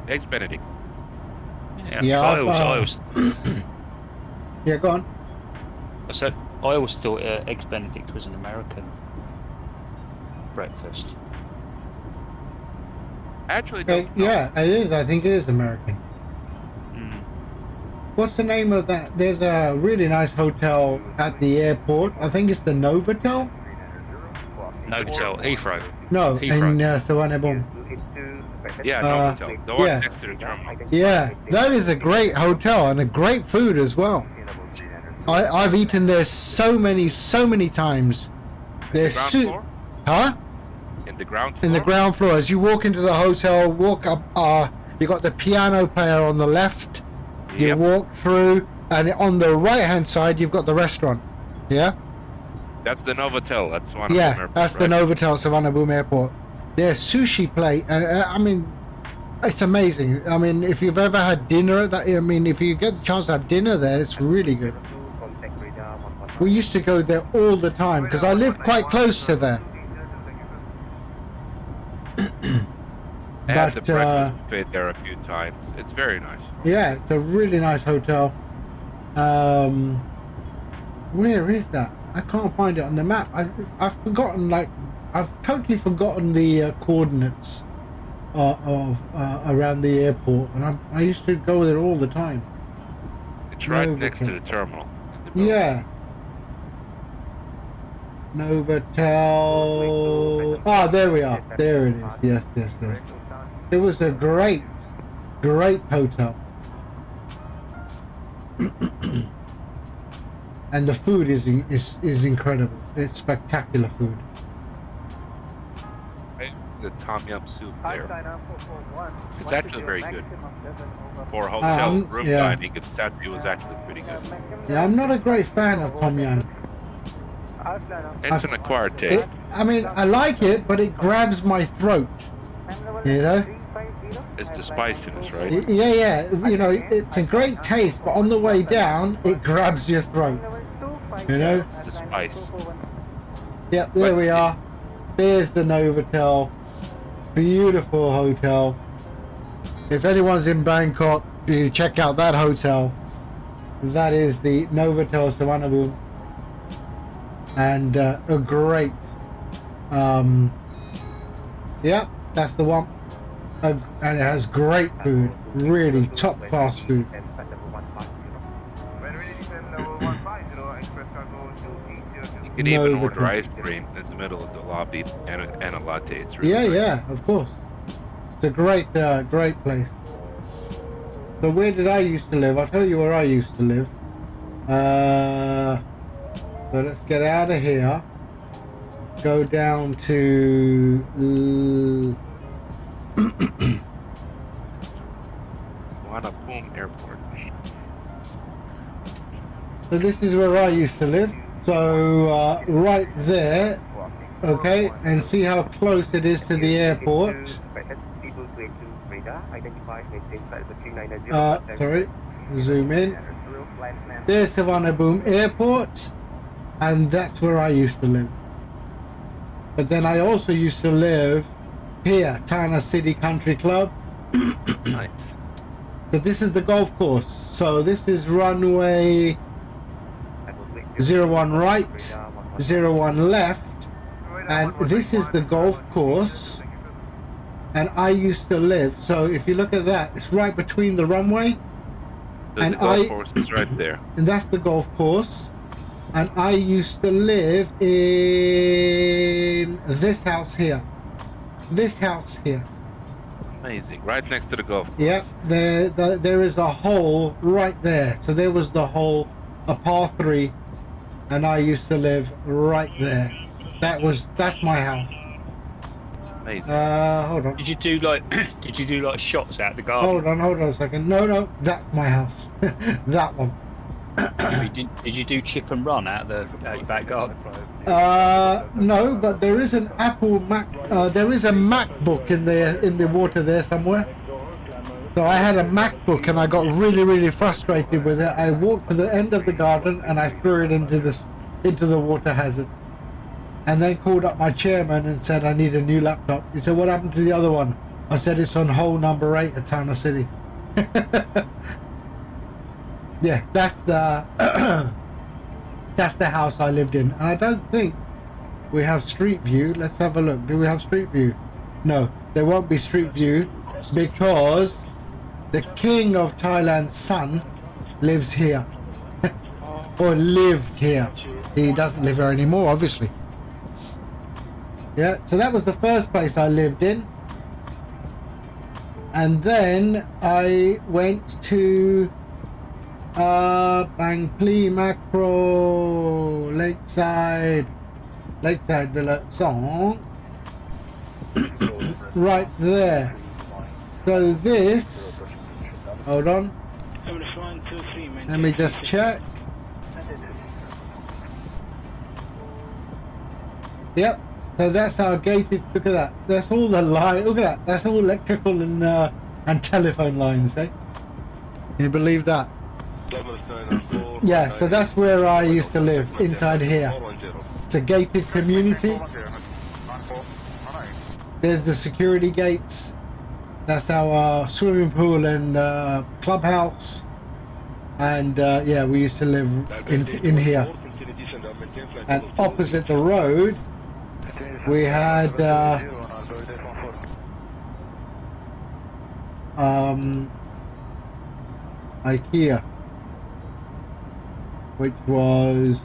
Eggs Benedict. Yeah. Yeah, So I always, Yeah, go on. I said I always thought eggs Benedict was an American breakfast. I actually don't know. Yeah, it is. I think it is American. Mm. What's the name of that? There's a really nice hotel at the airport. I think it's the Novotel. Novotel, Heathrow. No, Heathrow. in Savannah. Yeah, Novotel, the one yeah. next to the terminal. Yeah, that is a great hotel and a great food as well. I've eaten there so many times. There's Ground soup, floor? huh? In the ground floor? In the ground floor. As you walk into the hotel, walk up. You got the piano player on the left. You Yep. walk through, and on the right hand side, you've got the restaurant. Yeah. That's the Novotel. That's one of Yeah, them. that's the Novotel Savannah Boom Airport. Their sushi plate, and I mean, it's amazing. I mean, if you've ever had dinner at that, I mean, if you get the chance to have dinner there, it's really good. We used to go there all the time because I lived quite close to there. I had the But, breakfast buffet there a few times. It's very nice. Yeah, it's a really nice hotel. Where is that? I can't find it on the map. I've forgotten, like, I've totally forgotten the coordinates of around the airport, and I used to go there all the time. It's right next to Novotel. the terminal. in the building. Yeah. Novotel. Ah, there we are. There it is. Yes. It was a great hotel. And the food is incredible. It's spectacular food. The tom yum soup there. It's actually very good. For hotel room yeah. dining, its statue was actually pretty good. Yeah, I'm not a great fan of tom yum. It's an acquired taste. I mean, I like it, but it grabs my throat. You know? It's the spiciness, right? Yeah. You know, it's a great taste, but on the way down, it grabs your throat. You know? It's the spice. Yep, there we are. There's the Novotel. Beautiful hotel. If anyone's in Bangkok, you check out that hotel. That is the Novotel Savannah Boom. And a great, yeah, that's the one. And it has great food, really top class food. You can even No, order but- ice cream in the middle of the lobby and a latte. It's really nice. Yeah, of course. It's a great place. So where did I used to live? I'll tell you where I used to live. So let's get out of here. Go down to Wanapum Airport. So this is where I used to live. So right there, okay, and see how close it is to the airport. Sorry, zoom in. There's Savannah Boom Airport, and that's where I used to live. But then I also used to live here, Tana City Country Club. Nice. So this is the golf course. So this is runway 01 right, 01 left, and this is the golf course. And I used to live, so if you look at that, it's right between the runway, So and the golf course is right there. and that's the golf course. And I used to live in this house here. This house here. Amazing. Right next to the golf course. Yeah, there is a hole right there. So there was the hole, a par 3, and I used to live right there. That's my house. Amazing. Hold on. Did you do like shots out the garden? Hold on a second. No, that's my house. That one. Did you do chip and run out your back garden? No, but there is an Apple Mac. There is a MacBook in the water there somewhere. So I had a MacBook and I got really frustrated with it. I walked to the end of the garden and I threw it into the water hazard. And then called up my chairman and said I need a new laptop. He said, what happened to the other one? I said it's on hole number 8 at Tana City. Yeah, that's the that's the house I lived in. And I don't think we have street view. Let's have a look. Do we have street view? No, there won't be street view because the king of Thailand's son lives here. Or lived here. He doesn't live here anymore, obviously. Yeah, so that was the first place I lived in. And then I went to Bangplee Macro Lakeside Villa Song. Right there. So this, hold on, let me just check. Yep, so that's our gated. Look at that, that's all the line. Look at that, that's all electrical and telephone lines, eh? Can you believe that? Yeah, so that's where I used to live, inside here. It's a gated community. There's the security gates. That's our swimming pool and clubhouse. And yeah, we used to live in here. And opposite the road, we had IKEA, which was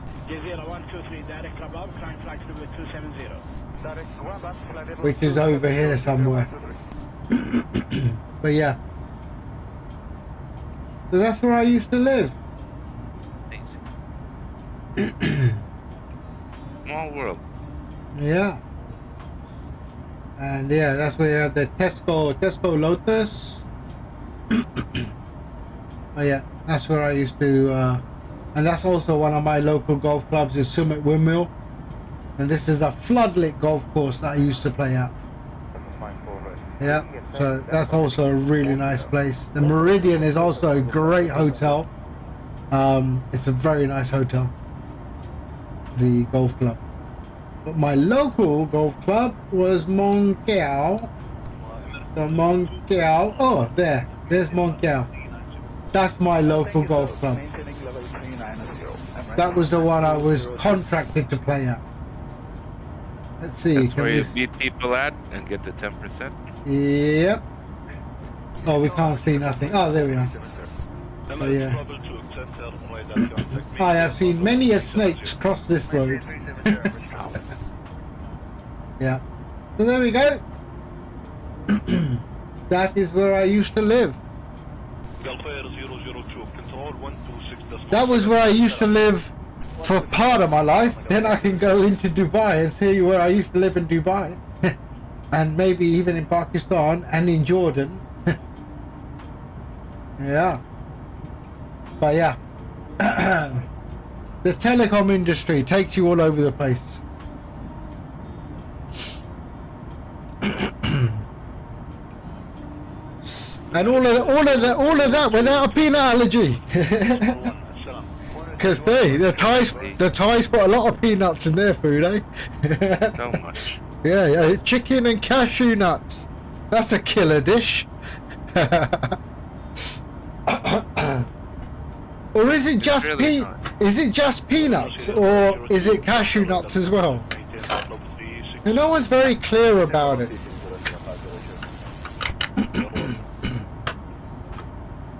which is over here somewhere. But yeah, so that's where I used to live. Amazing. Small world. Yeah, and yeah, that's where you have the Tesco Lotus. Oh yeah, that's where I used to, and that's also one of my local golf clubs is Summit Windmill, and this is a floodlit golf course that I used to play at. Yeah, so that's also a really nice place. The Meridian is also a great hotel. It's a very nice hotel, the golf club. But my local golf club was Mon Kiao. The Mon Kiao, oh there's Mon Kiao. That's my local golf club. That was the one I was contracted to play at. Let's see. That's where you beat people at and get the 10%. Yep. Oh, we can't see nothing. Oh, there we are. Oh, yeah. I have seen many a snakes cross this road. Yeah. So there we go. That is where I used to live. That was where I used to live for part of my life. Then I can go into Dubai and see where I used to live in Dubai. And maybe even in Pakistan and in Jordan. Yeah. But yeah. The telecom industry takes you all over the place. And all of that without a peanut allergy. Because the Thais put a lot of peanuts in their food, eh? So much. Yeah, chicken and cashew nuts. That's a killer dish. Or is it just is it just peanuts, or is it cashew nuts as well? And no one's very clear about it.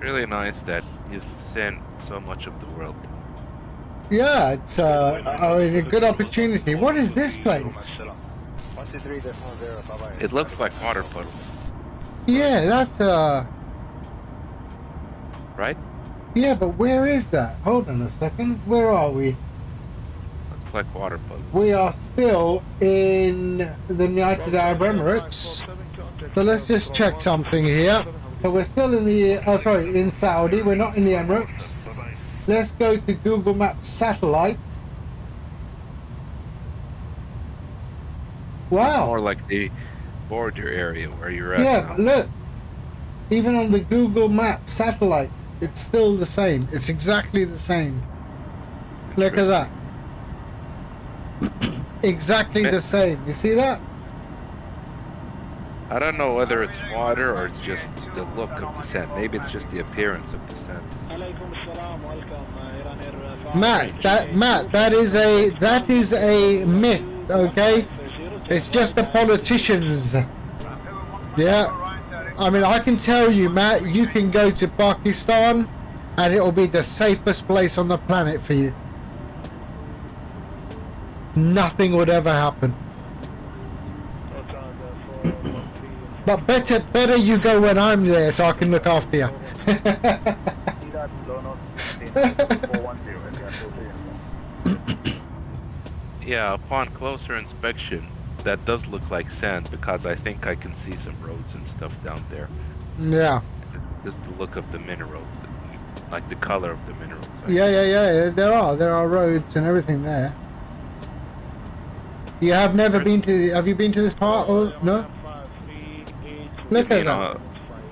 Really nice that you've seen so much of the world. Yeah, it's I mean, a good opportunity. What is this place? It looks like water puddles, Yeah, that's right? yeah, but where is that? Hold on a second. Where are we? Looks look like water puddles. We are still in the United Arab Emirates. So let's just check something here. So we're still in the, in Saudi. We're not in the Emirates. Let's go to Google Maps satellite. Wow. More like the border area where you're at. Yeah, now. but look. Even on the Google Maps satellite, it's still the same. It's exactly the same. Look at that. Exactly the same. You see that? I don't know whether it's water or it's just the look of the sand. Maybe it's just the appearance of the sand. Matt, that is a myth, okay? It's just the politicians. Yeah. I mean, I can tell you, Matt, you can go to Pakistan and it'll be the safest place on the planet for you. Nothing would ever happen. But better you go when I'm there so I can look after you. Yeah, upon closer inspection, that does look like sand because I think I can see some roads and stuff down there. Yeah. Just the look of the mineral, like the color of the minerals. Yeah. There are roads and everything there. You have never been to? Have you been to this part or no? Look at that.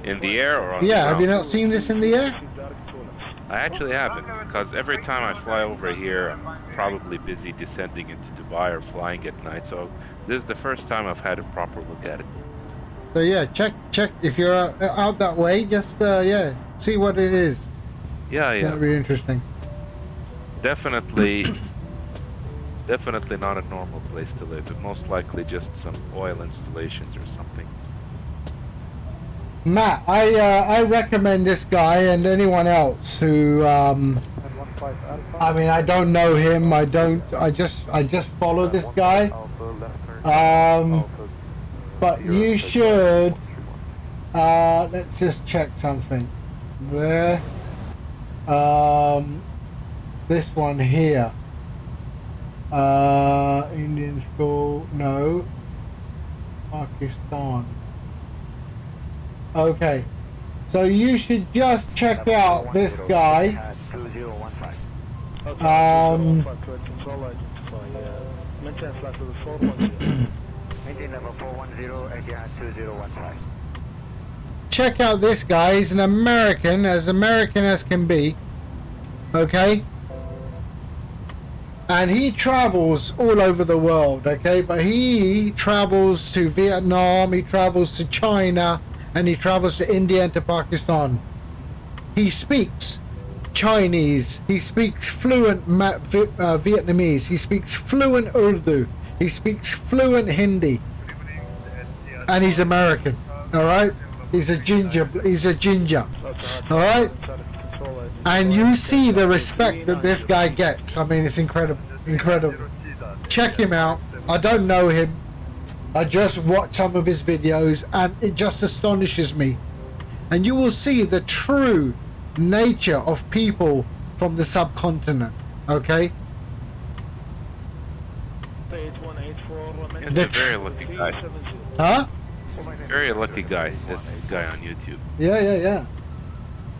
In the air or on the Yeah. Have you ground? not seen this in the air? I actually haven't, because every time I fly over here, I'm probably busy descending into Dubai or flying at night. So this is the first time I've had a proper look at it. So yeah, check if you're out that way. Just see what it is. Yeah. That'd be interesting. Definitely not a normal place to live. Most likely just some oil installations or something. Matt, I recommend this guy and anyone else who I mean, I don't know him. I just follow this guy. But you should let's just check something. There. This one here. Indian school, no. Pakistan. Okay, so you should just check out this guy. Check out this guy. He's an American as can be. Okay. And he travels all over the world, okay? But he travels to Vietnam, he travels to China, and he travels to India and to Pakistan. He speaks Chinese, he speaks fluent Vietnamese, he speaks fluent Urdu, he speaks fluent Hindi, and he's American, all right? He's a ginger, all right? And you see the respect that this guy gets. I mean, it's incredible. Check him out. I don't know him. I just watch some of his videos and it just astonishes me. And you will see the true nature of people from the subcontinent. Okay? He's a very lucky guy. Huh? Very lucky guy, this guy on YouTube. Yeah.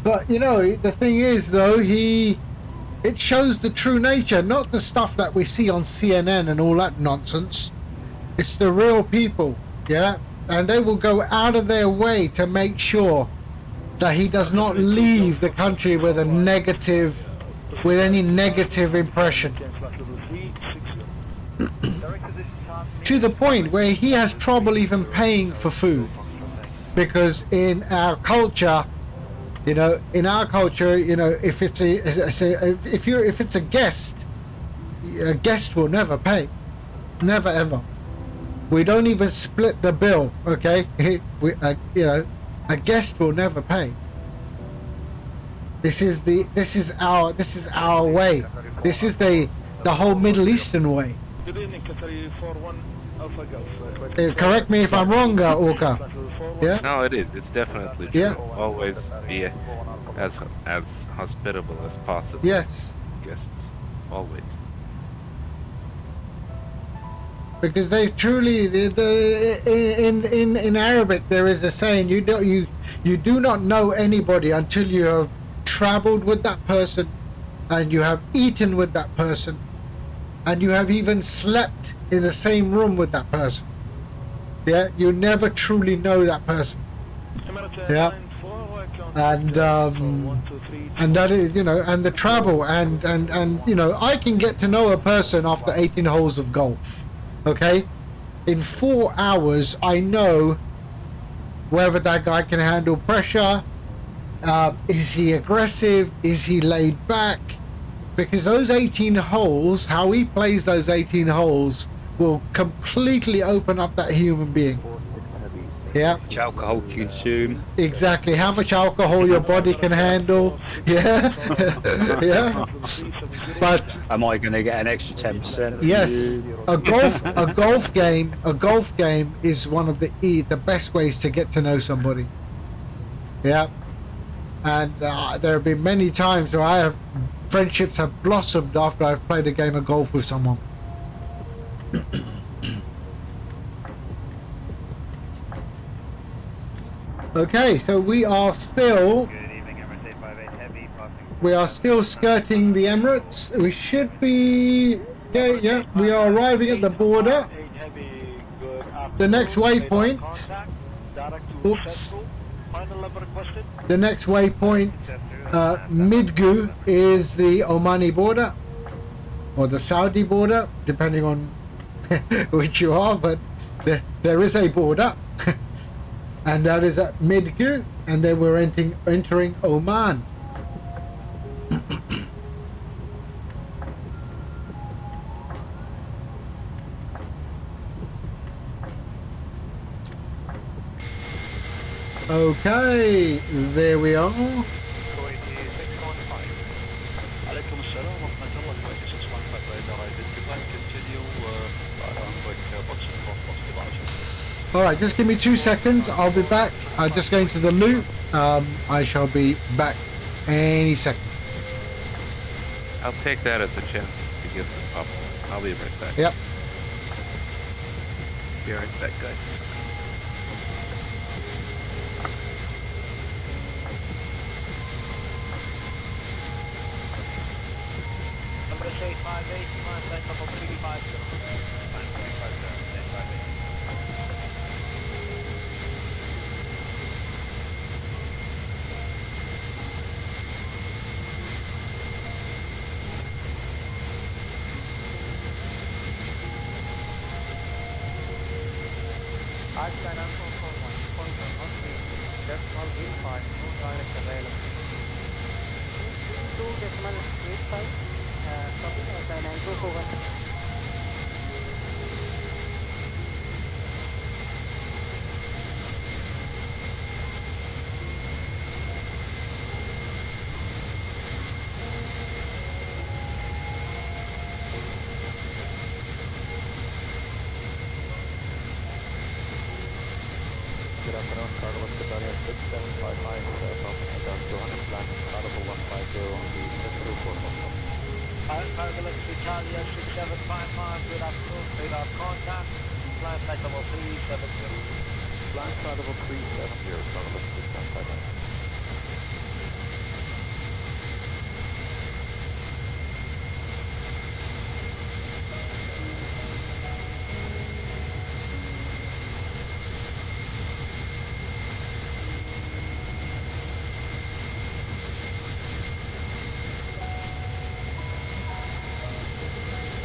But you know, the thing is though, it shows the true nature, not the stuff that we see on CNN and all that nonsense. It's the real people, yeah? And they will go out of their way to make sure that he does not leave the country with any negative impression. To the point where he has trouble even paying for food. Because in our culture, if it's a guest will never pay, never ever. We don't even split the bill, okay? A guest will never pay. This is our way. This is the whole Middle Eastern way. Good evening, Qatari 41 Alpha Golf. Correct me if I'm wrong, Orca. Yeah. No, it is. It's definitely true. Yeah. Always be as hospitable as possible. Yes. Guests, always. because they truly in Arabic there is a saying, you do not know anybody until you have traveled with that person, and you have eaten with that person, and you have even slept in the same room with that person. Yeah, you never truly know that person. Yeah. And that is, you know, and the travel and you know, I can get to know a person after 18 holes of golf. Okay, in 4 hours I know whether that guy can handle pressure. Is he aggressive? Is he laid back? Because those 18 holes, how he plays those 18 holes will completely open up that human being. Yeah. How much alcohol you consume. Exactly. How much alcohol your body can handle. Yeah. Yeah. But Am I going to get an extra 10%? yes, a golf game is one of the best ways to get to know somebody. Yeah. And there have been many times where friendships have blossomed after I've played a game of golf with someone. Okay, so we are still skirting the Emirates. We should be, yeah, we are arriving at the border. The next waypoint, oops, the next waypoint, Midgu, is the Omani border or the Saudi border, depending on which you are, but there is a border. And that is at Midgu, and then we're entering Oman. Okay, there we are. Alright, just give me 2 seconds. I'll be back. I'm just going to the loop. I shall be back any second. I'll take that as a chance to get some pop. I'll be right back. Yep. Be right back, guys. Good afternoon, Carlos Battalion 6759, down to 100 plan, Carnival 150 on the Central Court. Carlos Italia 6759, good afternoon, radar contact, plan flight level 370. Plan flight level 370, Carlos 6759.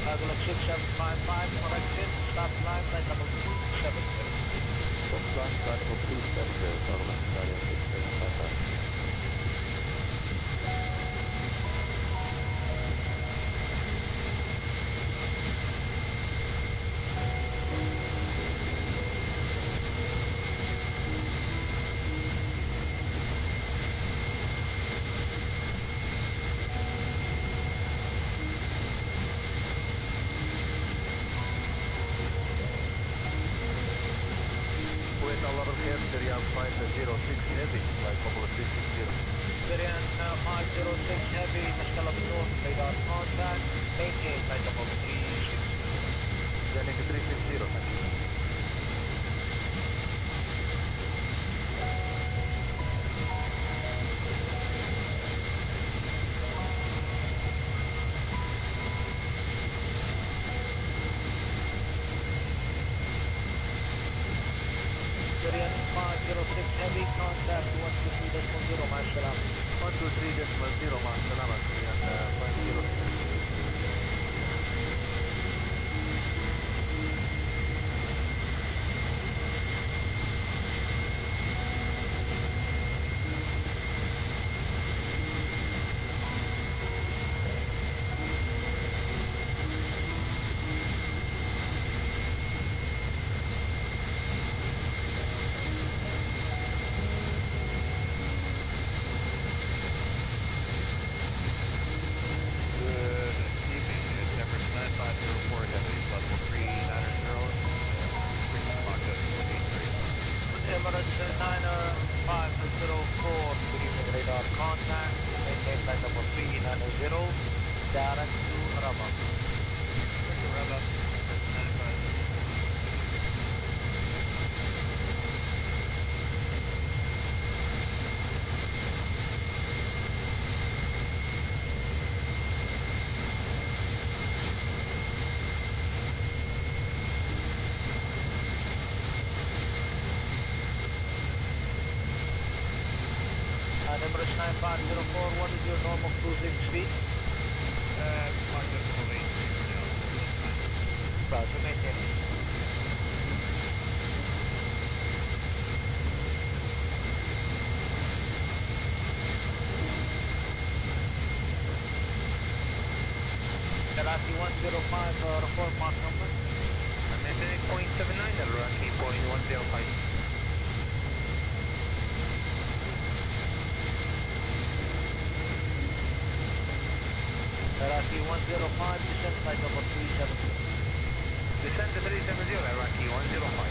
Carlos 6755, correction, stop line flight level 270. Stop plan flight level 270, Carlos Battalion 6755. A lot of air, Syrian 506 heavy, like couple of 660. Syrian 506 heavy, Mashkalab North, radar contact, maintain flight level 360. Descending 360, thank you. Korean 506 heavy, contact 123.0, mashallah. 123.0, مع السلامة Korean 506. Emirates Niner 504, good evening, radar contact, maintain flight number 390, direct to Rabat. And Emirates 9504, what is your normal cruising speed? Right, so maintain. Karachi 105, report mark number. I'm maintaining 0.79, Iraqi 0.105. Karachi 105, descend flight number 370. Descend to 370, Iraqi 105.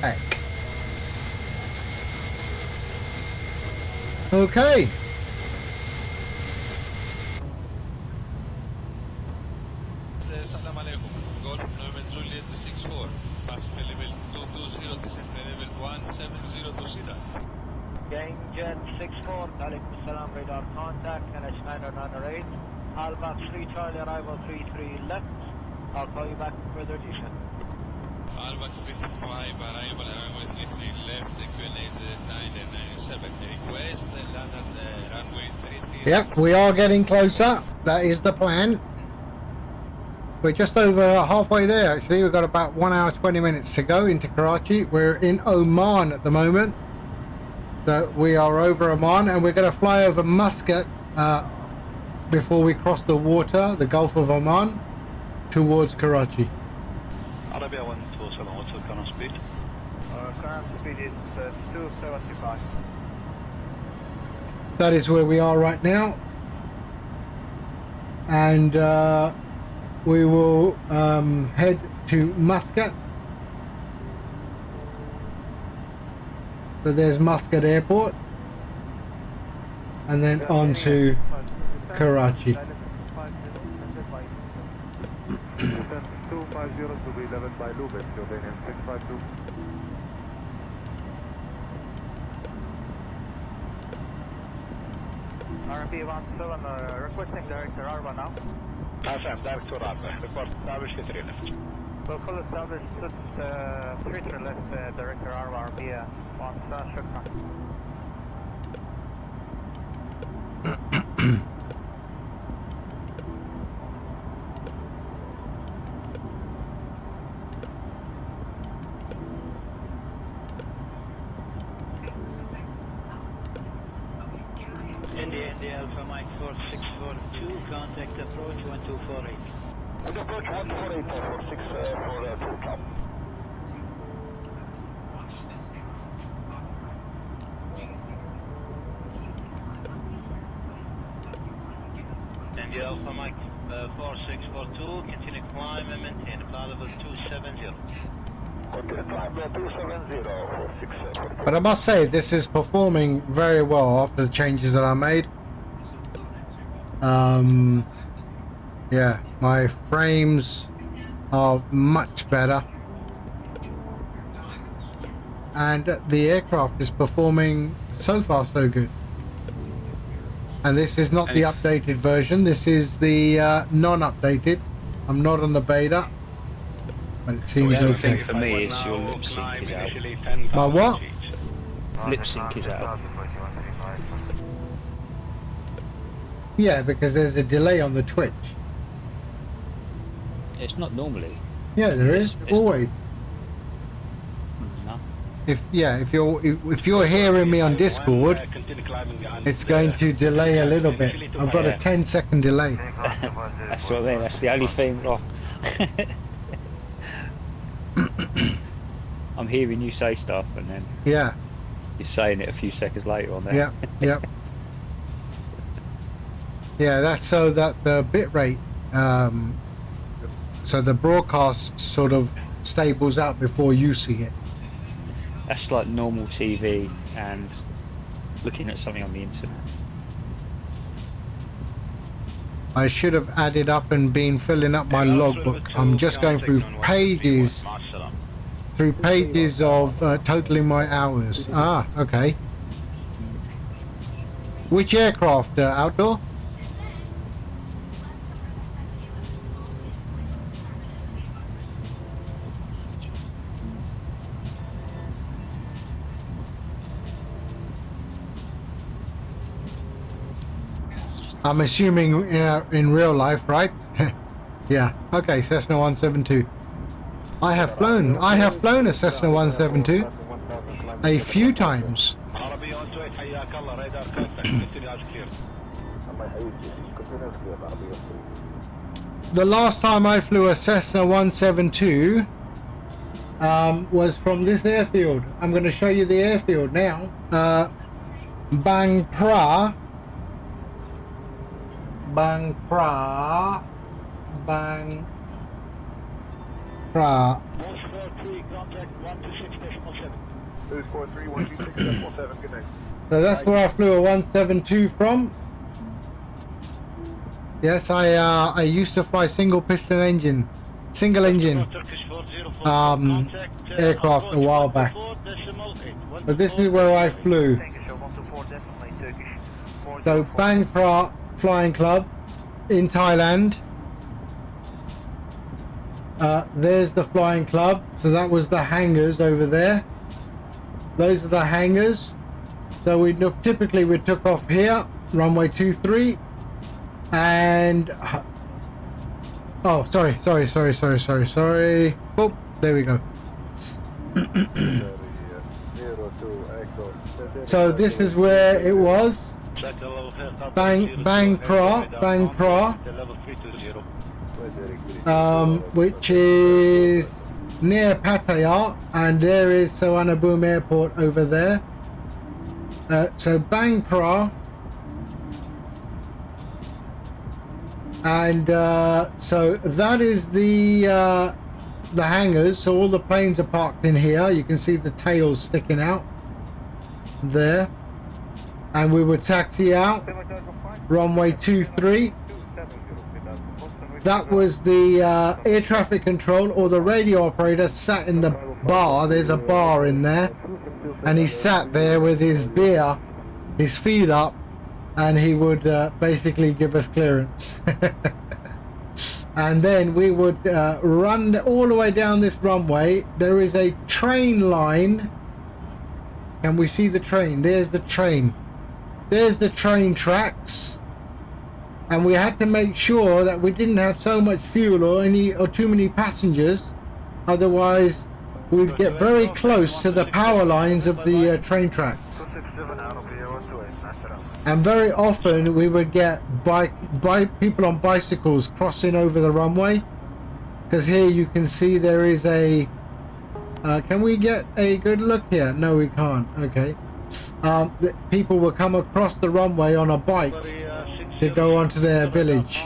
Back. Okay. Salam alaikum. Golf November Juliet 64. Passenger level 220, descend level 170 Gang Jet 64, Alaikum Salam, radar contact, NH998, Alba 3 Charlie, arrival 33 left. I'll call you back for further descent. Albax 55, arrival runway 33 left, equinate 997. Request land at runway 33. Yep, we are getting closer. That is the plan. We're just over halfway there actually. We've got about 1 hour 20 minutes to go into Karachi. We're in Oman at the moment. So we are over Oman and we're going to fly over Muscat before we cross the water, the Gulf of Oman, towards Karachi. Arabia 127, what's the current speed? Current speed is 275. That is where we are right now. And we will head to Muscat. So there's Muscat Airport. And then on to Karachi. 250 to be 11 by Lubin, Jordanian 652. RP 17, requesting Director Arba now. FM, Director Arba, report established 3 left. Well, call established 3 left, Director Arba, RP 1, shukran. India Alpha Mike 4642, contact approach 1248. Approach 148 for 642, come. India Alpha Mike 4642, continue climb and maintain. Flight level 270. Continue climb level 270. But I must say, this is performing very well after the changes that I made. Yeah, my frames are much better. And the aircraft is performing so far so good. And this is not the updated version, this is the non-updated. I'm not on the beta, but it seems The only okay. thing for me is your lip sync is out. My what? Lip sync is out. Yeah, because there's a delay on the Twitch. It's not normally. Yeah, there is, It's- always. No. If you're hearing me on Discord, it's going to delay a little bit. I've got a 10-second delay. That's what I mean. That's the only thing wrong. I'm hearing you say stuff, and then Yeah, you're saying it a few seconds later on there. yeah, yeah. Yeah, that's so that the bit rate, so the broadcast sort of stables out before you see it. That's like normal TV and looking at something on the internet. I should have added up and been filling up my logbook. I'm just going through pages of totaling my hours. Ah, okay. Which aircraft, Outdoor? I'm assuming in real life, right? Yeah. Okay, Cessna 172. I have flown a Cessna 172 a few times. The last time I flew a Cessna 172 was from this airfield. I'm going to show you the airfield now. Bang Pra. Bang Pra. 143, contact 126.7. 243, 126.7, good night. So that's where I flew a 172 from. Yes, I used to fly single engine aircraft a while back. But this is where I flew. So Bang Pra Flying Club in Thailand. There's the flying club. So that was the hangars over there. Those are the hangars. So we typically we took off here, runway 23, and oh, sorry. Oh, there we go. So this is where it was. Bang Pra, which is near Pattaya, and there is Suvarnabhumi Airport over there. So Bang Pra, and so that is the hangars. So all the planes are parked in here. You can see the tails sticking out there, and we would taxi out runway 23. That was the air traffic control, or the radio operator sat in the bar. There's a bar in there, and he sat there with his beer, his feet up, and he would basically give us clearance. And then we would run all the way down this runway. There is a train line. Can we see the train? There's the train. There's the train tracks. And we had to make sure that we didn't have so much fuel or too many passengers, otherwise we'd get very close to the power lines of the train tracks. And very often we would get people on bicycles crossing over the runway, because here you can see there is a can we get a good look here? No, we can't. Okay. People will come across the runway on a bike to go onto their village.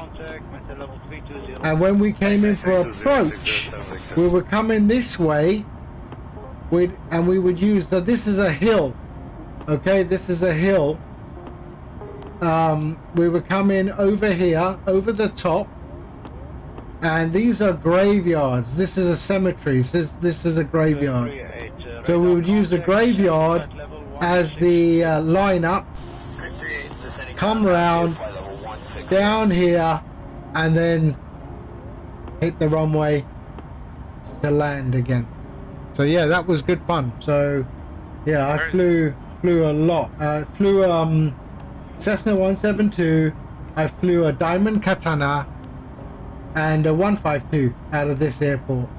And when we came in for approach, we were coming this way, and we would use this is a hill, okay, this is a hill. We were coming over here, over the top, and these are graveyards. This is a cemetery. This is a graveyard. So we would use the graveyard as the lineup, come round down here, and then hit the runway to land again. So yeah, that was good fun. So yeah, I flew a lot. I flew Cessna 172. I flew a Diamond Katana and a 152 out of this airport.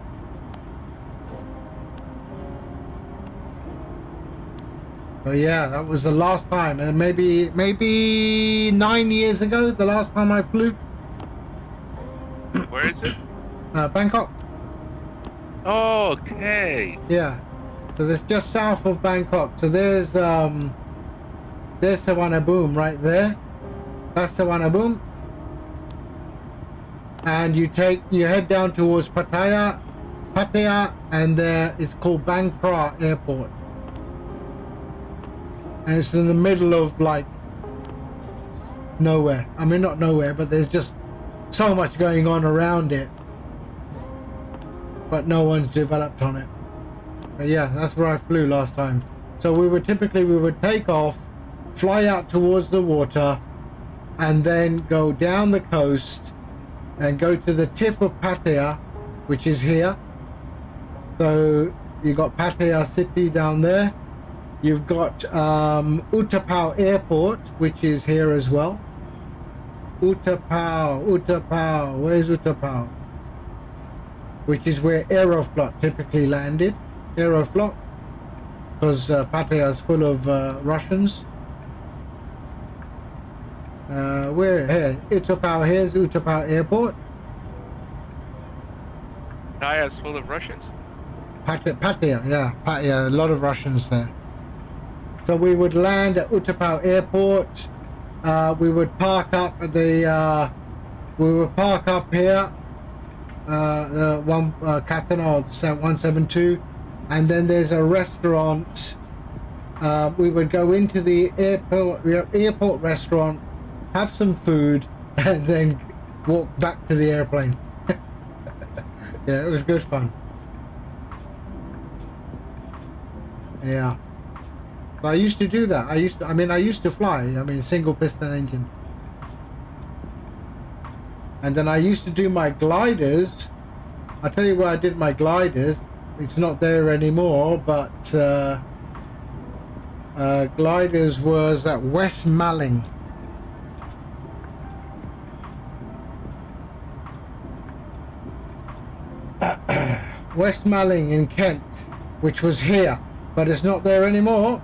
So yeah, that was the last time, and maybe 9 years ago, the last time I flew. Where is it? Bangkok. Oh, okay. Yeah. So that's just south of Bangkok. So there's Suvarnabhumi right there. That's Suvarnabhumi. And you head down towards Pattaya, and there it's called Bangkok Airport. And it's in the middle of like nowhere. I mean, not nowhere, but there's just so much going on around it, but no one's developed on it. But yeah, that's where I flew last time. So we would take off, fly out towards the water, and then go down the coast and go to the tip of Pattaya, which is here. So you got Pattaya city down there. You've got Utapao Airport, which is here as well. Utapao, where's Utapao? Which is where Aeroflot typically landed. Aeroflot, because Pattaya is full of Russians. Where here? Utapao, here's Utapao Airport. Pattaya is full of Russians? Pattaya, yeah, Pattaya, a lot of Russians there. So we would land at Utapao Airport. We would park up at the. We would park up here. The one Katana 172, and then there's a restaurant. We would go into the airport restaurant, have some food, and then walk back to the airplane. Yeah, it was good fun. Yeah. But I used to do that. I used to fly. I mean, single piston engine. And then I used to do my gliders. I'll tell you where I did my gliders. It's not there anymore, but gliders was at West Malling. West Malling in Kent, which was here, but it's not there anymore.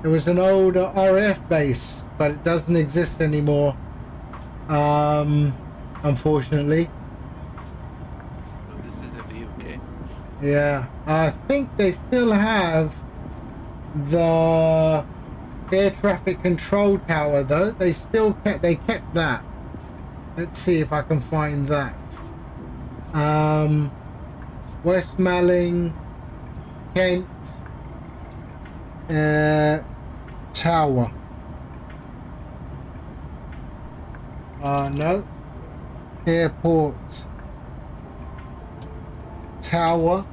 It was an old RAF base, but it doesn't exist anymore, unfortunately. Oh, this is in the UK. Yeah, I think they still have the air traffic control tower, though. They kept that. Let's see if I can find that. West Malling, Kent, tower. No. Airport. Tower.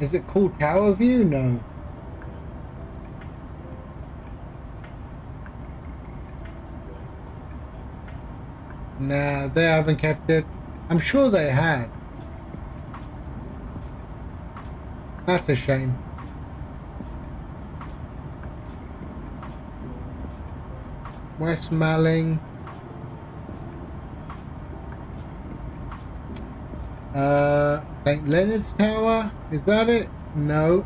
Is it called Tower View? No. Nah, they haven't kept it. I'm sure they had. That's a shame. West Malling. St. Leonard's Tower? Is that it? No.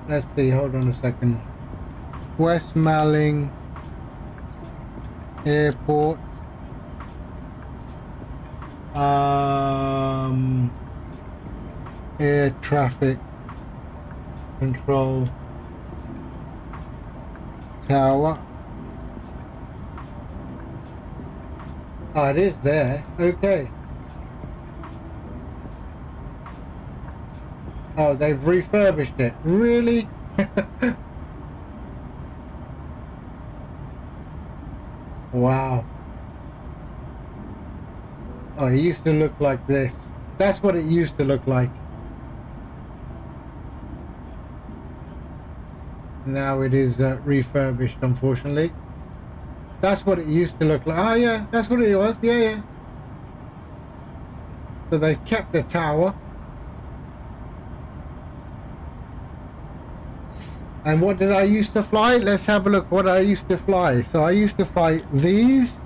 Let's see, hold on a second. West Malling Airport. Air traffic control tower. Oh, it is there. Okay. Oh, they've refurbished it. Really? Wow. Oh, it used to look like this. That's what it used to look like. Now it is refurbished, unfortunately. That's what it used to look like. Oh, yeah, that's what it was. Yeah, yeah. So they kept the tower. And what did I used to fly? Let's have a look what I used to fly. So I used to fly these.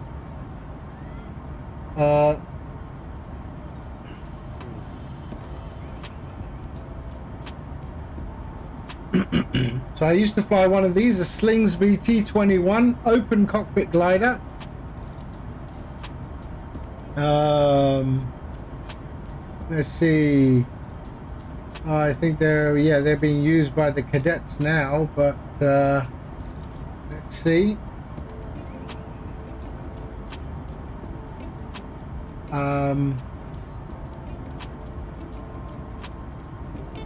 So I used to fly one of these, a Slingsby T21 open cockpit glider. Let's see. I think they're being used by the cadets now, but let's see.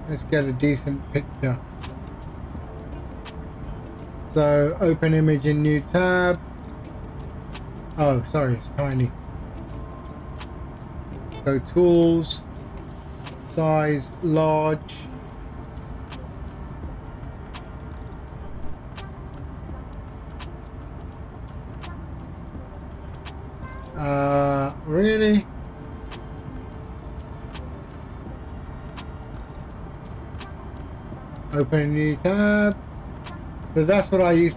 Let's get a decent picture. So open image in new tab. Oh, sorry, it's tiny. Go tools, size, large. Really? Open a new tab. So that's what I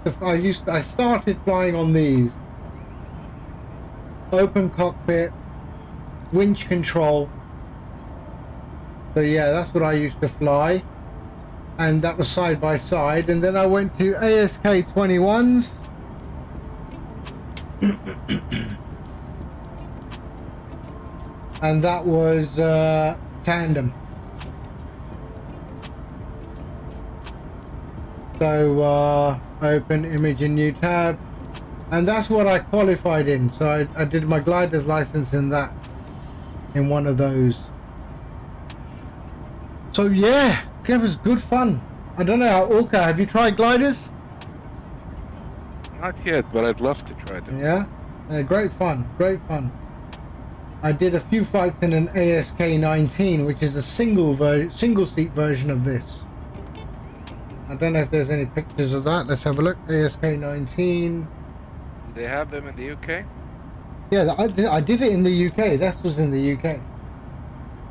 started flying on these. Open cockpit, winch control. So yeah, that's what I used to fly. And that was side by side. And then I went to ASK 21s. And that was tandem. So open image in new tab, and that's what I qualified in. So I did my glider's license in that, in one of those. So yeah, it was good fun. I don't know, Orca, have you tried gliders? Not yet, but I'd love to try them. Yeah, great fun, great fun. I did a few flights in an ASK 19, which is a single seat version of this. I don't know if there's any pictures of that. Let's have a look. ASK 19. Do they have them in the UK? Yeah, I did it in the UK. That was in the UK.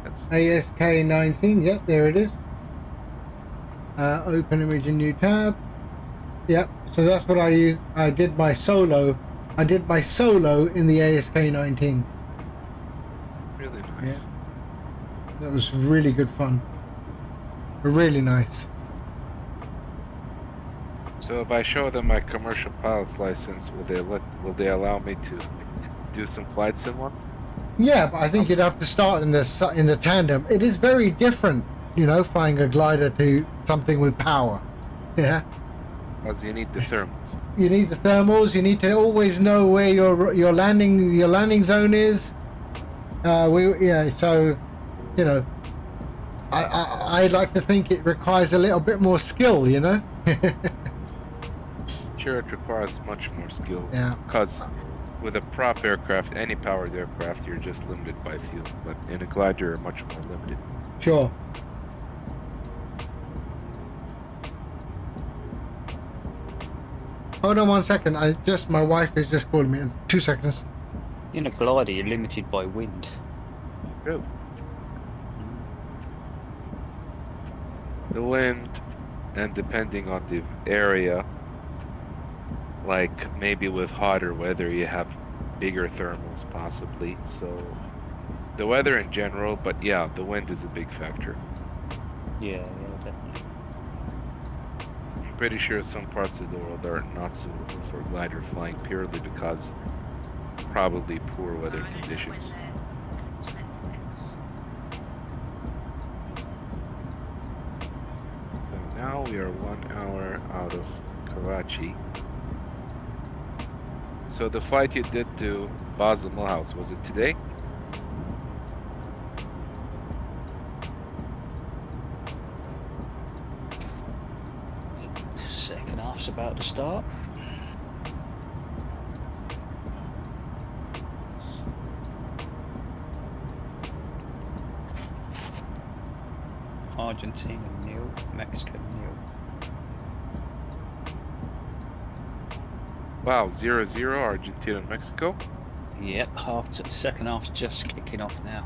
That's ASK 19. Yep, there it is. Open image in new tab. Yep. So that's what I used. I did my solo. I did my solo in the ASK 19. really nice. Yeah. That was really good fun. Really nice. So if I show them my commercial pilot's license, will they allow me to do some flights in one? Yeah, but I think you'd have to start in the tandem. It is very different, you know, flying a glider to something with power. Yeah. Because you need the thermals. You need the thermals. You need to always know where your landing zone is. So, you know, I'd like to think it requires a little bit more skill, you know. Sure, it requires much more skill. Yeah. Because with a prop aircraft, any powered aircraft, you're just limited by fuel. But in a glider, you're much more limited. Sure. Hold on 1 second. My wife is just calling me. 2 seconds. In a glider, you're limited by wind. True. The wind, and depending on the area, like maybe with hotter weather, you have bigger thermals possibly. So the weather in general, but yeah, the wind is a big factor. Yeah, definitely. I'm pretty sure some parts of the world are not suitable for glider flying purely because probably poor weather conditions. So now we are 1 hour out of Karachi. So the flight you did to Basel Mulhouse, was it today? Second half's about to start. Argentina nil, Mexico nil. Wow, 0-0 Argentina and Mexico. Yep, second half's just kicking off now.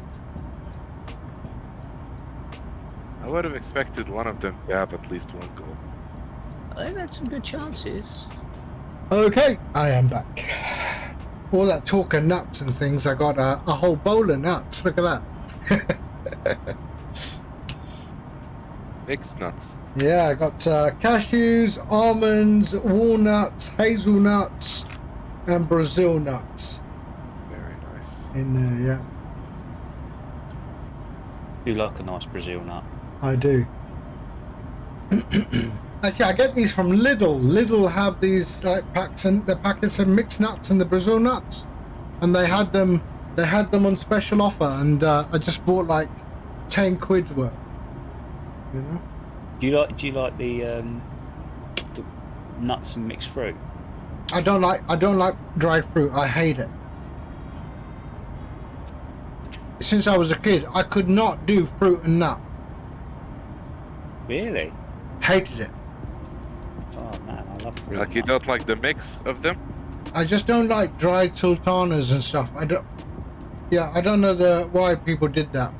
I would have expected one of them to have at least one goal. They've had some good chances. Okay, I am back. All that talk of nuts and things, I got a whole bowl of nuts. Look at that. Mixed nuts. Yeah, I got cashews, almonds, walnuts, hazelnuts, and Brazil nuts Very nice. in there, yeah. You like a nice Brazil nut. I do. Actually, I get these from Lidl. Lidl have these like packets of mixed nuts and the Brazil nuts, and they had them on special offer, and I just bought like 10 quid's worth. You know? Do you like the nuts and mixed fruit? I don't like dried fruit. I hate it. Since I was a kid, I could not do fruit and nut. Really? Hated it. Oh man, I love fruit. Like you don't like the mix of them? I just don't like dried sultanas and stuff. I don't know why people did that.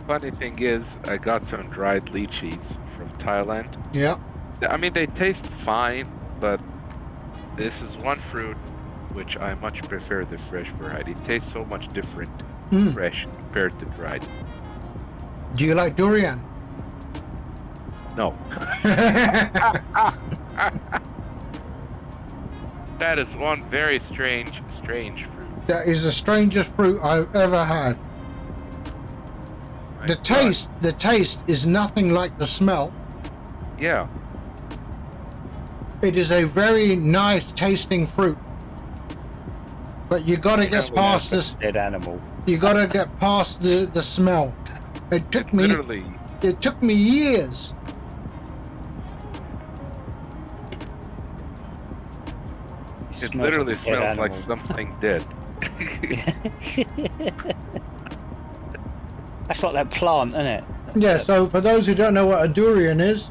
Funny thing is, I got some dried lychees from Thailand. Yeah. I mean, they taste fine, but this is one fruit which I much prefer the fresh variety. It tastes so much different fresh compared to dried. Do you like durian? No. That is one very strange fruit. That is the strangest fruit I've ever had. My The God. taste is nothing like the smell. Yeah. It is a very nice tasting fruit. But you gotta get past this. Dead animal. You gotta get past the smell. It took me years. It literally like a dead smells like animal. something dead. That's like that plant, isn't it? Yeah, so for those who don't know what a durian is,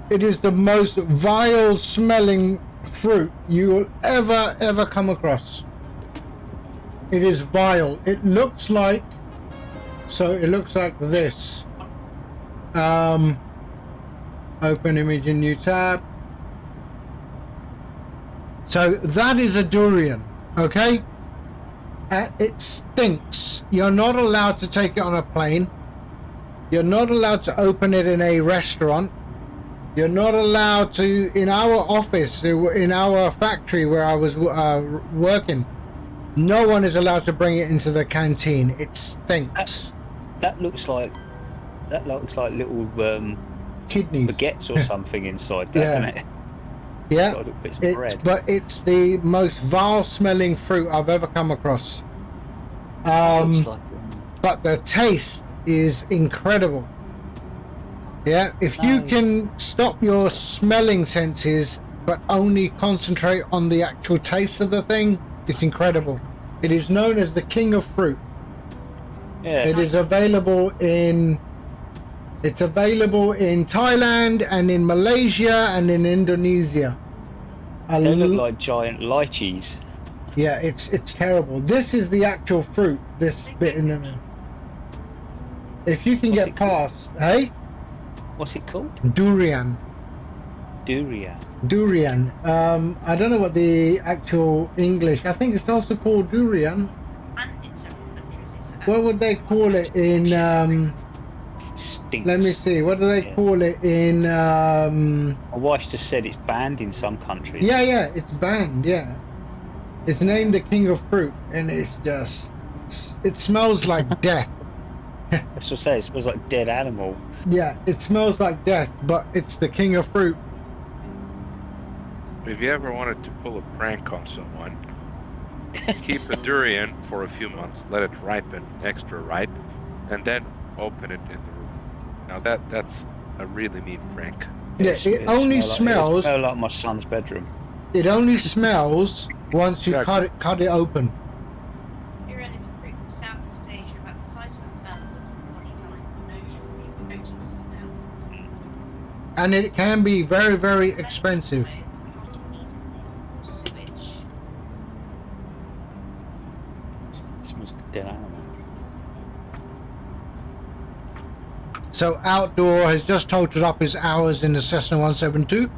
it is the most vile smelling fruit you will ever come across. It is vile. It looks like this. Open image in new tab. So that is a durian, okay? It stinks. You're not allowed to take it on a plane. You're not allowed to open it in a restaurant. You're not allowed to, in our office, in our factory where I was working, no one is allowed to bring it into the canteen. It stinks. That looks like little Kidneys. baguettes or something inside there, Yeah. doesn't it? Yeah, It's got little bits of bread. but it's the most vile smelling fruit I've ever come across. Looks like, But the taste is incredible. Yeah, if you can stop your smelling senses but only concentrate on the actual taste of the thing, it's incredible. It is known as the king of fruit. yeah. It is available in Thailand and in Malaysia and in Indonesia. They look like giant lychees. Yeah, it's terrible. This is the actual fruit, this bit in the middle. If you can What's get it called? past, hey? What's it called? Durian. Durian. I don't know what the actual English, I think it's also called durian. What would they call it in, Stinks. let me see, what do they call it in, My wife just said it's banned in some countries. yeah, it's banned, yeah. It's named the king of fruit, and it's just, it smells like death. That's what I say. It smells like dead animal. Yeah, it smells like death, but it's the king of fruit. If you ever wanted to pull a prank on someone, keep a durian for a few months, let it ripen, extra ripe, and then open it in the room. Now that's a really neat prank. Yeah, it only smells. It smells like my son's bedroom. It only smells once you Exactly. cut it open. Durian is a fruit from Southeast Asia about the size of a melon with a body line and notice And it can be very, very expensive. It's not eatable or sewage. It smells like dead animal. So Outdoor has just totaled up his hours in the Cessna 172.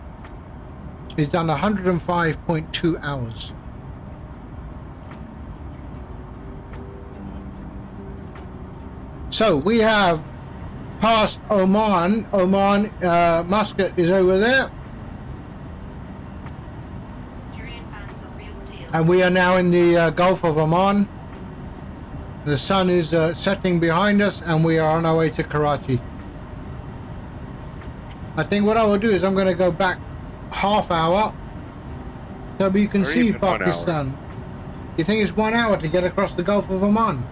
He's done 105.2 hours. So we have passed Oman. Muscat is over there. Durian fans are real deal. And we are now in the Gulf of Oman. The sun is setting behind us and we are on our way to Karachi. I think what I will do is I'm going to go back half hour so we can Or see even 1 hour. Pakistan. You think it's 1 hour to get across the Gulf of Oman?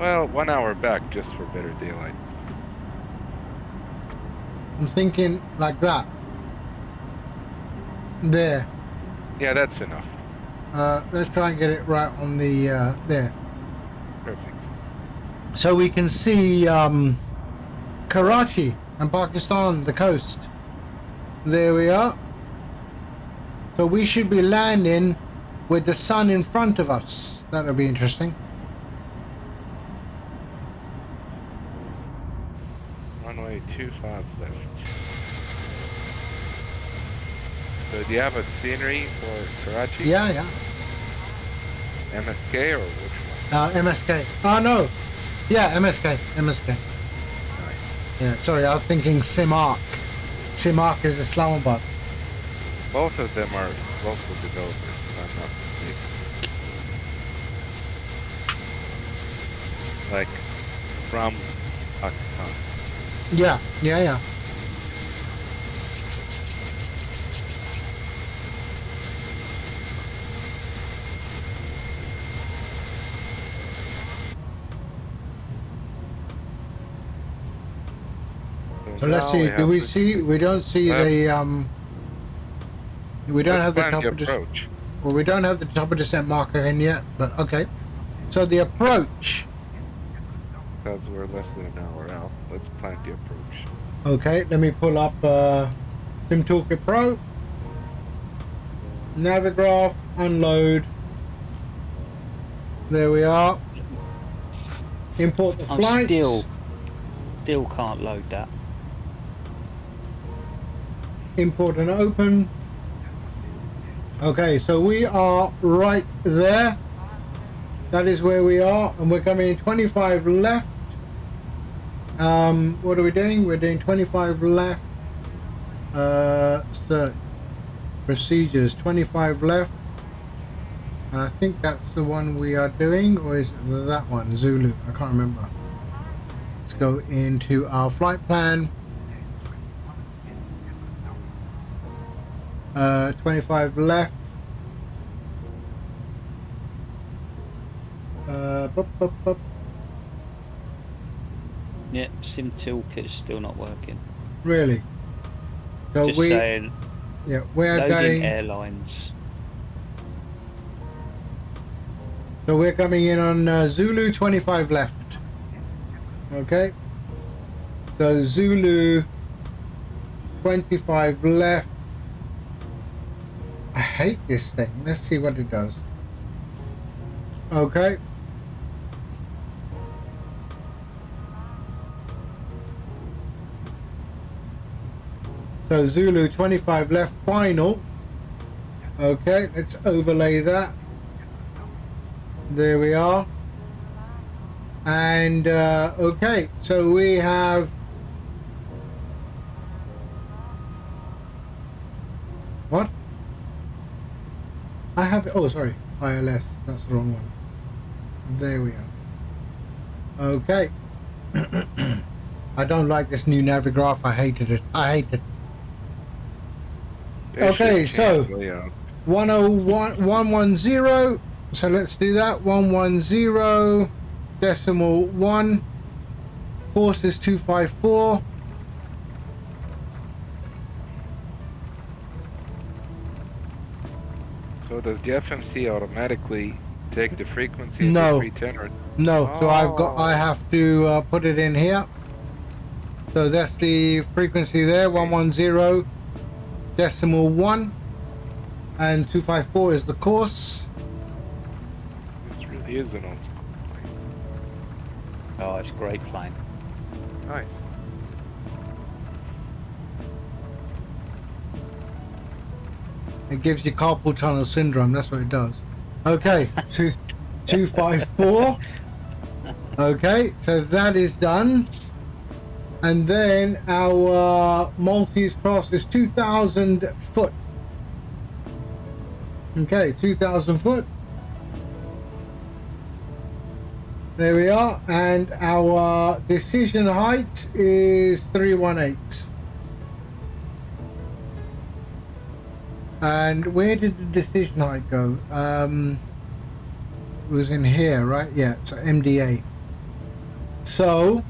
Well, 1 hour back just for better daylight. I'm thinking like that. There. Yeah, that's enough. Let's try and get it right on the there. Perfect. So we can see Karachi and Pakistan, the coast. There we are. So we should be landing with the sun in front of us. That'll be interesting. Runway 25 left. So do you have a scenery for Karachi? Yeah. MSK or which one? MSK. Oh no. Yeah, MSK. Nice. Yeah, sorry, I was thinking Simark. Simark is Islamabad. Both of them are local developers, if I'm not mistaken. Like, from Pakistan. Yeah. So let's now see. have Do we to- see? We don't see Left. the We don't Let's have the plan top the of descent. approach. Well, we don't have the top of descent marker in yet, but okay. So the approach. Because we're less than an hour out. Let's plan the approach. Okay, let me pull up Sim Toolkit Pro. Navigraph, unload. There we are. Import the I'm flights. still can't load that. Import and open. Okay, so we are right there. That is where we are, and we're coming in 25 left. What are we doing? We're doing 25 left. Search procedures 25 left, and I think that's the one we are doing, or is it that one? Zulu? I can't remember. Let's go into our flight plan. 25 left. Bup. Yeah, Sim Toolkit's still not working. Really? So Just we, saying, yeah, we're loading going. airlines. So we're coming in on Zulu 25 left. Okay. So Zulu 25 left. I hate this thing. Let's see what it does. Okay. So Zulu 25 left, final. Okay, let's overlay that. There we are. And okay, so we have what? I have, oh sorry, ILS, that's the wrong one. There we are. Okay, I don't like this new Navigraph. I hated it. I hate it. They Okay, should so change layout. 110. So let's do that. 110.1. Course is 254. So does the FMC automatically take the frequency of No. the 310 or? No, so I Oh. have to put it in here. So that's the frequency there, 110.1, and 254 is the course. This really is an old school plane. Oh, it's a great plane. Nice. It gives you carpal tunnel syndrome. That's what it does. Okay, 254. Okay, so that is done. And then our Maltese cross is 2,000 foot. Okay, 2,000 foot. There we are. And our decision height is 318. And where did the decision height go? It was in here, right? Yeah, so MDA. So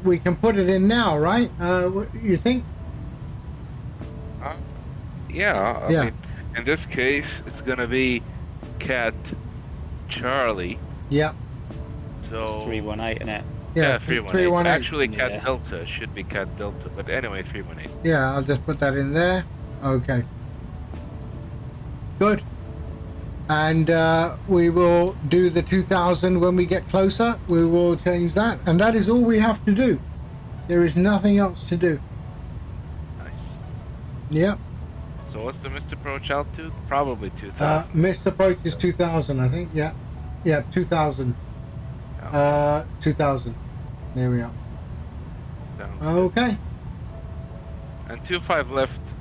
we can put it in now, right? What do you think? Yeah. I Yeah. mean, in this case, it's gonna be Cat Charlie. Yeah. So 318, isn't it? yeah, 318. 318. Actually, Cat Yeah. Delta should be Cat Delta, but anyway, 318. Yeah, I'll just put that in there. Okay. Good. And we will do the 2,000 when we get closer. We will change that. And that is all we have to do. There is nothing else to do. Nice. Yep. So what's the missed approach altitude? Probably 2,000. Missed approach is 2,000, I think. Yeah. Yeah, 2,000. 2,000. There we are. Sounds good. Okay. And 25 left.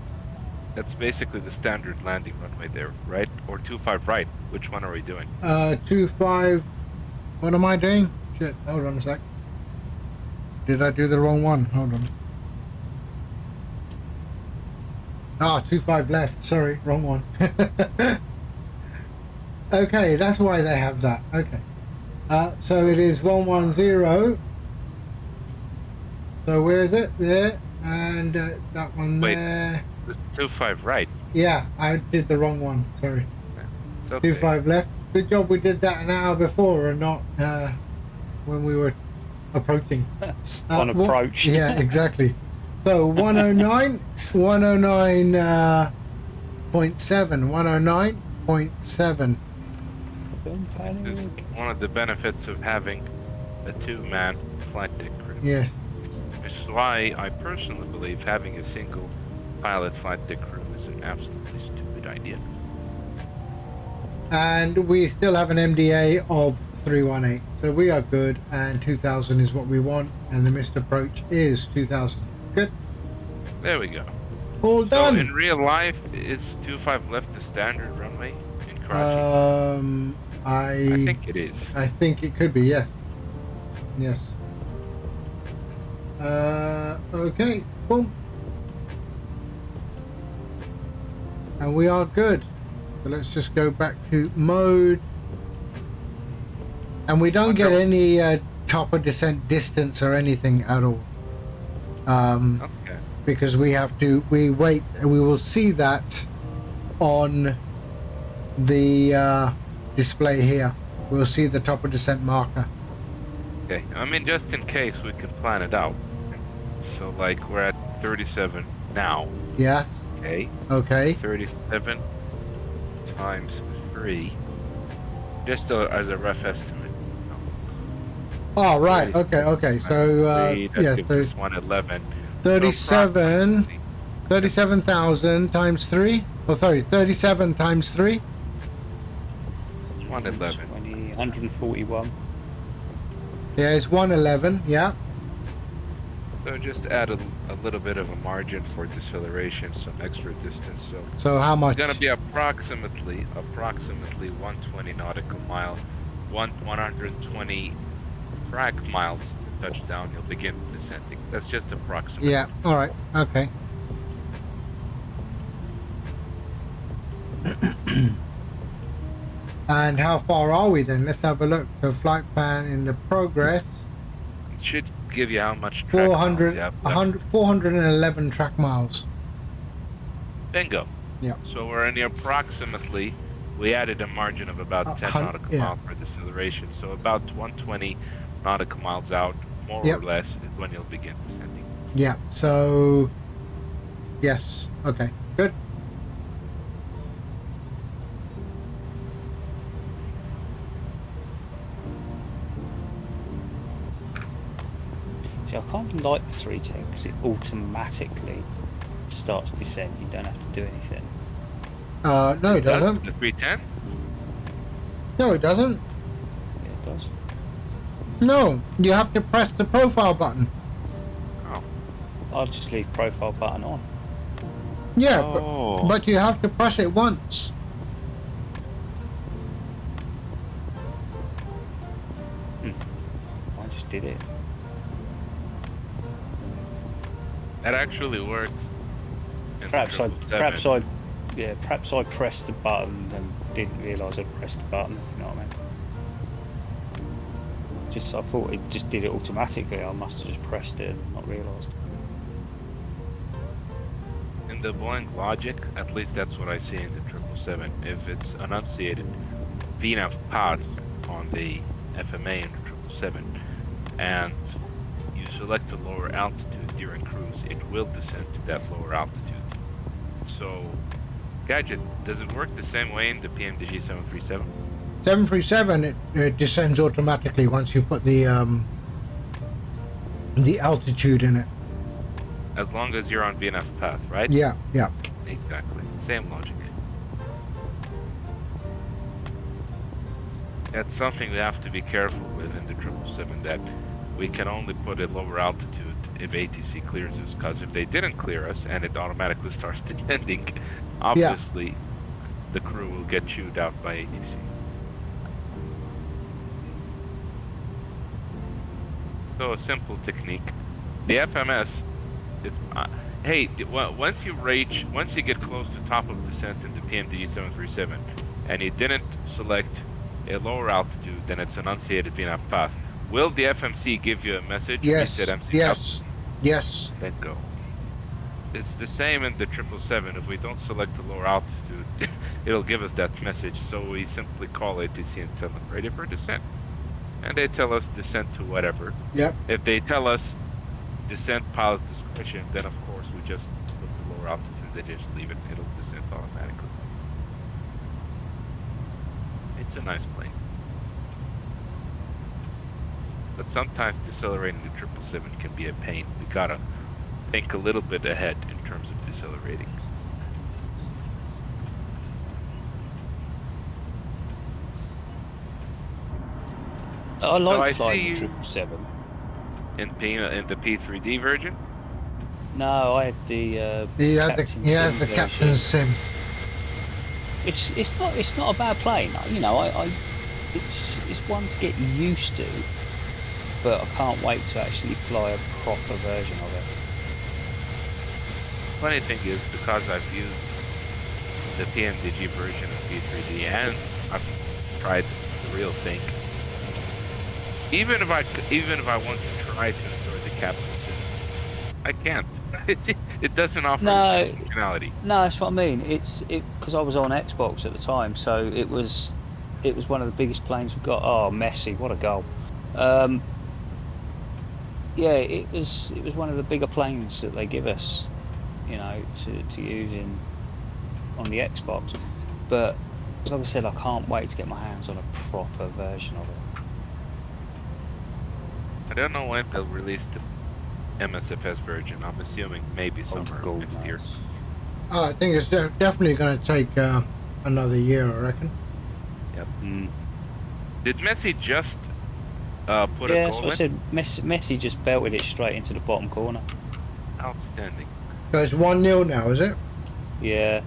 That's basically the standard landing runway there, right? Or 25 right. Which one are we doing? 25. What am I doing? Shit. Hold on a sec. Did I do the wrong one? Hold on. Ah, 25 left. Sorry, wrong one. Okay, that's why they have that. Okay. So it is 110. So where is it? There. And that one Wait. there. This is 25 right. Yeah, I did the wrong one. Sorry. It's okay. 25 left. Good job we did that an hour before and not when we were approaching. On approach. Yeah, exactly. So 109, 109.7, 109.7. Don't It's panic. one of the benefits of having a two-man flight deck crew. Yes. Which is why I personally believe having a single pilot flight deck crew is an absolutely stupid idea. And we still have an MDA of 318. So we are good, and 2,000 is what we want, and the missed approach is 2,000. Good. There we go. All So done. in real life, is 25 left the standard runway in Karachi? I think it is. I think it could be, yes. Yes. Okay, boom. And we are good. So let's just go back to mode. And we don't get any chopper descent distance or anything at all. Okay. Because we wait, we will see that on the display here. We'll see the chopper descent marker. Okay. I mean, just in case we can plan it out. So, like, we're at 37 now. Yes. Okay. Okay. 37 times 3. Just as a rough estimate. Oh, right. Okay. Okay. So That yeah, gives so us 111. 37, 37,000 times 3. Oh, sorry, 37 times 3. 111. 20, 141. Yeah, it's 111. Yeah. So just add a little bit of a margin for deceleration, some extra distance. So So how much? it's going to be approximately 120 nautical mile 120 track miles to touchdown, you'll begin descending. That's just approximate. Yeah. All right. Okay. And how far are we then? Let's have a look. The flight plan in the progress. It should give you how much track miles you have left. 411 track miles. Bingo. Yeah. So we're in the approximately, we added a margin of about 10 nautical miles for deceleration. So about 120 nautical miles out, more or less, is when you'll begin descending. Yeah. So, yes. Okay. Good. See, I kind of like the 310 because it automatically starts descent. You don't have to do anything. No, it doesn't. The 310? No, it doesn't. Yeah, it does. No, you have to press the profile button. Oh. I'll just leave profile button on. Yeah, Oh. but you have to press it once. I just did it. That actually works. Perhaps I pressed the button and didn't realise I pressed the button, if you know what I mean. I thought it just did it automatically. I must have just pressed it and not realised. In the Boeing logic, at least that's what I see in the 777. If it's enunciated VNAV paths on the FMA in the 777, and you select a lower altitude during cruise, it will descend to that lower altitude. So, Gadget, does it work the same way in the PMDG 737? 737, it descends automatically once you put the altitude in it. As long as you're on VNAV path, right? Yeah, yeah. Exactly. Same logic. That's something we have to be careful with in the 777, that we can only put a lower altitude if ATC clears us, because if they didn't clear us and it automatically starts descending, obviously the crew will get chewed out by ATC. So a simple technique. The FMS, once you get close to top of descent in the PMDG 737 and you didn't select a lower altitude, then it's enunciated VNAV path. Will the FMC give you a message? Yes. Yes. Yes. Then go. It's the same in the 777. If we don't select the lower altitude, it'll give us that message. So we simply call ATC and tell them ready for descent, and they tell us descent to whatever. Yep. If they tell us descent pilot discretion, then of course we just put the lower altitude. They just leave it. It'll descend automatically. It's a nice plane. But sometimes decelerating the 777 can be a pain. We gotta think a little bit ahead in terms of decelerating. I like So I flying see the 777. In the P3D version? No, I had the He has the captain's sim. It's not a bad plane. You know, it's one to get used to, but I can't wait to actually fly a proper version of it. Funny thing is, because I've used the PMDG version of P3D and I've tried the real thing, even if I want to try to enjoy the captain's sim, I can't. It doesn't offer the same functionality. No, that's what I mean. It's because I was on Xbox at the time, so it was one of the biggest planes we got. Oh, Messi, what a goal! Yeah, it was one of the bigger planes that they give us, you know, to use on the Xbox. But like I said, I can't wait to get my hands on a proper version of it. I don't know when they'll release the MSFS version. I'm assuming maybe summer of next year. I think it's definitely going to take another year, I reckon. Yep. Did Messi just put a Yeah, goal so I said Messi just belted it straight into the bottom corner. Outstanding. So it's 1-0 now, is it? Yeah,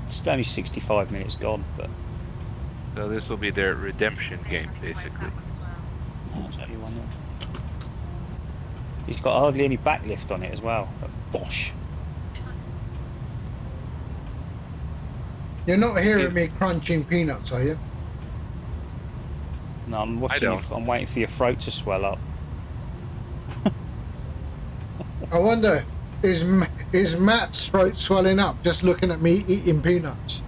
it's only 65 minutes gone, but So this will be their redemption game, basically. Oh, it's only one there. He's got hardly any backlift on it as well. But bosh. You're not hearing me crunching peanuts, are you? No, I'm watching. I'm waiting for your throat to swell up. I wonder, is Matt's throat swelling up just looking at me eating peanuts?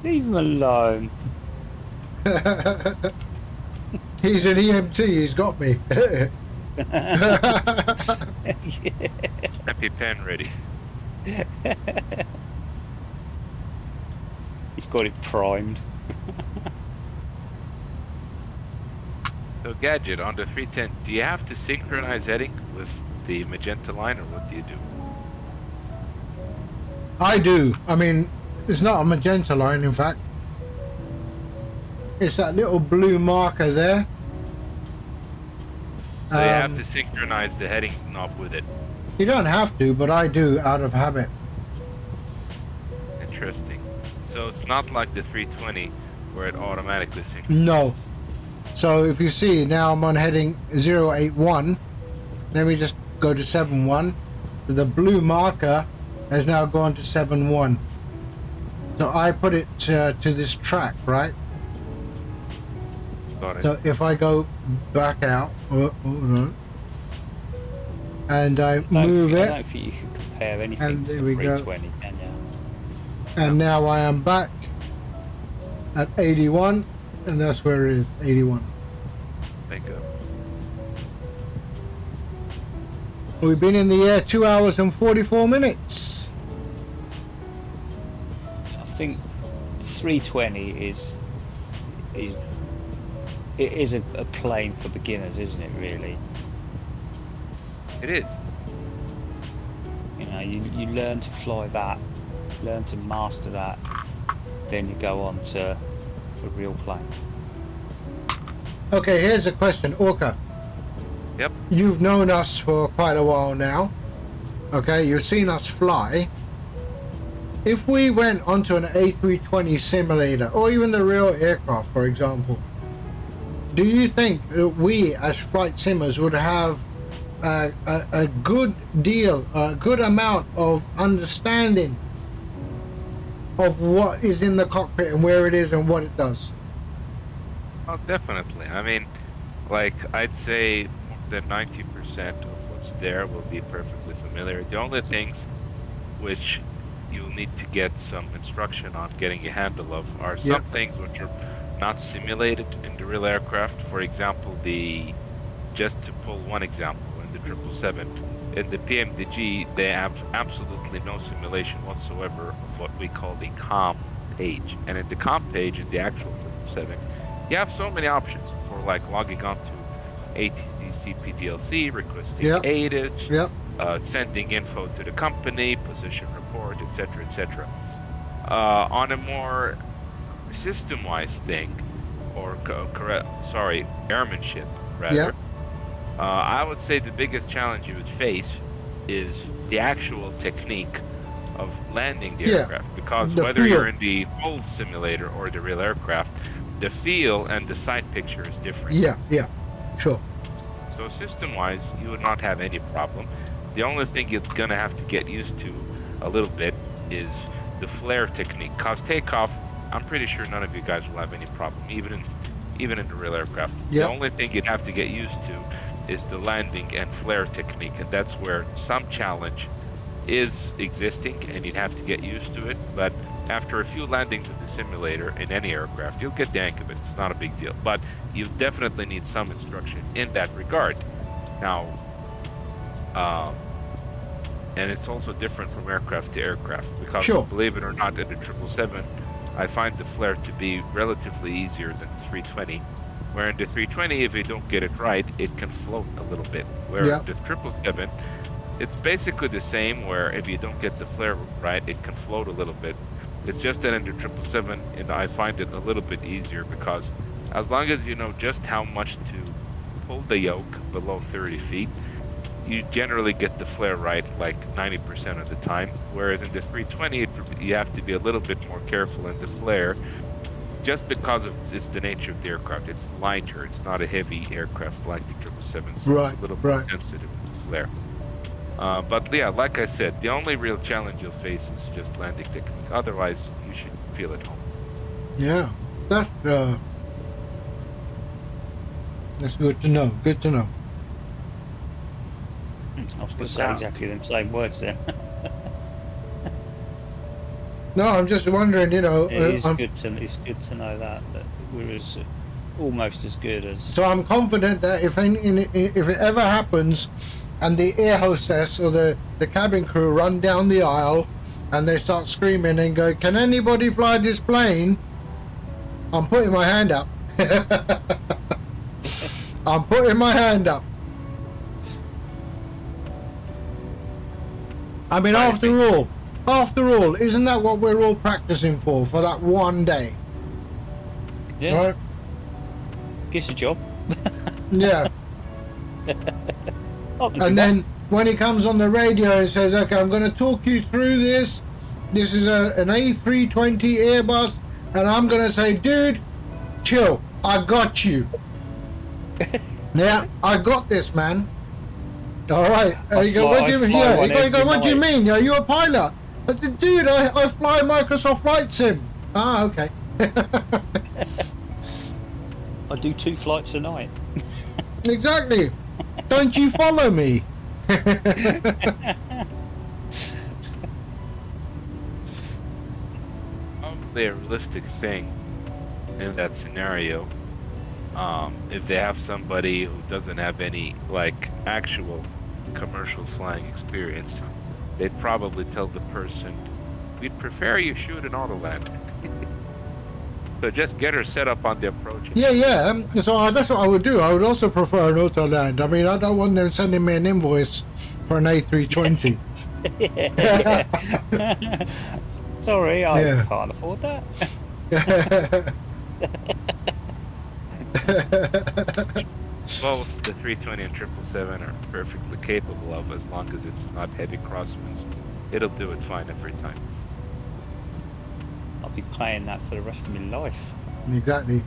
Leave him alone. He's an EMT, he's got me. Happy pen ready. He's got it primed. So Gadget, on the 310, do you have to synchronize heading with the magenta line, or what do you do? I do. I mean, it's not a magenta line, in fact. It's that little blue marker there. So you have to synchronize the heading knob with it. You don't have to, but I do out of habit. Interesting. So it's not like the 320 where it automatically synchronizes. No. So if you see, now I'm on heading 081. Let me just go to 71. The blue marker has now gone to 71. So I put it to this track, right? Got it. So if I go back out, no, and I move it, I don't think you can compare anything and to there the we go. 320, can you? And now I am back at 81, and that's where it is, 81. Bingo. We've been in the air 2 hours and 44 minutes. I think 320 is a plane for beginners, isn't it? Really. It is. You know, you learn to fly that, learn to master that, then you go on to a real plane. Okay, here's a question, Orca. Yep. You've known us for quite a while now. Okay, you've seen us fly. If we went onto an A320 simulator, or even the real aircraft, for example, do you think that we as flight simmers would have a good deal, a good amount of understanding of what is in the cockpit and where it is and what it does? Oh, definitely. I mean, like, I'd say more than 90% of what's there will be perfectly familiar. The only things which you'll need to get some instruction on getting a handle of are some things which are not simulated in the real aircraft. For example, just to pull one example, in the 777, in the PMDG, they have absolutely no simulation whatsoever of what we call the COM page. And in the COM page, in the actual 777, you have so many options for like logging on to ATC CPDLC, requesting ADIS, sending info to the company, position report, etc., etc. On a more system-wise thing, or airmanship rather, I would say the biggest challenge you would face is the actual technique of landing the aircraft, because whether you're in the full simulator or the real aircraft, the feel and the side picture is different. Sure. So system-wise, you would not have any problem. The only thing you're gonna have to get used to a little bit is the flare technique. Cause takeoff, I'm pretty sure none of you guys will have any problem, even in the real aircraft. The only thing you'd have to get used to is the landing and flare technique, and that's where some challenge is existing, and you'd have to get used to it. But after a few landings of the simulator in any aircraft, you'll get the hang of it. It's not a big deal, but you definitely need some instruction in that regard. Now, and it's also different from aircraft to aircraft, because believe it or not, in the 777, I find the flare to be relatively easier than the 320. Where in the 320, if you don't get it right, it can float a little bit. Where in the 777, it's basically the same, where if you don't get the flare right, it can float a little bit. It's just that in the 777, I find it a little bit easier, because as long as you know just how much to pull the yoke below 30 feet, you generally get the flare right like 90% of the time. Whereas in the 320, you have to be a little bit more careful in the flare, just because it's the nature of the aircraft. It's lighter. It's not a heavy aircraft like the 777, so Right, it's a little right. bit sensitive to the flare. But yeah, like I said, the only real challenge you'll face is just landing technique. Otherwise, you should feel at home. Yeah, that's good to know. Good to know. I was going to say exactly the same words then. No, I'm just wondering, you know. It's good to know that we're almost as good as. So I'm confident that if it ever happens, and the air hostess or the cabin crew run down the aisle, and they start screaming and go, "Can anybody fly this plane?" I'm putting my hand up. I'm putting my hand up. I mean, after all, isn't that what we're all practicing for that one day? Yeah. Right? Gets a job. Yeah. And then when he comes on the radio and says, "Okay, I'm going to talk you through this. This is an A320 Airbus," and I'm going to say, "Dude, chill. I got you." Yeah, I got this, man. All right. You go, what do you mean? Yeah, you go, what do you mean? Are you a pilot? I said, "Dude, I fly Microsoft Flight Sim." Ah, okay. I do 2 flights a night. Exactly. Don't you follow me? Probably a realistic thing in that scenario. If they have somebody who doesn't have any like actual commercial flying experience, they'd probably tell the person, "We'd prefer you shoot an autoland." So just get her set up on the approach. Yeah. So that's what I would do. I would also prefer an autoland. I mean, I don't want them sending me an invoice for an A320. Sorry, I can't afford that. Both the 320 and 777 are perfectly capable of, as long as it's not heavy crosswinds. It'll do it fine every time. I'll be playing that for the rest of my life. Exactly.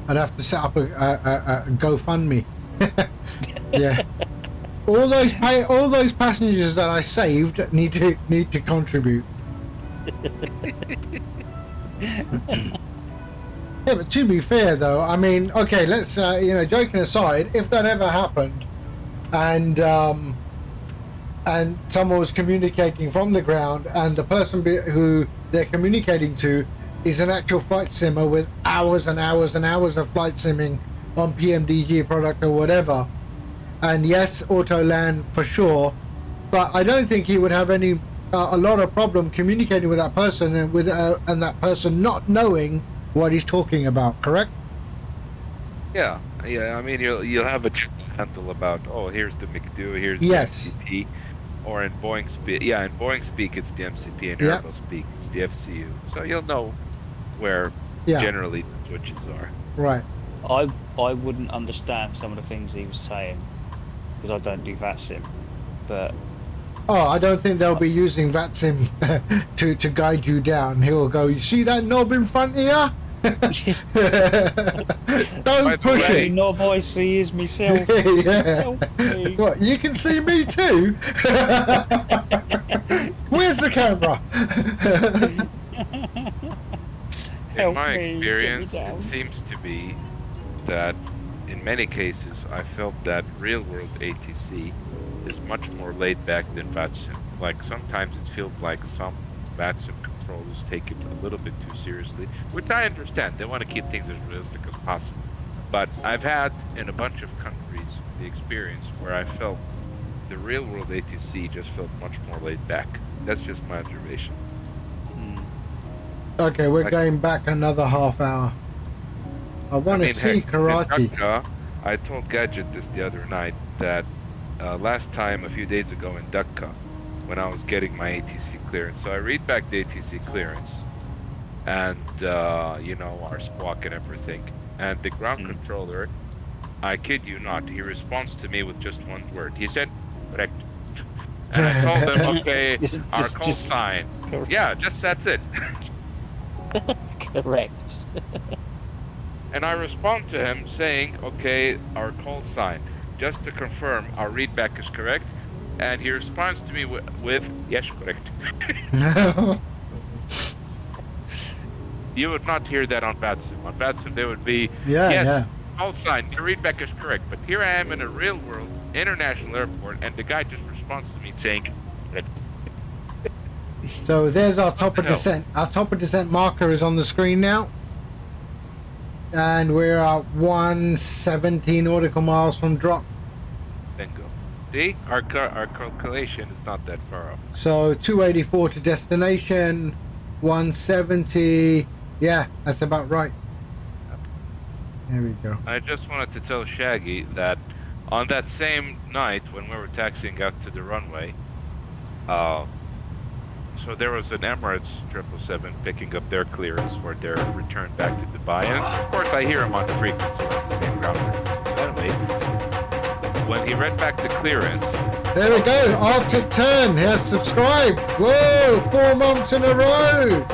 I'd have to set up a GoFundMe. Yeah. All those passengers that I saved need to contribute. Yeah, but to be fair though, I mean, okay, let's joking aside, if that ever happened, and someone was communicating from the ground, and the person who they're communicating to is an actual flight simmer with hours and hours and hours of flight simming on PMDG product or whatever, and yes, Autoland for sure, but I don't think he would have any a lot of problem communicating with that person and that person not knowing what he's talking about. Correct? Yeah. I mean, you'll have a handle about, oh, here's the McDo, here's the MCP, or in Boeing speak. Yeah, in Boeing speak it's the MCP, and Airbus speak it's the FCU. So you'll know where generally the switches are. Right. I wouldn't understand some of the things he was saying because I don't do VATSIM, but. Oh, I don't think they'll be using VATSIM to guide you down. He'll go, "You see that knob in front here? Don't push it." Knob I see is myself. Yeah. What? You can see me too. Where's the camera? In my experience, it seems to be that in many cases, I felt that real-world ATC is much more laid back than VATSIM. Like sometimes it feels like some VATSIM controllers take it a little bit too seriously, which I understand. They want to keep things as realistic as possible. But I've had in a bunch of countries the experience where I felt the real-world ATC just felt much more laid back. That's just my observation. Okay, we're going back another half hour. I want to see Karachi. Dhaka, I told Gadget this the other night that last time, a few days ago in Dhaka, when I was getting my ATC clearance. So I read back the ATC clearance and, our squawk and everything. And the ground controller I kid you not, he responds to me with just one word. He said, correct. And I told him, okay, our call sign. Correct. Yeah, just that's it. Correct. And I respond to him saying, okay, our call sign. Just to confirm, our readback is correct. And he responds to me with yes, correct. You would not hear that on VATSIM. On VATSIM, there would be, yes, call sign, your readback is correct. But here I am in a real world, international airport, and the guy just responds to me saying, correct. So there's our top of descent. Our top of descent marker is on the screen now. And we're at 117 nautical miles from drop. Bingo. See, our calculation is not that far off. So 284 to destination, 170. Yeah, that's about right. There we go. I just wanted to tell Shaggy that on that same night when we were taxiing out to the runway, so there was an Emirates 777 picking up their clearance for their return back to Dubai. And of course I hear him on the frequency on the same ground. Anyway, when he read back the clearance... There we go, Arctic Turn has subscribed. Whoa, 4 months in a row.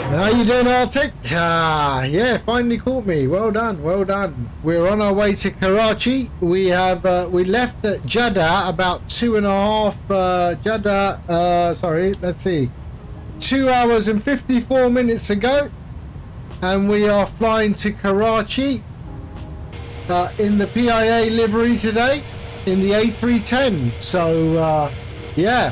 How you doing, Arctic? Yeah, finally caught me. Well done, well done. We're on our way to Karachi. We have we left at Jeddah about 2 hours and 54 minutes ago, and we are flying to Karachi in the PIA livery today in the A310. So yeah.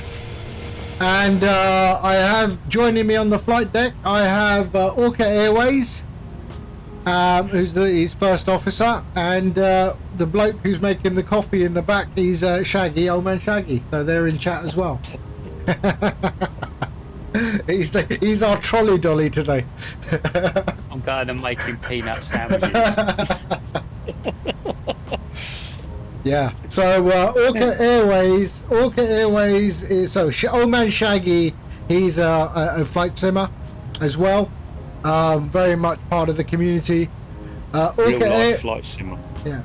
And I have joining me on the flight deck, I have Orca Airways, who's his first officer, and the bloke who's making the coffee in the back, he's Shaggy, old man Shaggy. So they're in chat as well. He's our trolley dolly today. I'm going and making peanut sandwiches. Yeah, so Orca Airways is, so old man Shaggy, he's a flight simmer as well, very much part of the community. Real life flight simmer. Yeah,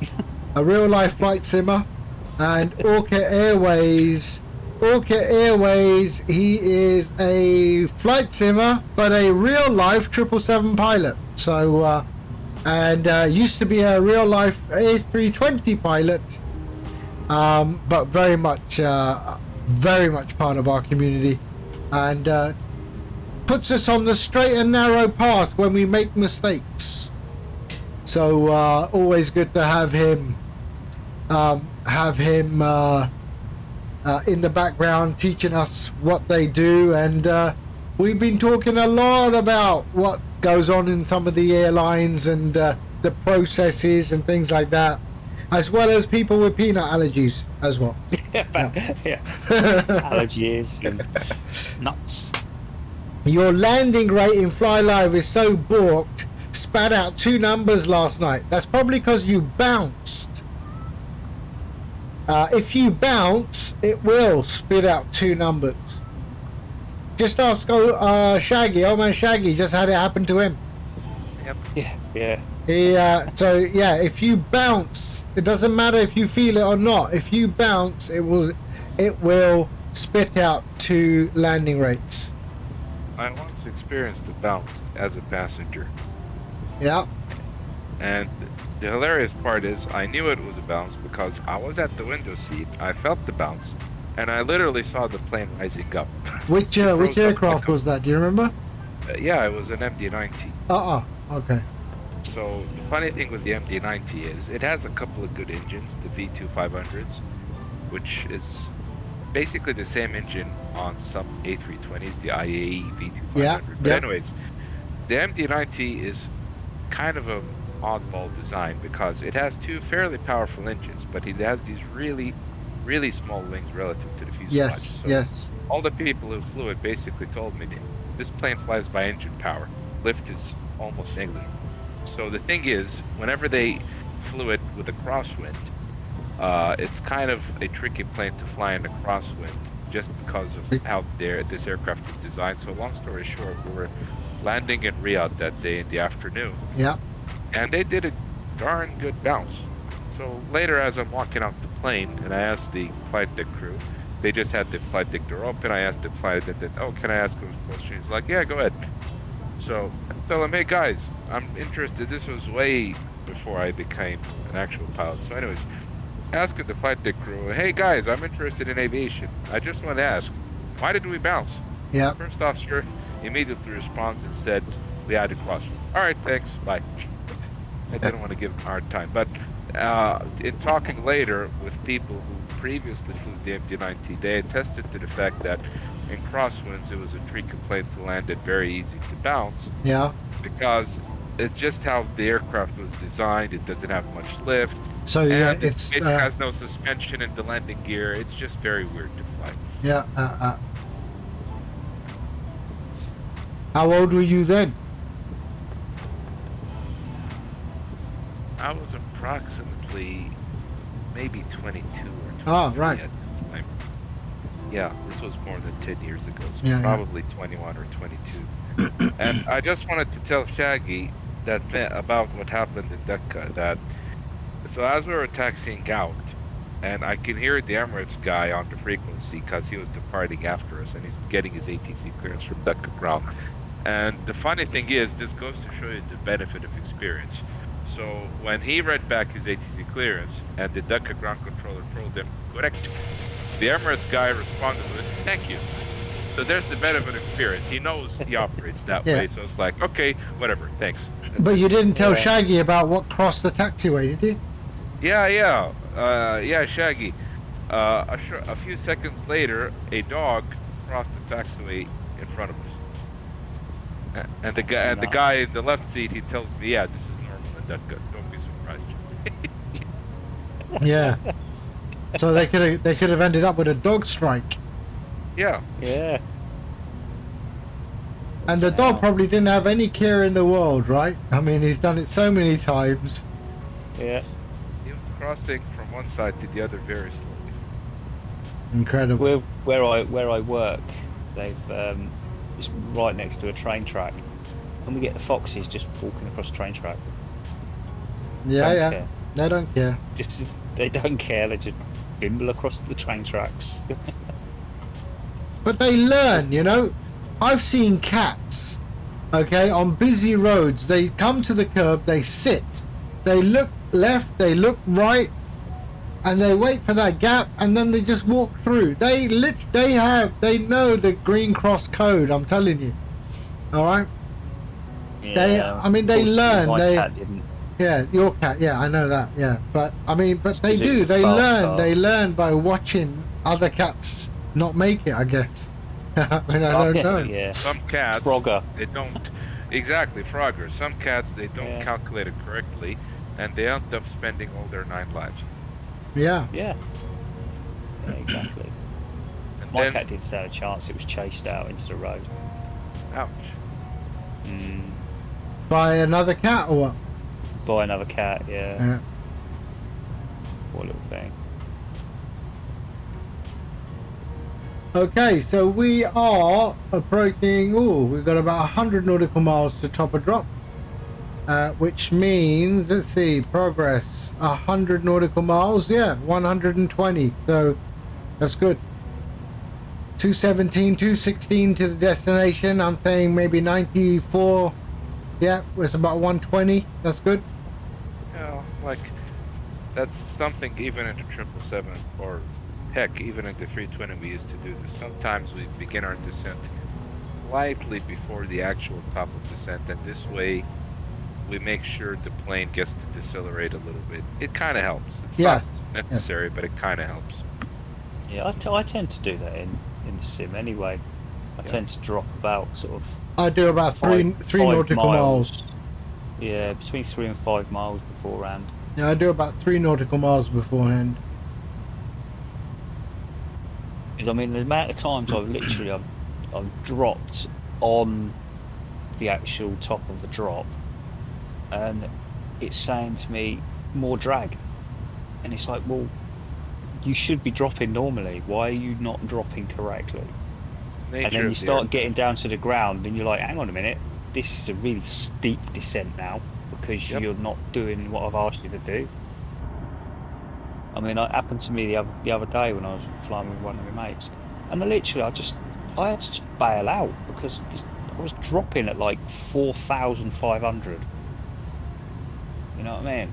a real life flight simmer. And Orca Airways, he is a flight simmer, but a real life 777 pilot. So, and used to be a real life A320 pilot. But very much part of our community, and puts us on the straight and narrow path when we make mistakes. So always good to have him in the background teaching us what they do, and we've been talking a lot about what goes on in some of the airlines and the processes and things like that. As well as people with peanut allergies as well. Yeah. Allergies and nuts. Your landing rate in Fly Live is so balked, spat out 2 numbers last night. That's probably because you bounced. If you bounce, it will spit out 2 numbers. Just ask Shaggy, old man Shaggy, just had it happen to him. Yep. Yeah. So yeah, if you bounce, it doesn't matter if you feel it or not. If you bounce, it will spit out 2 landing rates. I once experienced a bounce as a passenger. Yeah. And the hilarious part is, I knew it was a bounce because I was at the window seat. I felt the bounce, and I literally saw the plane rising up. Which aircraft was that? Do you remember? Yeah, it was an MD-90. Okay. So the funny thing with the MD-90 is it has a couple of good engines, the V2500s, which is basically the same engine on some A320s, the IAE V2500. Yeah, but anyways, the MD-90 is kind of an oddball design because it has 2 fairly powerful engines, but it has these really, really small wings relative to the fuselage. Yes. All the people who flew it basically told me this plane flies by engine power. Lift is almost negligible. So the thing is, whenever they flew it with a crosswind, it's kind of a tricky plane to fly in a crosswind just because of how this aircraft is designed. So long story short, we were landing in Riyadh that day in the afternoon. Yeah. And they did a darn good bounce. So later, as I'm walking out the plane, and I asked the flight deck crew, they just had the flight deck door open. I asked the flight attendant, "Oh, can I ask him a question?" He's like, "Yeah, go ahead." So I tell him, "Hey guys, I'm interested." This was way before I became an actual pilot. So anyways, asking the flight deck crew, "Hey guys, I'm interested in aviation. I just want to ask, why did we bounce?" Yeah. First officer immediately responds and said, "We had to cross." All right, thanks, bye. I didn't want to give him a hard time, but in talking later with people who previously flew the MD-90, they attested to the fact that in crosswinds it was a tricky plane to land and very easy to bounce. Yeah. Because it's just how the aircraft was designed. It doesn't have much lift. So yeah, and it's it has no suspension in the landing gear. It's just very weird to fly. yeah. How old were you then? I was approximately maybe 22 or 23 Oh, right. at the time. Yeah, this was more than 10 years ago, so Yeah, probably 21 or 22. And I just wanted to tell Shaggy that about what happened in Decca. That so as we were taxiing out, and I can hear the Emirates guy on the frequency because he was departing after us, and he's getting his ATC clearance from Decca ground. And the funny thing is, this goes to show you the benefit of experience. So when he read back his ATC clearance and the Decca ground controller told him, "Correct," the Emirates guy responded with, "Thank you." So there's the benefit of experience. He knows he operates that Yeah. way, so it's like, okay, whatever, thanks. That's But it. you didn't tell Shaggy about what crossed the taxiway, did you? Yeah, Shaggy. A few seconds later, a dog crossed the taxiway in front of us. And the guy in the left seat, he tells me, "Yeah, this is normal in Decca. Don't be surprised." Yeah. So they could have ended up with a dog strike. Yeah. Yeah. And the dog probably didn't have any care in the world, right? I mean, he's done it so many times. Yeah. He was crossing from one side to the other very slowly. Incredible. Where I work, they've it's right next to a train track, and we get the foxes just walking across the train track. Yeah, Don't yeah. care. They don't care. Just they don't care. They just bimble across the train tracks. But they learn, you know. I've seen cats, okay, on busy roads. They come to the curb, they sit, they look left, they look right, and they wait for that gap, and then they just walk through. They know the green cross code. I'm telling you. All right. Yeah, They learn. My cat didn't. Yeah, your cat. Yeah, I know that. Yeah, but they Because it do. was They fast learn. car. They learn by watching other cats not make it, I guess. I mean, I don't know. Yeah. Some cats, Frogger. they don't exactly Frogger. Some cats, they don't calculate it correctly, and they end up spending all their 9 lives. Yeah. Yeah. Yeah, exactly. And My then, cat didn't stand a chance. It was chased out into the road. ouch. By another cat or what? By another cat. Yeah. Yeah. Poor little thing. Okay, so we are approaching. Oh, we've got about 100 nautical miles to top a drop, which means, let's see, progress 100 nautical miles. Yeah, 120. So that's good. 217, 216 to the destination. I'm saying maybe 94. Yeah, it's about 120. That's good. Yeah, like that's something even in the 777 or heck, even in the 320 we used to do this. Sometimes we begin our descent slightly before the actual top of descent, and this way we make sure the plane gets to decelerate a little bit. It kind of helps. It's not necessary, but it kind of helps. Yeah, I tend to do that in the sim anyway. I tend to drop about sort of. I do about three nautical miles. Yeah, between 3 and 5 miles beforehand. Yeah, I do about 3 nautical miles beforehand. Because I mean, the amount of times I've dropped on the actual top of the drop, and it's saying to me more drag, and it's like, well, you should be dropping normally. Why are you not dropping correctly? And then you start getting down to the ground, and you're like, hang on a minute, this is a really steep descent now because Yep. you're not doing what I've asked you to do. I mean, it happened to me the other day when I was flying with one of my mates, and I had to just bail out because I was dropping at like 4,500. You know what I mean?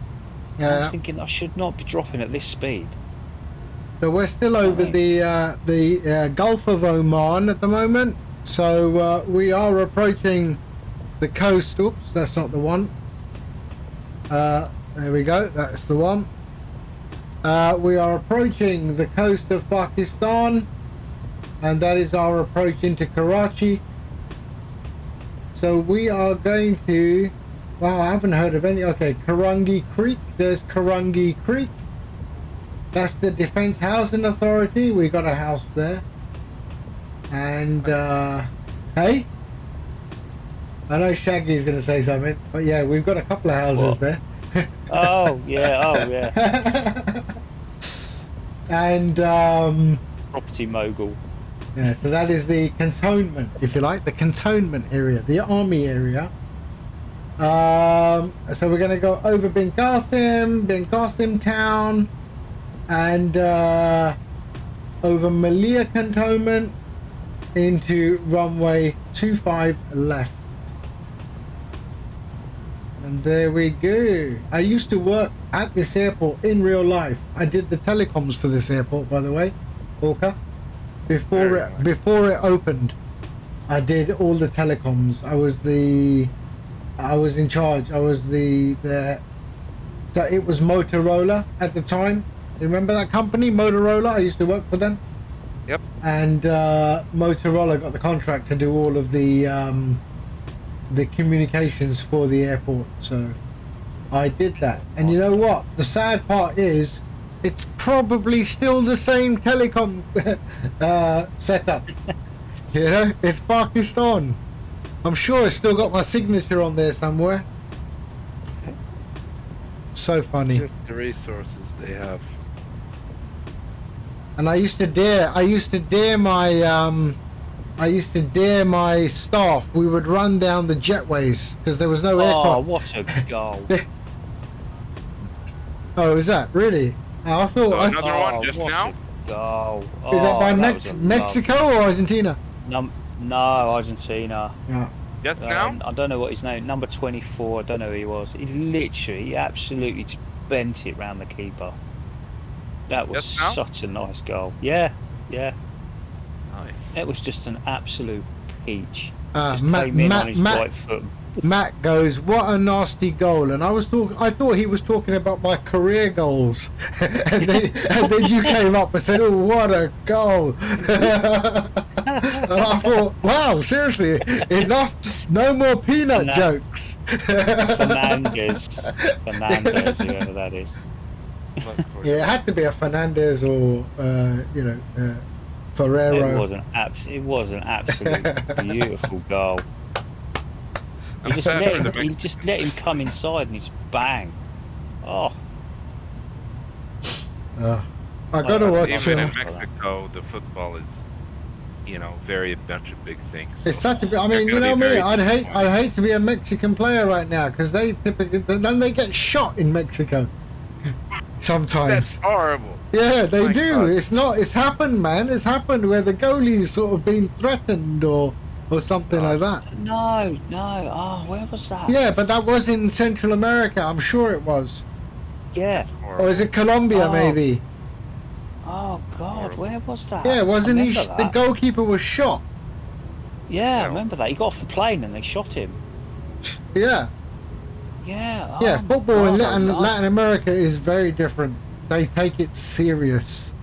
I Yeah. was thinking I should not be dropping at this speed. So we're still over the Gulf of Oman at the moment. So we are approaching the coast. Oops, that's not the one. There we go. That's the one. We are approaching the coast of Pakistan, and that is our approach into Karachi. So we are going to... Wow, I haven't heard of any... Okay, Karangi Creek. There's Karangi Creek. That's the Defence Housing Authority. We got a house there. And, hey? I know Shaggy's going to say something, but yeah, we've got a couple of houses there. Oh, yeah, And, property mogul. yeah, so that is the cantonment, if you like, the cantonment area, the army area. So we're going to go over Bin Qasim town, and over Malia cantonment into runway 25 left. And there we go. I used to work at this airport in real life. I did the telecoms for this airport, by the way, Orca. Before it opened, I did all the telecoms. I was in charge. I was the so it was Motorola at the time. You remember that company, Motorola? I used to work for them. Yep. And Motorola got the contract to do all of the communications for the airport. So I did that. And you know what? The sad part is, it's probably still the same telecom setup. You know, it's Pakistan. I'm sure it's still got my signature on there somewhere. So funny. Just the resources they have. And I used to dare my staff. We would run down the jetways because there was no aircraft. Oh, what a goal! Oh, is that really? I thought. Oh, another one just what now? A goal! Is that by was a Mexico or Argentina? No, Argentina. Yeah. Just now? I don't know what his name. Number 24. I don't know who he was. He absolutely just bent it round the keeper. That was Just now? such a nice goal. Yeah. Nice. It was just an absolute peach. Matt, Just came in on his right foot. Matt goes, "What a nasty goal!" And I thought he was talking about my career goals, and then you came up and said, "Oh, what a goal!" And I thought, "Wow, seriously, enough, no more peanut jokes." Fernandez, whoever that is. Yeah, it had to be a Fernandez or Ferrero. It was an absolute beautiful goal. I'm sad for the You just let him come inside and he's bang. Oh. I gotta watch. Even in Mexico, the football is, very a bunch of big things. It's such a. I mean, you know me. I'd hate to be a Mexican player right now because they typically then they get shot in Mexico. Sometimes. That's horrible. Yeah, they My do. God. It's happened, man. It's happened where the goalie's sort of been threatened or something like that. No. Oh, where was that? Yeah, but that was in Central America. I'm sure it was. Yeah. That's horrible. Or is it Colombia, Oh. maybe? Oh God, where was that? Yeah, wasn't I he? remember The that. goalkeeper was shot. Yeah, I remember that. He got off the plane and they shot him. Yeah. Yeah. Yeah, oh, football in God, Latin America is very different. They take it serious.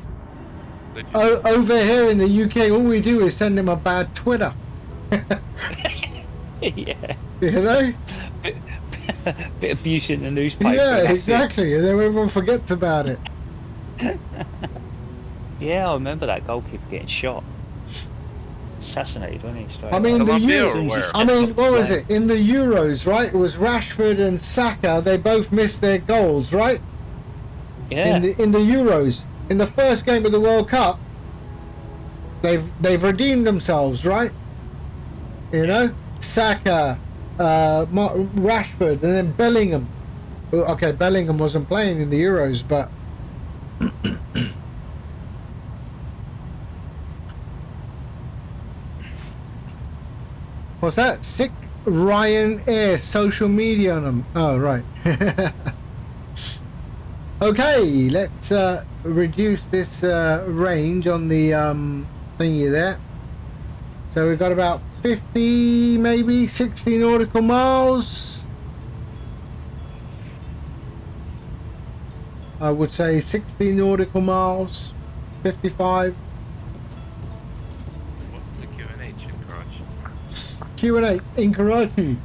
Over here in the UK, all we do is send him a bad Twitter. Yeah. You know? Bit of abuse in the newspaper. Yeah, that's it. exactly. And then everyone forgets about it. Yeah, I remember that goalkeeper getting shot. Assassinated, wasn't he? Straight I mean, away. the Colombia or Euros. where? I mean, what was it in the Euros? Right? It was Rashford and Saka. They both missed their goals, right? Yeah. In the Euros, in the first game of the World Cup, they've redeemed themselves, right? You know, Saka, Rashford, and then Bellingham. Okay, Bellingham wasn't playing in the Euros, but what's that? Sick Ryanair social media on them. Oh, right. Okay, let's reduce this range on the thingy there. So we've got about 50, maybe 60 nautical miles. I would say 60 nautical miles, 55. What's the QNH in Karachi? Q&A in Karachi.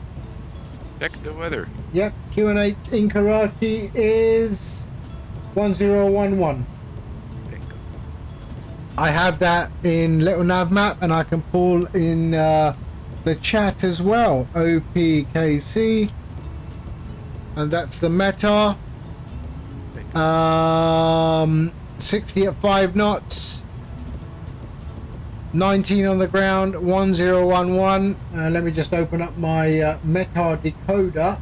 Check the weather. Yep, Q&A in Karachi is 1011. I have that in little nav map, and I can pull in the chat as well. OPKC, and that's the meta. 60 at 5 knots, 19 on the ground, 1011. Let me just open up my meta decoder.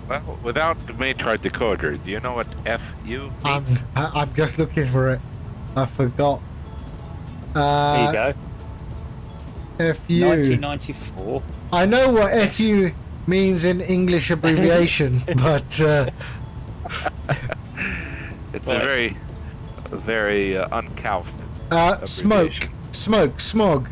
Well, without the Maynard decoder, do you know what FU means? I'm just looking for it. I forgot. There you go. FU. 1994. I know what FU means in English abbreviation, but It's a very, very uncouth. smoke, smog.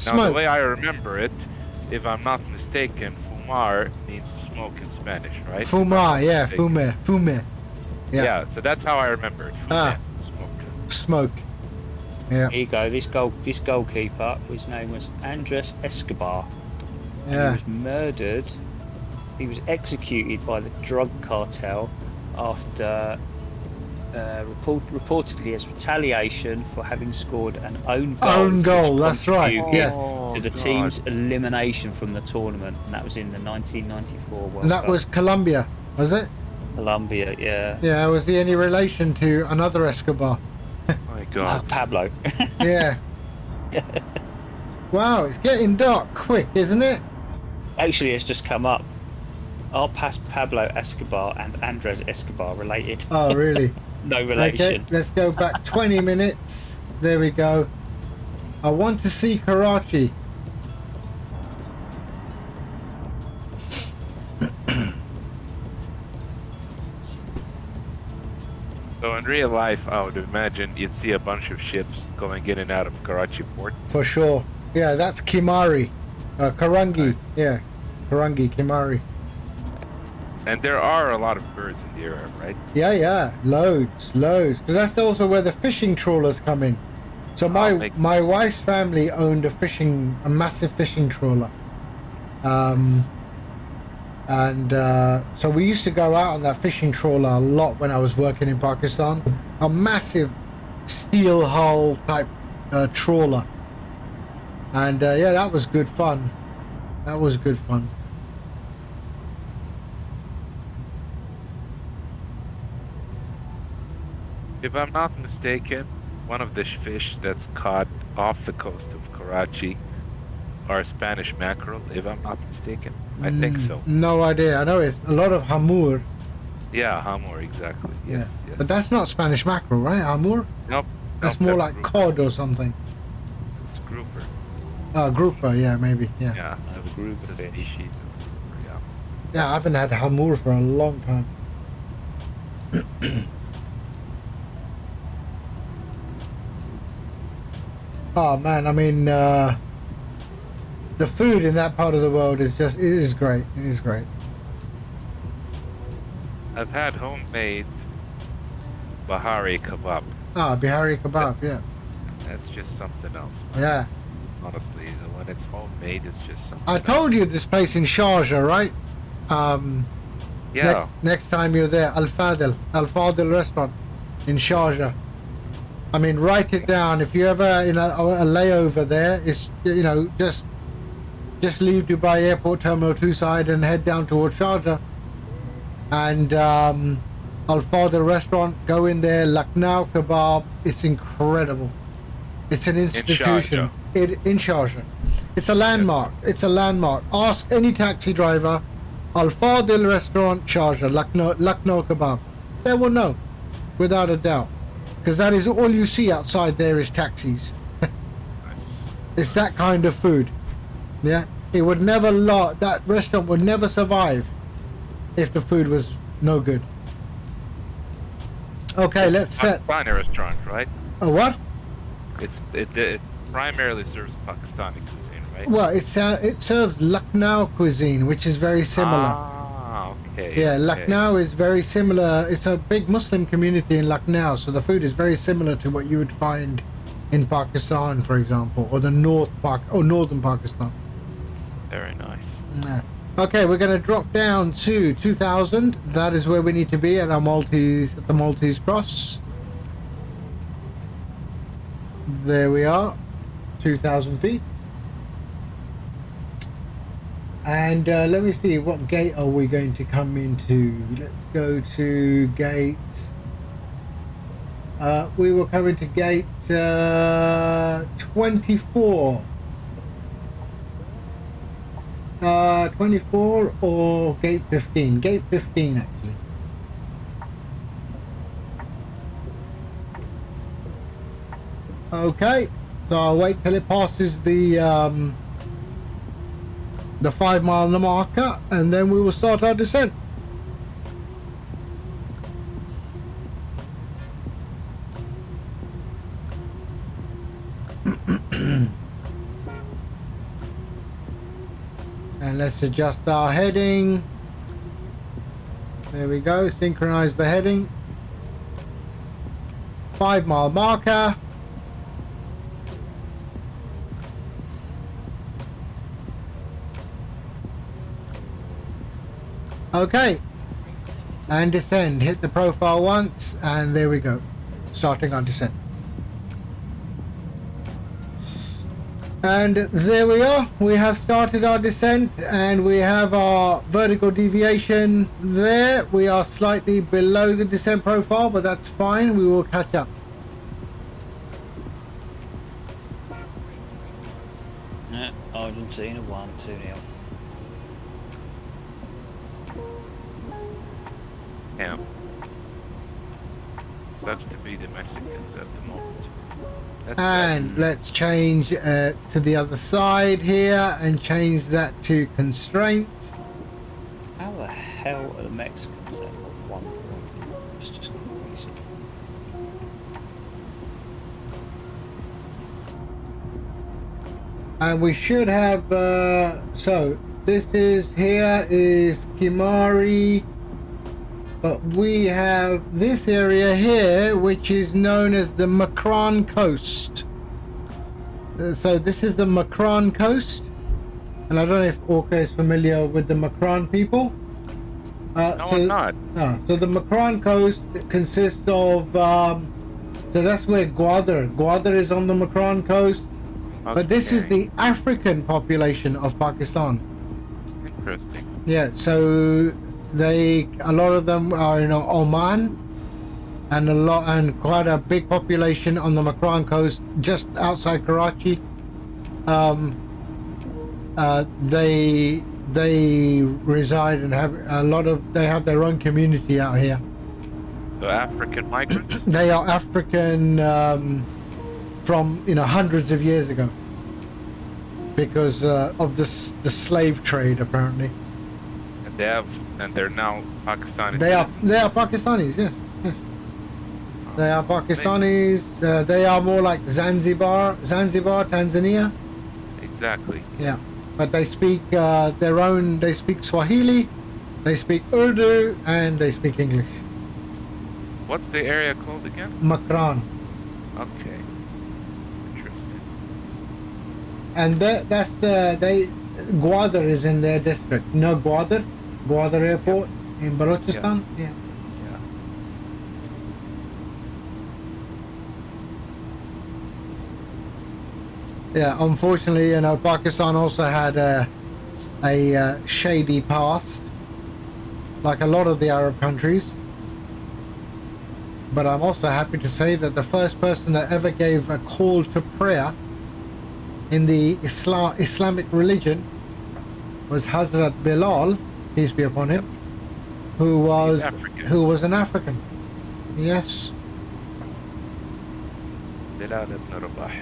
Now, the way I remember it, if I'm not mistaken, fumar means smoke in Spanish, right? Fumar, yeah, fume. Yeah, so that's how I remember it. Fume, Smoke. Yeah. Here you go. This goalkeeper, his name was Andres Escobar. And Yeah. he was murdered. He was executed by the drug cartel after reportedly as retaliation for having scored an own goal. Own goal, which that's right. contributed Yeah. to the team's elimination from the tournament, and that was in the 1994 World And that Cup. was Colombia, was it? Colombia, yeah. Yeah. Was he any relation to another Escobar? My God. Pablo. Yeah. Wow, it's getting dark quick, isn't it? Actually, it's just come up. Are Pablo Escobar and Andres Escobar related? Oh, really? No Okay, relation. let's go back 20 minutes. There we go. I want to see Karachi. So in real life, I would imagine you'd see a bunch of ships going in and out of Karachi port. For sure. Yeah, that's Kimari. Karangi. Yeah. Karangi, Kimari. And there are a lot of birds in the area, right? Yeah. Loads. Because that's also where the fishing trawlers come in. So my wife's family owned a massive fishing trawler. So we used to go out on that fishing trawler a lot when I was working in Pakistan. A massive steel hull type trawler. And yeah, that was good fun. If I'm not mistaken, one of the fish that's caught off the coast of Karachi are Spanish mackerel, if I'm not mistaken. I think so. No idea. I know it's a lot of hamur. Yeah, hamur, exactly. Yes, yes. But that's not Spanish mackerel, right? Hamur? Nope. That's nope, more like grouper. cod or something. It's grouper. Grouper, yeah, maybe, yeah. Yeah, it's a grouper species. fish. Yeah. Yeah, I haven't had hamur for a long time. Oh man, I mean, the food in that part of the world is just, it is great. I've had homemade Bahari kebab. Bihari kebab, yeah. That's just something else, man. Yeah. Honestly, when it's homemade, it's just something I told else. you this place in Sharjah, right? Yeah. Next time you're there, Al Fadil restaurant in Sharjah. I mean, write it down. If you ever in a layover there, it's, you know, just leave Dubai Airport Terminal 2 side and head down towards Sharjah. And Al Fadil restaurant, go in there. Lucknow kebab, it's incredible. It's an institution. In Sharjah. It's a landmark. It's a landmark. Ask any taxi driver. Al Fadil restaurant, Sharjah, Lucknow kebab. They will know, without a doubt, because that is all you see outside there is taxis. Nice. It's that kind of food. Yeah, it would never that restaurant would never survive if the food was no good. Okay, let's set. Pakistani restaurant, right? A what? It primarily serves Pakistani cuisine, right? Well, it serves Lucknow cuisine, which is very similar. Ah, okay. Yeah, okay. Lucknow is very similar. It's a big Muslim community in Lucknow, so the food is very similar to what you would find in Pakistan, for example, or the northern Pakistan. Very nice. Yeah. Okay, we're going to drop down to 2000. That is where we need to be at the Maltese Cross. There we are, 2,000 feet. And let me see, what gate are we going to come into? Let's go to gate. We will come into gate 24. 24 or gate 15? Gate 15 actually. Okay, so I'll wait till it passes the 5 mile marker and then we will start our descent. And let's adjust our heading. There we go, synchronize the heading. 5 mile marker. Okay, and descend. Hit the profile once, and there we go. Starting our descent. And there we are. We have started our descent, and we have our vertical deviation there. We are slightly below the descent profile, but that's fine. We will catch up. Yeah, Argentina 1-2-0. Yeah. Sucks to be the Mexicans at the moment. That's And let's change to the other side here and change that to constraints. How the hell are the Mexicans at 1 point? It's just crazy. And we should have so this is here is Kimari, but we have this area here which is known as the Makran Coast. So this is the Makran Coast, and I don't know if Orca is familiar with the Makran people. No, I'm not. So the Makran Coast consists of so that's where Gwadar is on the Makran Coast. But this is the African population of Pakistan. Interesting. Yeah, so a lot of them are in Oman, and quite a big population on the Makran Coast, just outside Karachi. They reside and they have their own community out here. So African migrants? They are African from hundreds of years ago, because of the slave trade apparently. And they're now Pakistani. They are Pakistanis, yes. They are Pakistanis. They are more like Zanzibar, Tanzania. Exactly. Yeah, but they speak their own. They speak Swahili, they speak Urdu, and they speak English. What's the area called again? Makran. Okay. Interesting. And Gwadar is in their district. Gwadar Airport in Balochistan. Yeah. Yeah, unfortunately, Pakistan also had a shady past, like a lot of the Arab countries. But I'm also happy to say that the first person that ever gave a call to prayer in the Islamic religion was Hazrat Bilal, peace be upon him, who was an African. Yes. Bilal ibn Rabah.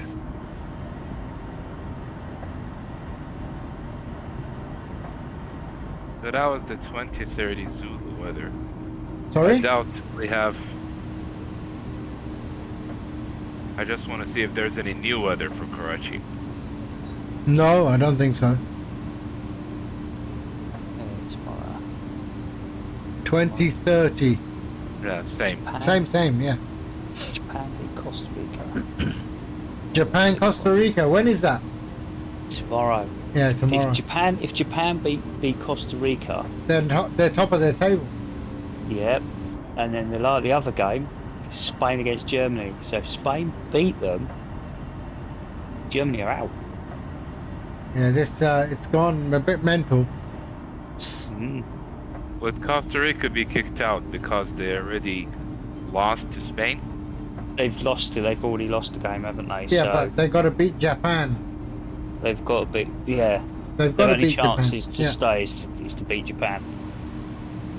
So that was the 2030 Zulu weather. Sorry? I doubt we have. I just want to see if there's any new weather for Karachi. No, I don't think so. Tomorrow. 2030. Yeah, same. Same, yeah. Japan beat Costa Rica. Japan, Costa Rica. When is that? Tomorrow. Yeah, tomorrow. If Japan beat Costa Rica, They're top of their table. yep. And then the other game is Spain against Germany. So if Spain beat them, Germany are out. Yeah, this it's gone a bit mental. Would Costa Rica be kicked out because they already lost to Spain? They've already lost the game, haven't they? Yeah, so but they got to beat Japan. they've got to beat. Yeah. They've got Their to only beat chance Japan. is to stay is to beat Japan.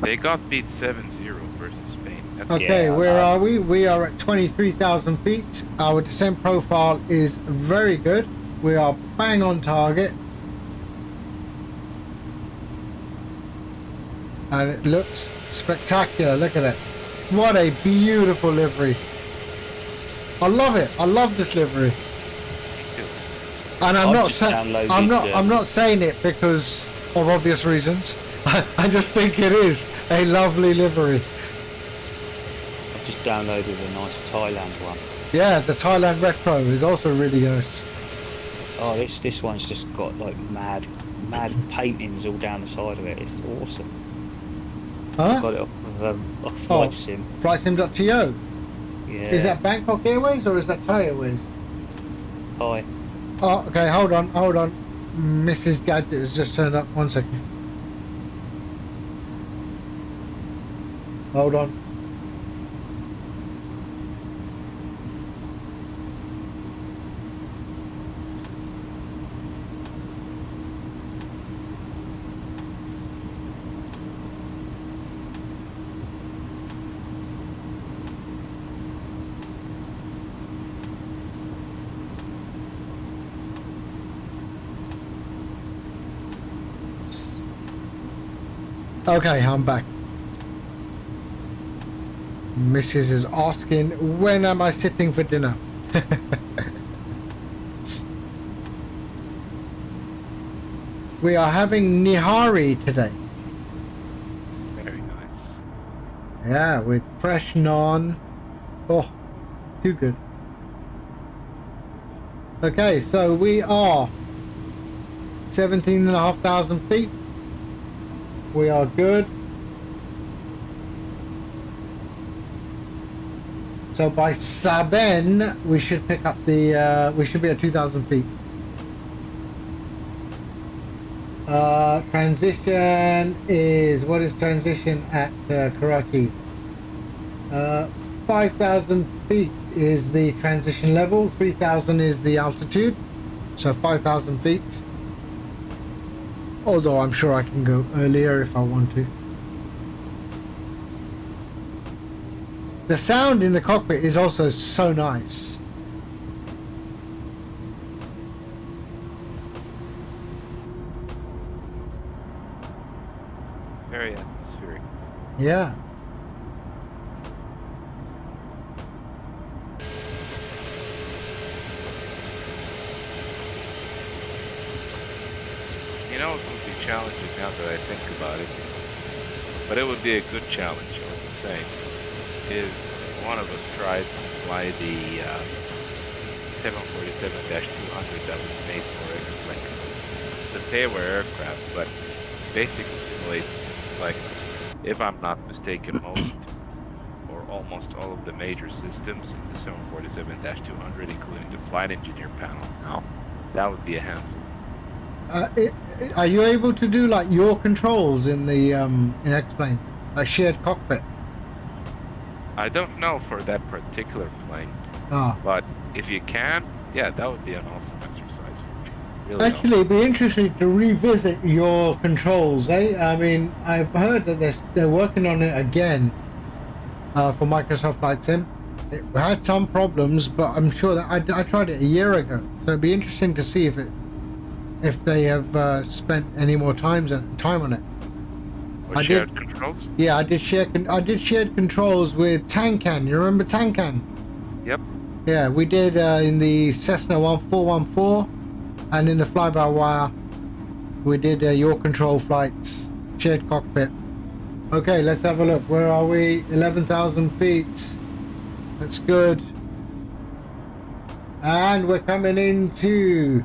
They got beat 7-0 versus Spain. That's Okay, Yeah, where are we? We are at 23,000 feet. Our descent profile is very good. We are bang on target. And it looks spectacular. Look at it. What a beautiful livery. I love it. I love this livery. And I'm not saying it because of obvious reasons. I just think it is a lovely livery. I've just downloaded a nice Thailand one. Yeah, the Thailand Retro is also really nice. Oh, this one's just got like mad paintings all down the side of it. It's awesome. Huh? Got it off of Flight Sim. Flightsim.to. Yeah. Is that Bangkok Airways or is that Thai Airways? Hi. Oh, okay, hold on. Mrs. Gadget has just turned up. 1 second. Hold on. Okay, I'm back. Mrs. is asking, when am I sitting for dinner? We are having nihari today. Very nice. Yeah, with fresh naan. Oh, too good. Okay, so we are 17,500 feet. We are good. So by Saben, we should pick up the, we should be at 2,000 feet. Transition is, what is transition at Karachi? 5,000 feet is the transition level, 3,000 is the altitude, so 5,000 feet. Although I'm sure I can go earlier if I want to. The sound in the cockpit is also so nice. Very atmospheric. Yeah. You know, it would be challenging now that I think about it, but it would be a good challenge, I have to say, is one of us tried to fly the 747-200 that was made for X-Plane. It's a pay-aware aircraft, but basically simulates, like, if I'm not mistaken, most or almost all of the major systems in the 747-200, including the flight engineer panel. Now, that would be a handful. Are you able to do like your controls in the in X-Plane, a shared cockpit? I don't know for that particular plane, Ah. but if you can, yeah, that would be an awesome exercise. Really Actually, it'd be interesting to revisit your controls, eh? I mean, I've heard that they're working on it again for Microsoft Flight Sim. It had some problems, but I'm sure that I tried it a year ago, so it'd be interesting to see if they have spent any more time on it. Or shared controls? Yeah, I did shared controls with Tankan. You remember Tankan? Yep. Yeah, we did in the Cessna 1414 and in the fly-by-wire we did your control flights, shared cockpit. Okay, let's have a look. Where are we? 11,000 feet. That's good. And we're coming into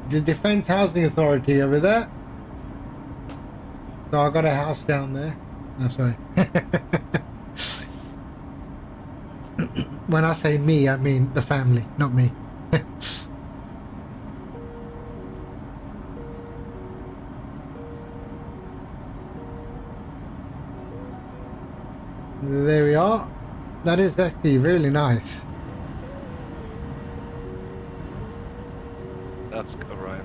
the Defense Housing Authority over there. So I got a house down there. Oh, sorry. Nice. When I say me, I mean the family, not me. There we are. That is actually really nice. That's arrival.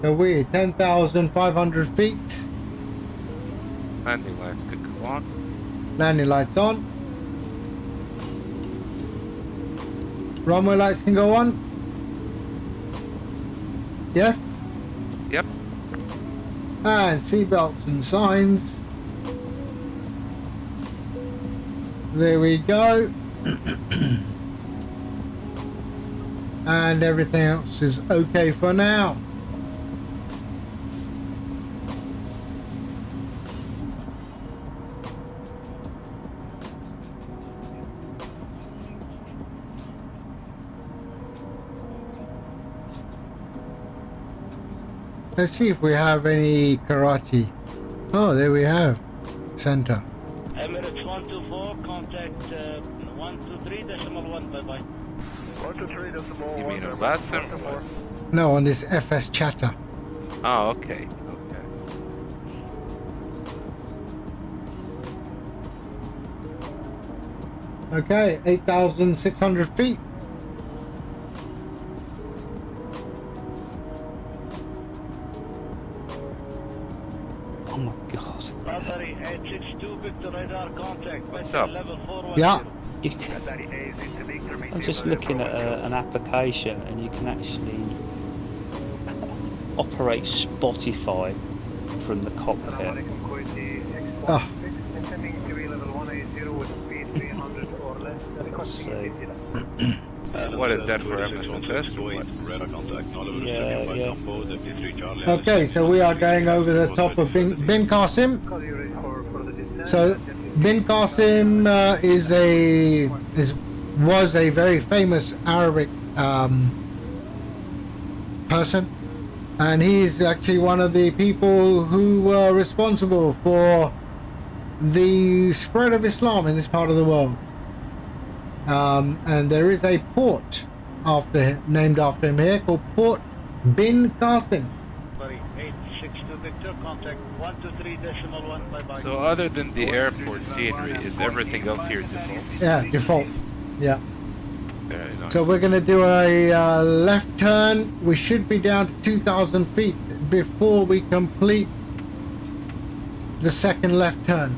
So we're 10,500 feet. Landing lights could go on. Landing lights on. Runway lights can go on. Yes? Yep. And seatbelts and signs. There we go. And everything else is okay for now. Let's see if we have any Karachi. Oh, there we have. Center. Emirates 124, contact 123.1, bye-bye. 123.1. You mean on that sim or what? No, on this FS chatter. Oh, okay. Okay, 8,600 feet. Oh my god. Battery 862, Victor radar contact. What's up? Level 410. Yeah. You can, I'm just looking at an application and you can actually operate Spotify from the cockpit. Oh, Let's see. What is that for MSFS? Yeah. okay, so we are going over the top of Bin Qasim. So Bin Qasim was a very famous Arabic person, and he's actually one of the people who were responsible for the spread of Islam in this part of the world. And there is a port named after him here called Port Bin Qasim. Sorry, 862 Victor, contact 123.1, bye-bye. So other than the airport scenery, is everything else here default? Yeah, default. Yeah. Very nice. So we're going to do a left turn. We should be down to 2,000 feet before we complete the second left turn.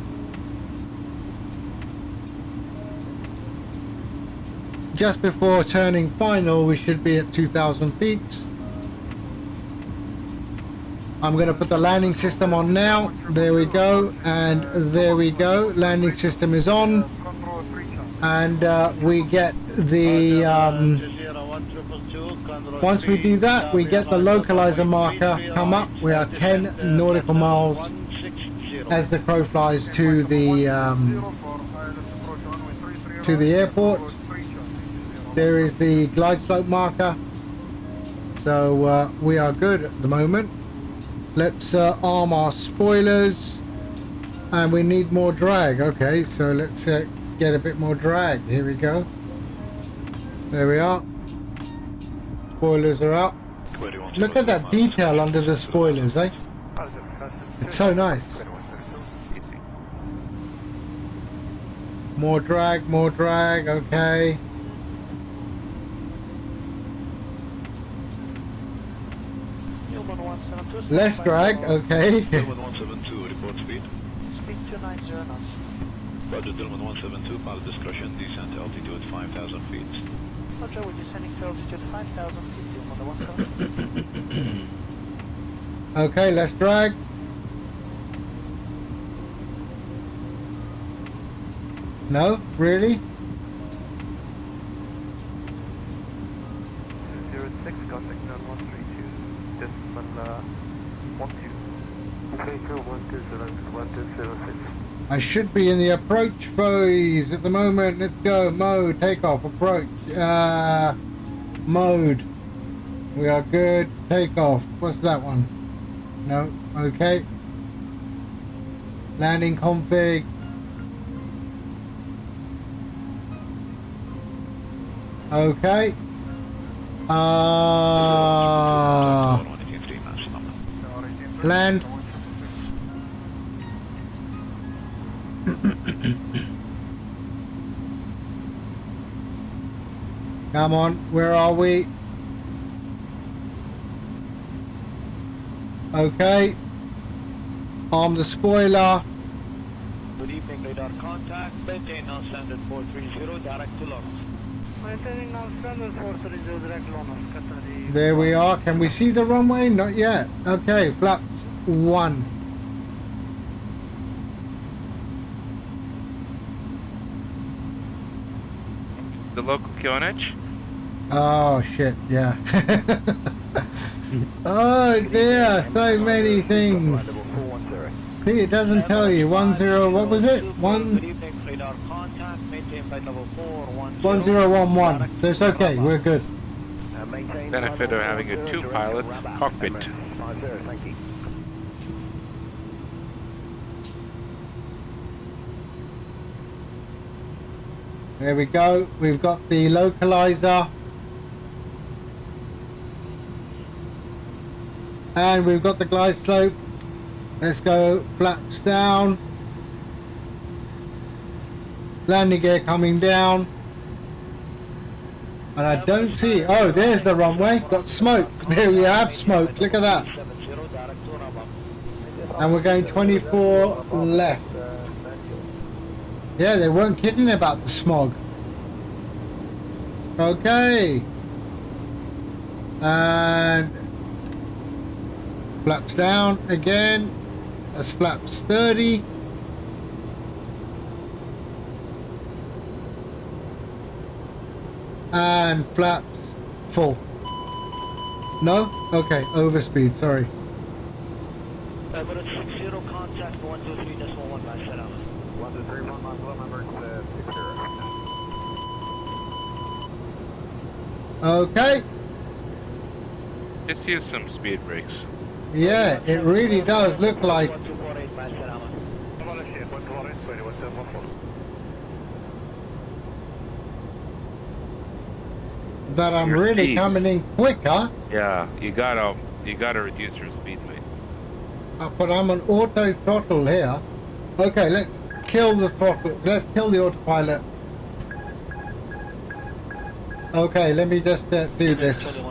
Just before turning final, we should be at 2,000 feet. I'm going to put the landing system on now. There we go. And there we go. Landing system is on. And we get the... once we do that, we get the localizer marker come up. We are 10 nautical miles as the crow flies to the airport. There is the glide slope marker. So we are good at the moment. Let's arm our spoilers. And we need more drag. Okay, so let's get a bit more drag. Here we go. There we are. Spoilers are up. Look at that detail under the spoilers, eh? It's so nice. Easy. More drag, okay. Less drag, okay. Dillman 172, report speed. Speed 290 knots. Roger, Dillman 172, pilot discretion, descent to altitude 5,000 feet. Roger, we're descending to altitude 5,000 feet. Dillman 172. Okay, less drag. No, really? 06, contact 132, decimal 12. I should be in the approach phase at the moment. Let's go. Mode, takeoff, approach. Mode. We are good. Takeoff. What's that one? No. Okay. Landing config. Okay. Land. Come on, where are we? Okay. Arm the spoiler. Good evening, radar contact. Maintain now standard 430, direct to Lawrence. Maintaining now standard 430, direct to Lawrence. There we are. Can we see the runway? Not yet. Okay, flaps 1. The local QNH? Oh shit, yeah. Oh dear, so many things. See, it doesn't tell you. 10, what was it? 1011. So it's okay, we're good. Benefit of having a 2-pilot cockpit. There we go. We've got the localizer. And we've got the glide slope. Let's go. Flaps down. Landing gear coming down. And I don't see. Oh, there's the runway. Got smoke. There we have smoke. Look at that. And we're going 24 left. Yeah, they weren't kidding about the smog. Okay. And flaps down again. That's flaps 30. And flaps full. No? Okay, overspeed, sorry. Emirates 60, contact 123.1 by setup. 123.1 on Emirates 60. Okay. Just use some speed brakes. Yeah, it really does look like that I'm Your really speed. coming in quicker. Yeah, you gotta reduce your speed, mate. But I'm on auto throttle here. Okay, let's kill the throttle. Let's kill the autopilot. Okay, let me just do this.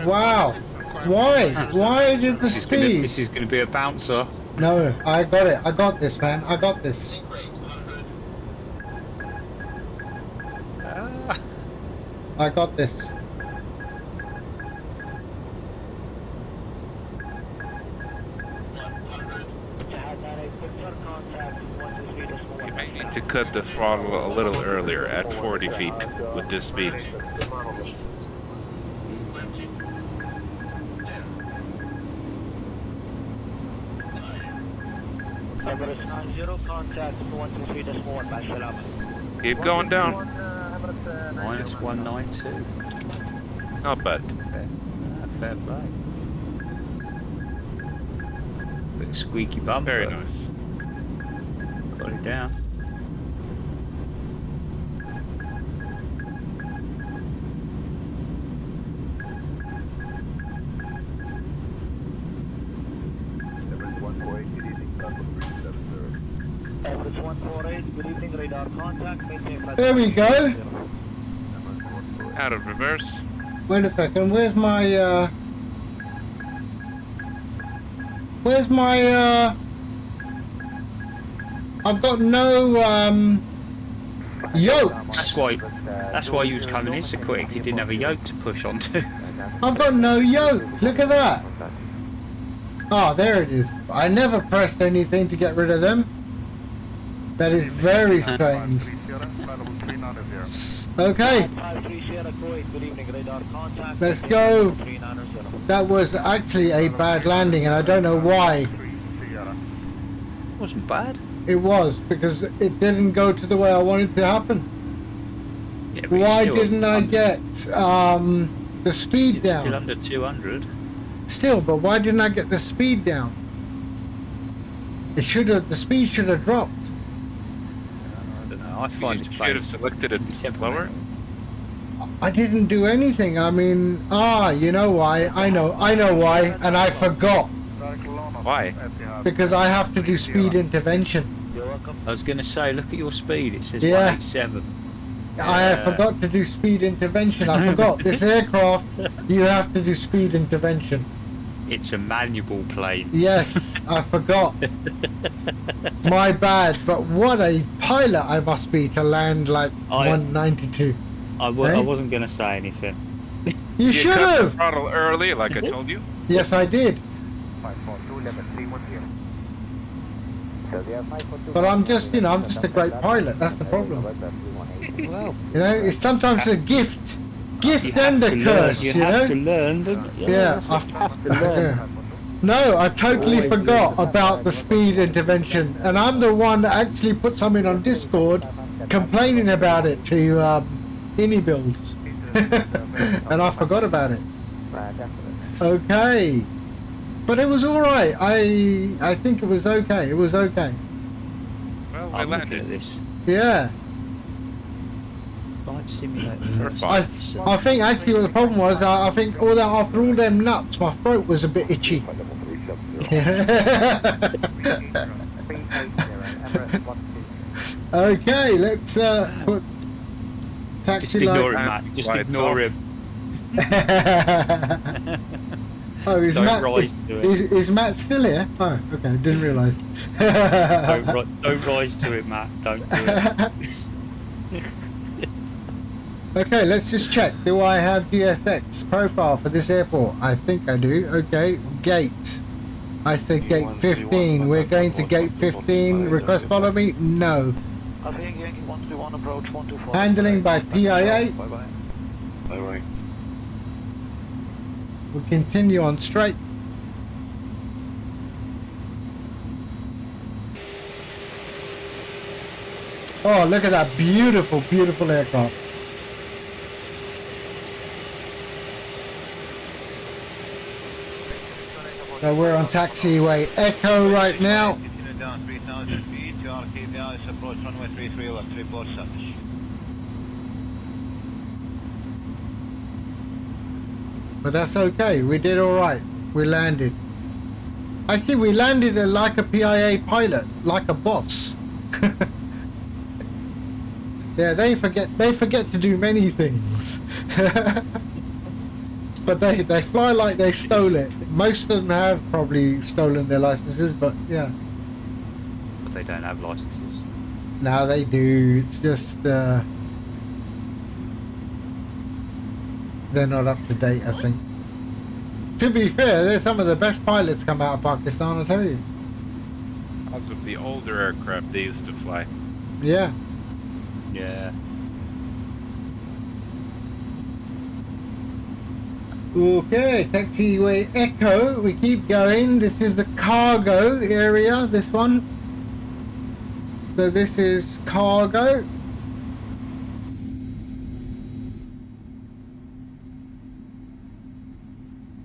Wow. Why? Why did the speed? This is gonna be a bouncer. No, I got it. I got this, man. I got this. I got this. You may need to cut the throttle a little earlier at 40 feet with this speed. Emirates 90, contact 123.1 by setup. Keep going down. Minus 192. Not bad. Fair play. Bit of squeaky bum. Very but nice. Got it down. radar contact, maintain flight. There we go. Out of reverse. Wait a second. Where's my I've got no yokes. That's why you was coming in so quick. You didn't have a yoke to push onto. I've got no yoke. Look at that. Oh, there it is. I never pressed anything to get rid of them. That is very strange. Okay. Let's go. That was actually a bad landing, and I don't know why. It wasn't bad. It was, because it didn't go to the way I wanted it to happen. Yeah, Why didn't I get the speed down? Still under 200. Still, but why didn't I get the speed down? It should have. The speed should have dropped. I don't know. I find You it should have selected it slower. I didn't do anything. I mean, you know why? I know why, and I forgot. Why? Because I have to do speed intervention. I was going to say, look at your speed. It says Yeah. 187. I forgot to do speed intervention. I forgot. This aircraft, you have to do speed intervention. It's a manual plane. Yes, I forgot. My bad. But what a pilot I must be to land like 192. I wasn't going to say anything. You should cut the have. throttle early, like I told you. Yes, I did. 542, But I'm just a great pilot. That's the problem. Well, It's sometimes a gift and a curse. You have to learn, don't you? Yeah, You have to learn. No, I totally forgot about the speed intervention, and I'm the one that actually put something on Discord complaining about it to Builds, and I forgot about it. Okay, but it was all right. I think it was okay. It was okay. Well, we I'm looking at landed. this. Yeah. Flight simulator. We're fine. I think actually what the problem was, I think after all them nuts, my throat was a bit itchy. Okay, let's put taxi Just ignore light. him, Matt. Just Lights ignore off. him. Oh, is Don't Matt? rise to it. Is Matt still here? Oh, okay, didn't realise. Don't rise to it, Matt. Don't do it. Okay, let's just check. Do I have DSX profile for this airport? I think I do. Okay, gate. I said gate 15. We're going to gate 15. Request follow me? No. Handling by PIA. Bye-bye. We'll continue on straight. Oh, look at that beautiful, beautiful aircraft. So we're on taxiway Echo right now. Down 3,000 feet, your KPI is approach runway 33 left, report status. But that's okay, we did alright. We landed. Actually, we landed like a PIA pilot, like a boss. Yeah, they forget to do many things. But they fly like they stole it. Most of them have probably stolen their licenses, but yeah. But they don't have licenses. Now they do. It's just they're not up to date, I think. To be fair, they're some of the best pilots come out of Pakistan, I tell you. Because of the older aircraft they used to fly. Yeah. Yeah. Okay, taxiway Echo. We keep going. This is the cargo area. This one. So this is cargo.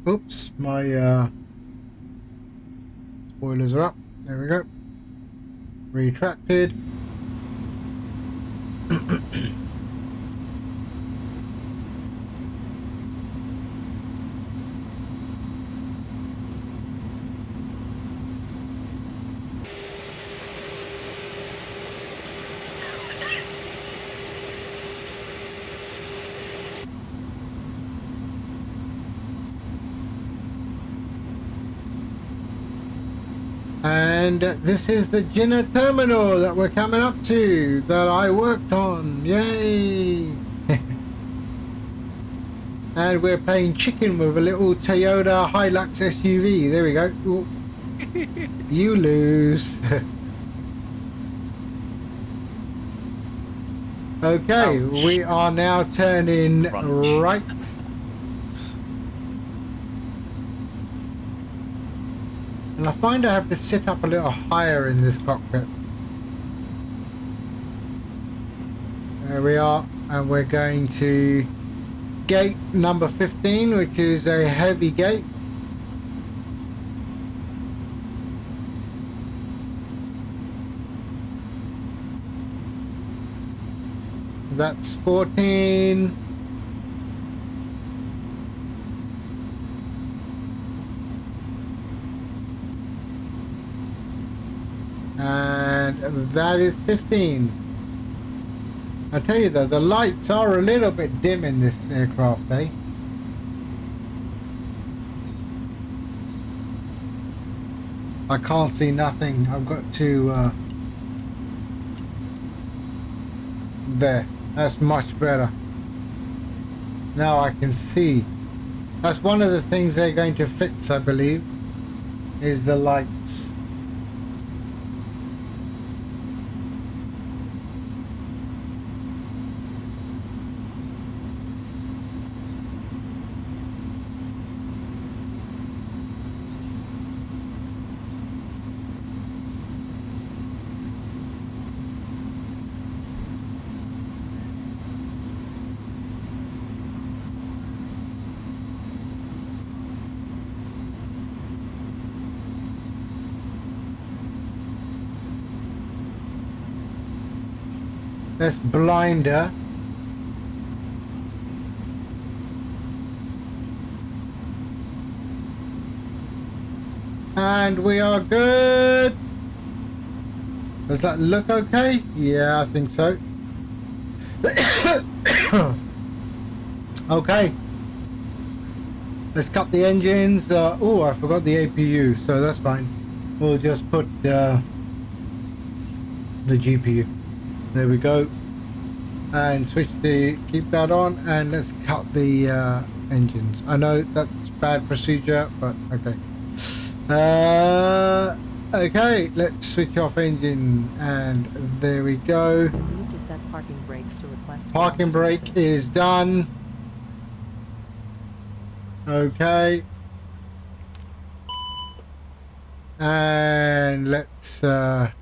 Oops, my spoilers are up. There we go. Retracted. And this is the Jeddah terminal that we're coming up to, that I worked on. Yay! And we're playing chicken with a little Toyota Hilux SUV. There we go. Ooh. You lose. Okay, Ouch. we are now turning Crunch. right. And I find I have to sit up a little higher in this cockpit. There we are, and we're going to gate number 15, which is a heavy gate. That's 14. And that is 15. I tell you though, the lights are a little bit dim in this aircraft, eh? I can't see nothing. I've got to there. That's much better. Now I can see. That's one of the things they're going to fix, I believe, is the lights. Let's blind her. And we are good. Does that look okay? Yeah, I think so. Okay. Let's cut the engines. Oh, I forgot the APU, so that's fine. We'll just put the GPU. There we go, and keep that on, and let's cut the engines. I know that's bad procedure, but okay. Okay, let's switch off engine, and there we go. You need to set parking brakes to request Parking brake services. is done. Okay, and let's no,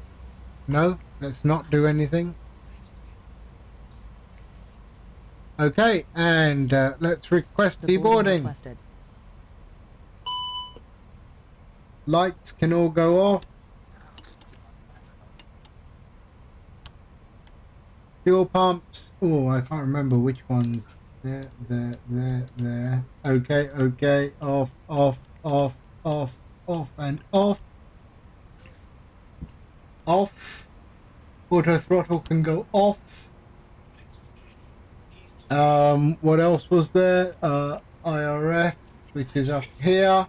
let's not do anything. Okay, and let's request The boarding deboarding. requested. Lights can all go off. Fuel pumps. Oh, I can't remember which ones. There. Okay. Off, and off. Off. Auto throttle can go off. What else was there? IRS, which is up here.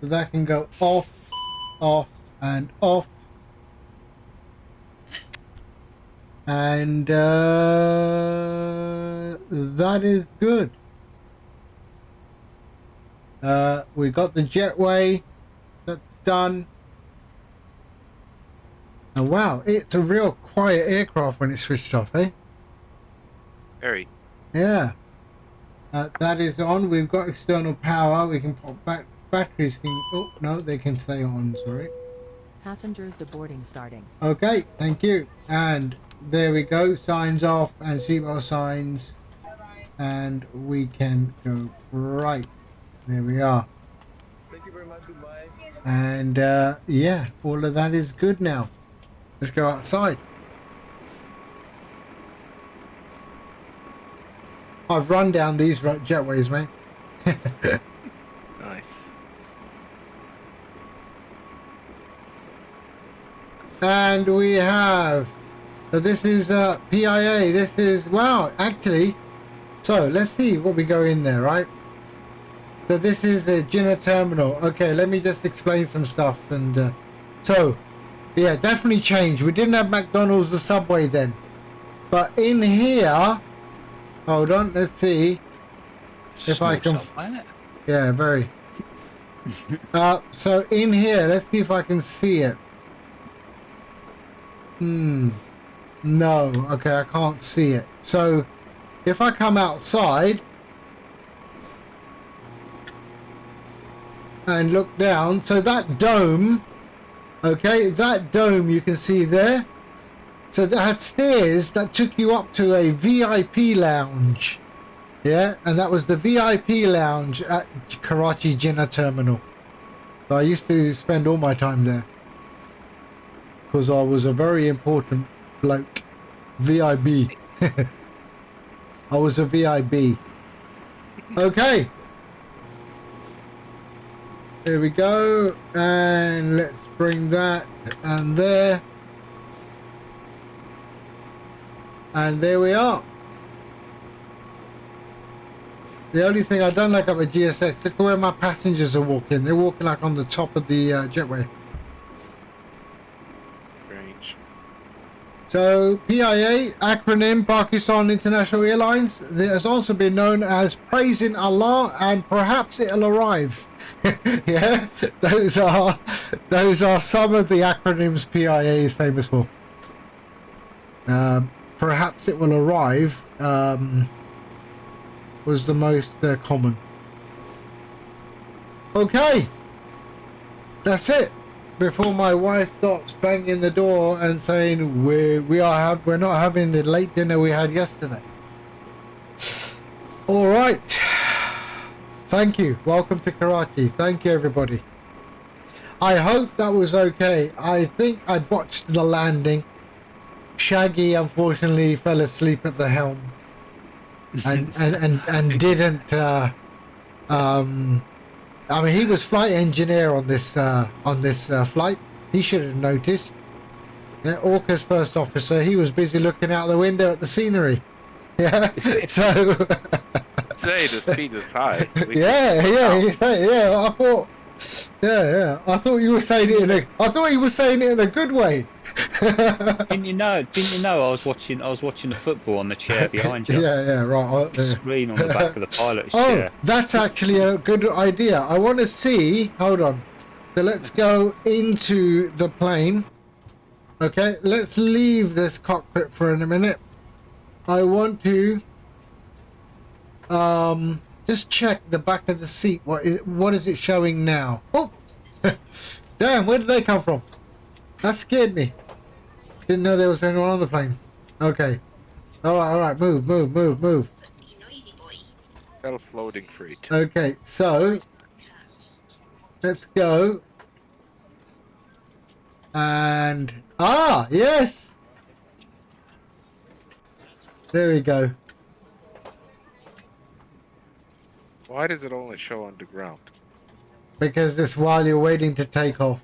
So that can go off, and off. And that is good. We got the jetway. That's done. And wow, it's a real quiet aircraft when it's switched off, eh? Very. Yeah. That is on. We've got external power. We can pop back. Batteries can... Oh, no, they can stay on, sorry. Passengers deboarding starting. Okay, thank you. And there we go. Signs off and seatbelt signs. And we can go right. There we are. Thank you very much. Goodbye. And yeah, all of that is good now. Let's go outside. I've run down these jetways, mate. Nice. And we have, so this is PIA. This is, wow, actually, so let's see what we go in there, right? So this is a Jeddah terminal. Okay, let me just explain some stuff, and So, yeah, definitely changed. We didn't have McDonald's or Subway then. But in here, hold on, let's see if I can. Yeah, very. So in here, let's see if I can see it. No, okay, I can't see it. So if I come outside and look down, so that dome, okay, that dome you can see there. So that had stairs that took you up to a VIP lounge. Yeah, and that was the VIP lounge at Karachi Jeddah terminal. So I used to spend all my time there because I was a very important bloke. VIB. I was a VIB. Okay. There we go. And let's bring that and there. And there we are. The only thing I don't like about GSX, look at where my passengers are walking. They're walking like on the top of the jetway. Strange. So PIA, acronym Pakistan International Airlines, it has also been known as Praising Allah and Perhaps It'll Arrive. Yeah, those are some of the acronyms PIA is famous for. Perhaps It Will Arrive was the most common. Okay, that's it. Before my wife starts banging the door and saying we're not having the late dinner we had yesterday. All right. Thank you. Welcome to Karachi. Thank you, everybody. I hope that was okay. I think I botched the landing. Shaggy unfortunately fell asleep at the helm and didn't I mean, he was flight engineer on this flight. He should have noticed. Yeah, Orca's first officer, he was busy looking out the window at the scenery. Yeah, so Say the speed is high. yeah, I thought I thought you were saying it in a good way. Didn't you know? I was watching the football on the chair behind you. Yeah, right. The screen on the back of the pilot's chair. Oh, that's actually a good idea. I want to see. Hold on. So let's go into the plane. Okay, let's leave this cockpit for a minute. I want to just check the back of the seat. What is it showing now? Oh, damn! Where did they come from? That scared me. Didn't know there was anyone on the plane. Okay. All right. Move. Self-loading freight. Okay, so let's go. And yes. There we go. Why does it only show on the ground? Because this while you're waiting to take off.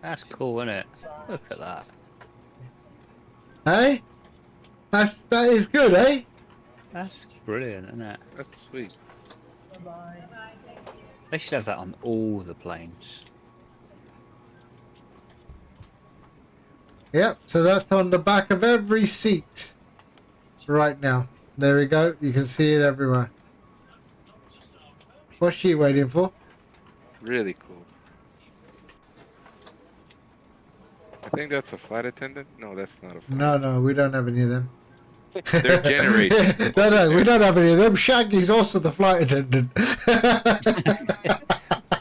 That's cool, isn't it? Look at that. Hey? That is good, eh? That's brilliant, isn't it? That's sweet. They should have that on all the planes. Yep, so that's on the back of every seat right now. There we go. You can see it everywhere. What's she waiting for? Really cool. I think that's a flight attendant. No, that's not a flight No, we don't have any of them. They're generating. No, we don't have any of them. Shaggy's also the flight attendant.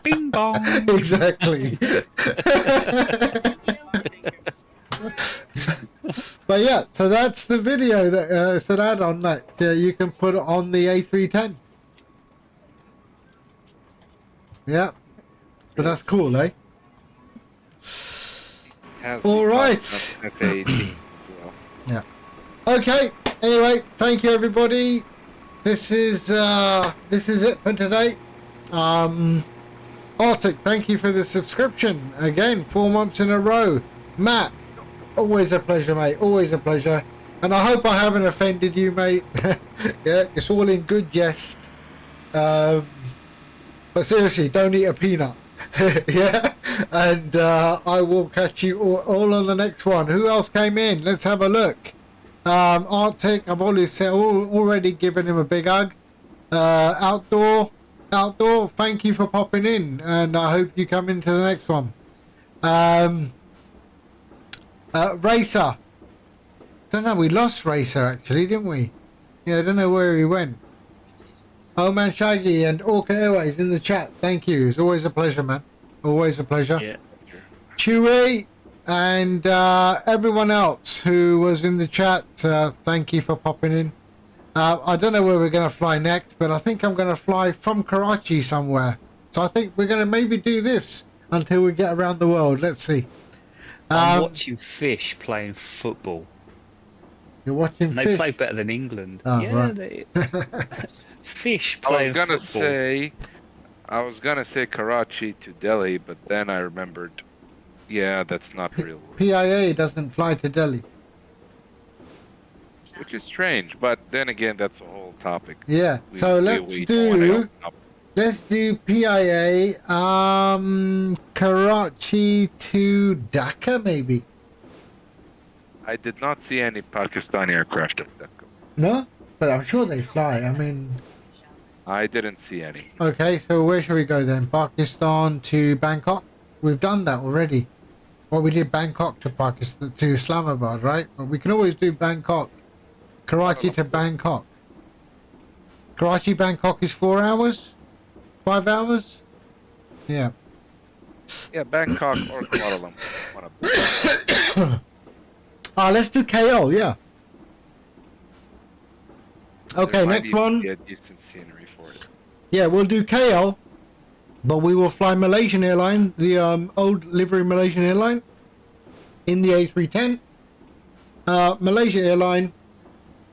Bing bong. Exactly. But yeah, so that's the video that it's an add-on that you can put on the A310. Yeah, but that's cool, eh? All right. FA18 as well. Yeah. Okay. Anyway, thank you everybody. This is it for today. Arctic, thank you for the subscription again, 4 months in a row. Matt, always a pleasure, mate. Always a pleasure. And I hope I haven't offended you, mate. Yeah, it's all in good jest. But seriously, don't eat a peanut. Yeah, and I will catch you all on the next one. Who else came in? Let's have a look. Arctic, I've already given him a big hug. Outdoor, thank you for popping in, and I hope you come into the next one. Racer, don't know, we lost Racer actually, didn't we? Yeah, I don't know where he went. Oh man, Shaggy and Orca Airways in the chat. Thank you. It's always a pleasure, man. Always a pleasure. Yeah. Chewy and everyone else who was in the chat, thank you for popping in. I don't know where we're going to fly next, but I think I'm going to fly from Karachi somewhere. So I think we're going to maybe do this until we get around the world. Let's see. I'm watching Fish playing football. You're watching and they Fish? play better than England. Oh, yeah, right. Fish playing football. I was gonna say Karachi to Delhi, but then I remembered, yeah, that's not real. PIA doesn't fly to Delhi. Which is strange, but then again, that's a whole topic. Yeah. So let's do PIA Karachi to Dhaka maybe. I did not see any Pakistani aircraft at Dhaka. No, but I'm sure they fly. I mean, I didn't see any. okay, so where shall we go then? Pakistan to Bangkok? We've done that already. Well, we did Bangkok to Pakistan to Islamabad, right? But we can always do Bangkok. Karachi to Bangkok. Karachi, Bangkok is 4 hours? 5 hours? Yeah. Yeah, Bangkok or Kuala Lumpur. One of them. Let's do KL, yeah. Okay, next one. Be a decent scenery for it. Yeah, we'll do KL, but we will fly Malaysian airline, the old livery Malaysian airline, in the A310. Malaysia airline,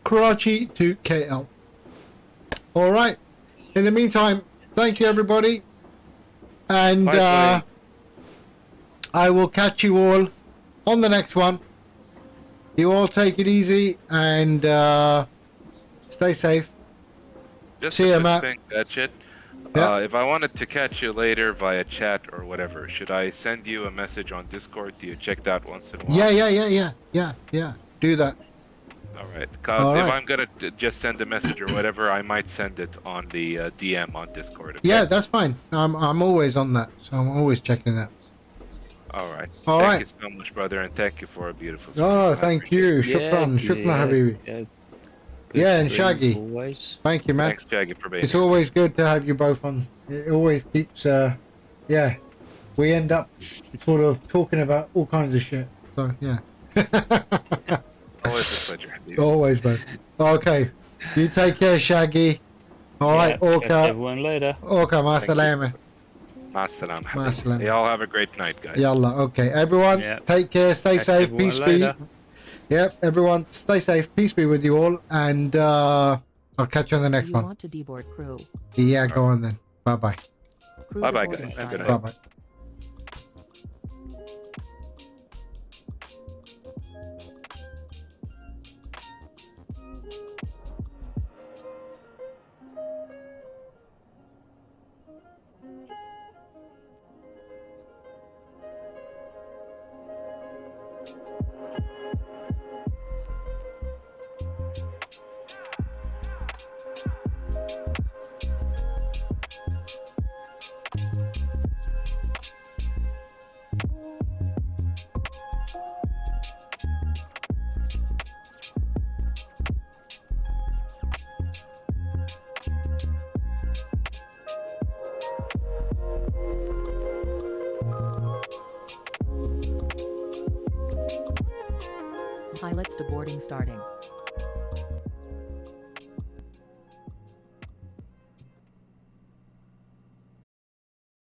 Karachi to KL. All right. In the meantime, thank you everybody, and I will catch you all on the next one. You all take it easy and stay safe. Just See a you, quick Matt. thing, that's it. Yeah. If I wanted to catch you later via chat or whatever, should I send you a message on Discord? Do you check that once in a while? Yeah. Do that. All right. Because All if right. I'm gonna just send a message or whatever, I might send it on the DM on Discord. Okay? Yeah, that's fine. I'm always on that, so I'm always checking that. All right. All thank right. you so much, brother, and thank you for a beautiful. Oh, stream. thank you. Shukran, Habibi. Yeah, and Shaggy. Always. Thank you, man. Thanks, Shaggy, for being It's here. always good to have you both on. It always keeps, yeah, we end up sort of talking about all kinds of shit. So, yeah. Always a pleasure. Habibi. Always, man. Okay. You take care, Shaggy. All right, Catch Orca. everyone later. Orca, ma salama. Ma'as-salam, Habibi. Ma'as-salam. You all have a great night, guys. Yalla. Okay, everyone, Yeah. take care, stay Catch safe, everyone peace later. be. Yep, everyone, stay safe, peace be with you all, and I'll catch you on the next You one. want to deboard crew. Yeah, go on then. Bye-bye. Crew Bye-bye, deboarding guys. starting. Good night. Bye-bye. Pilots deboarding starting.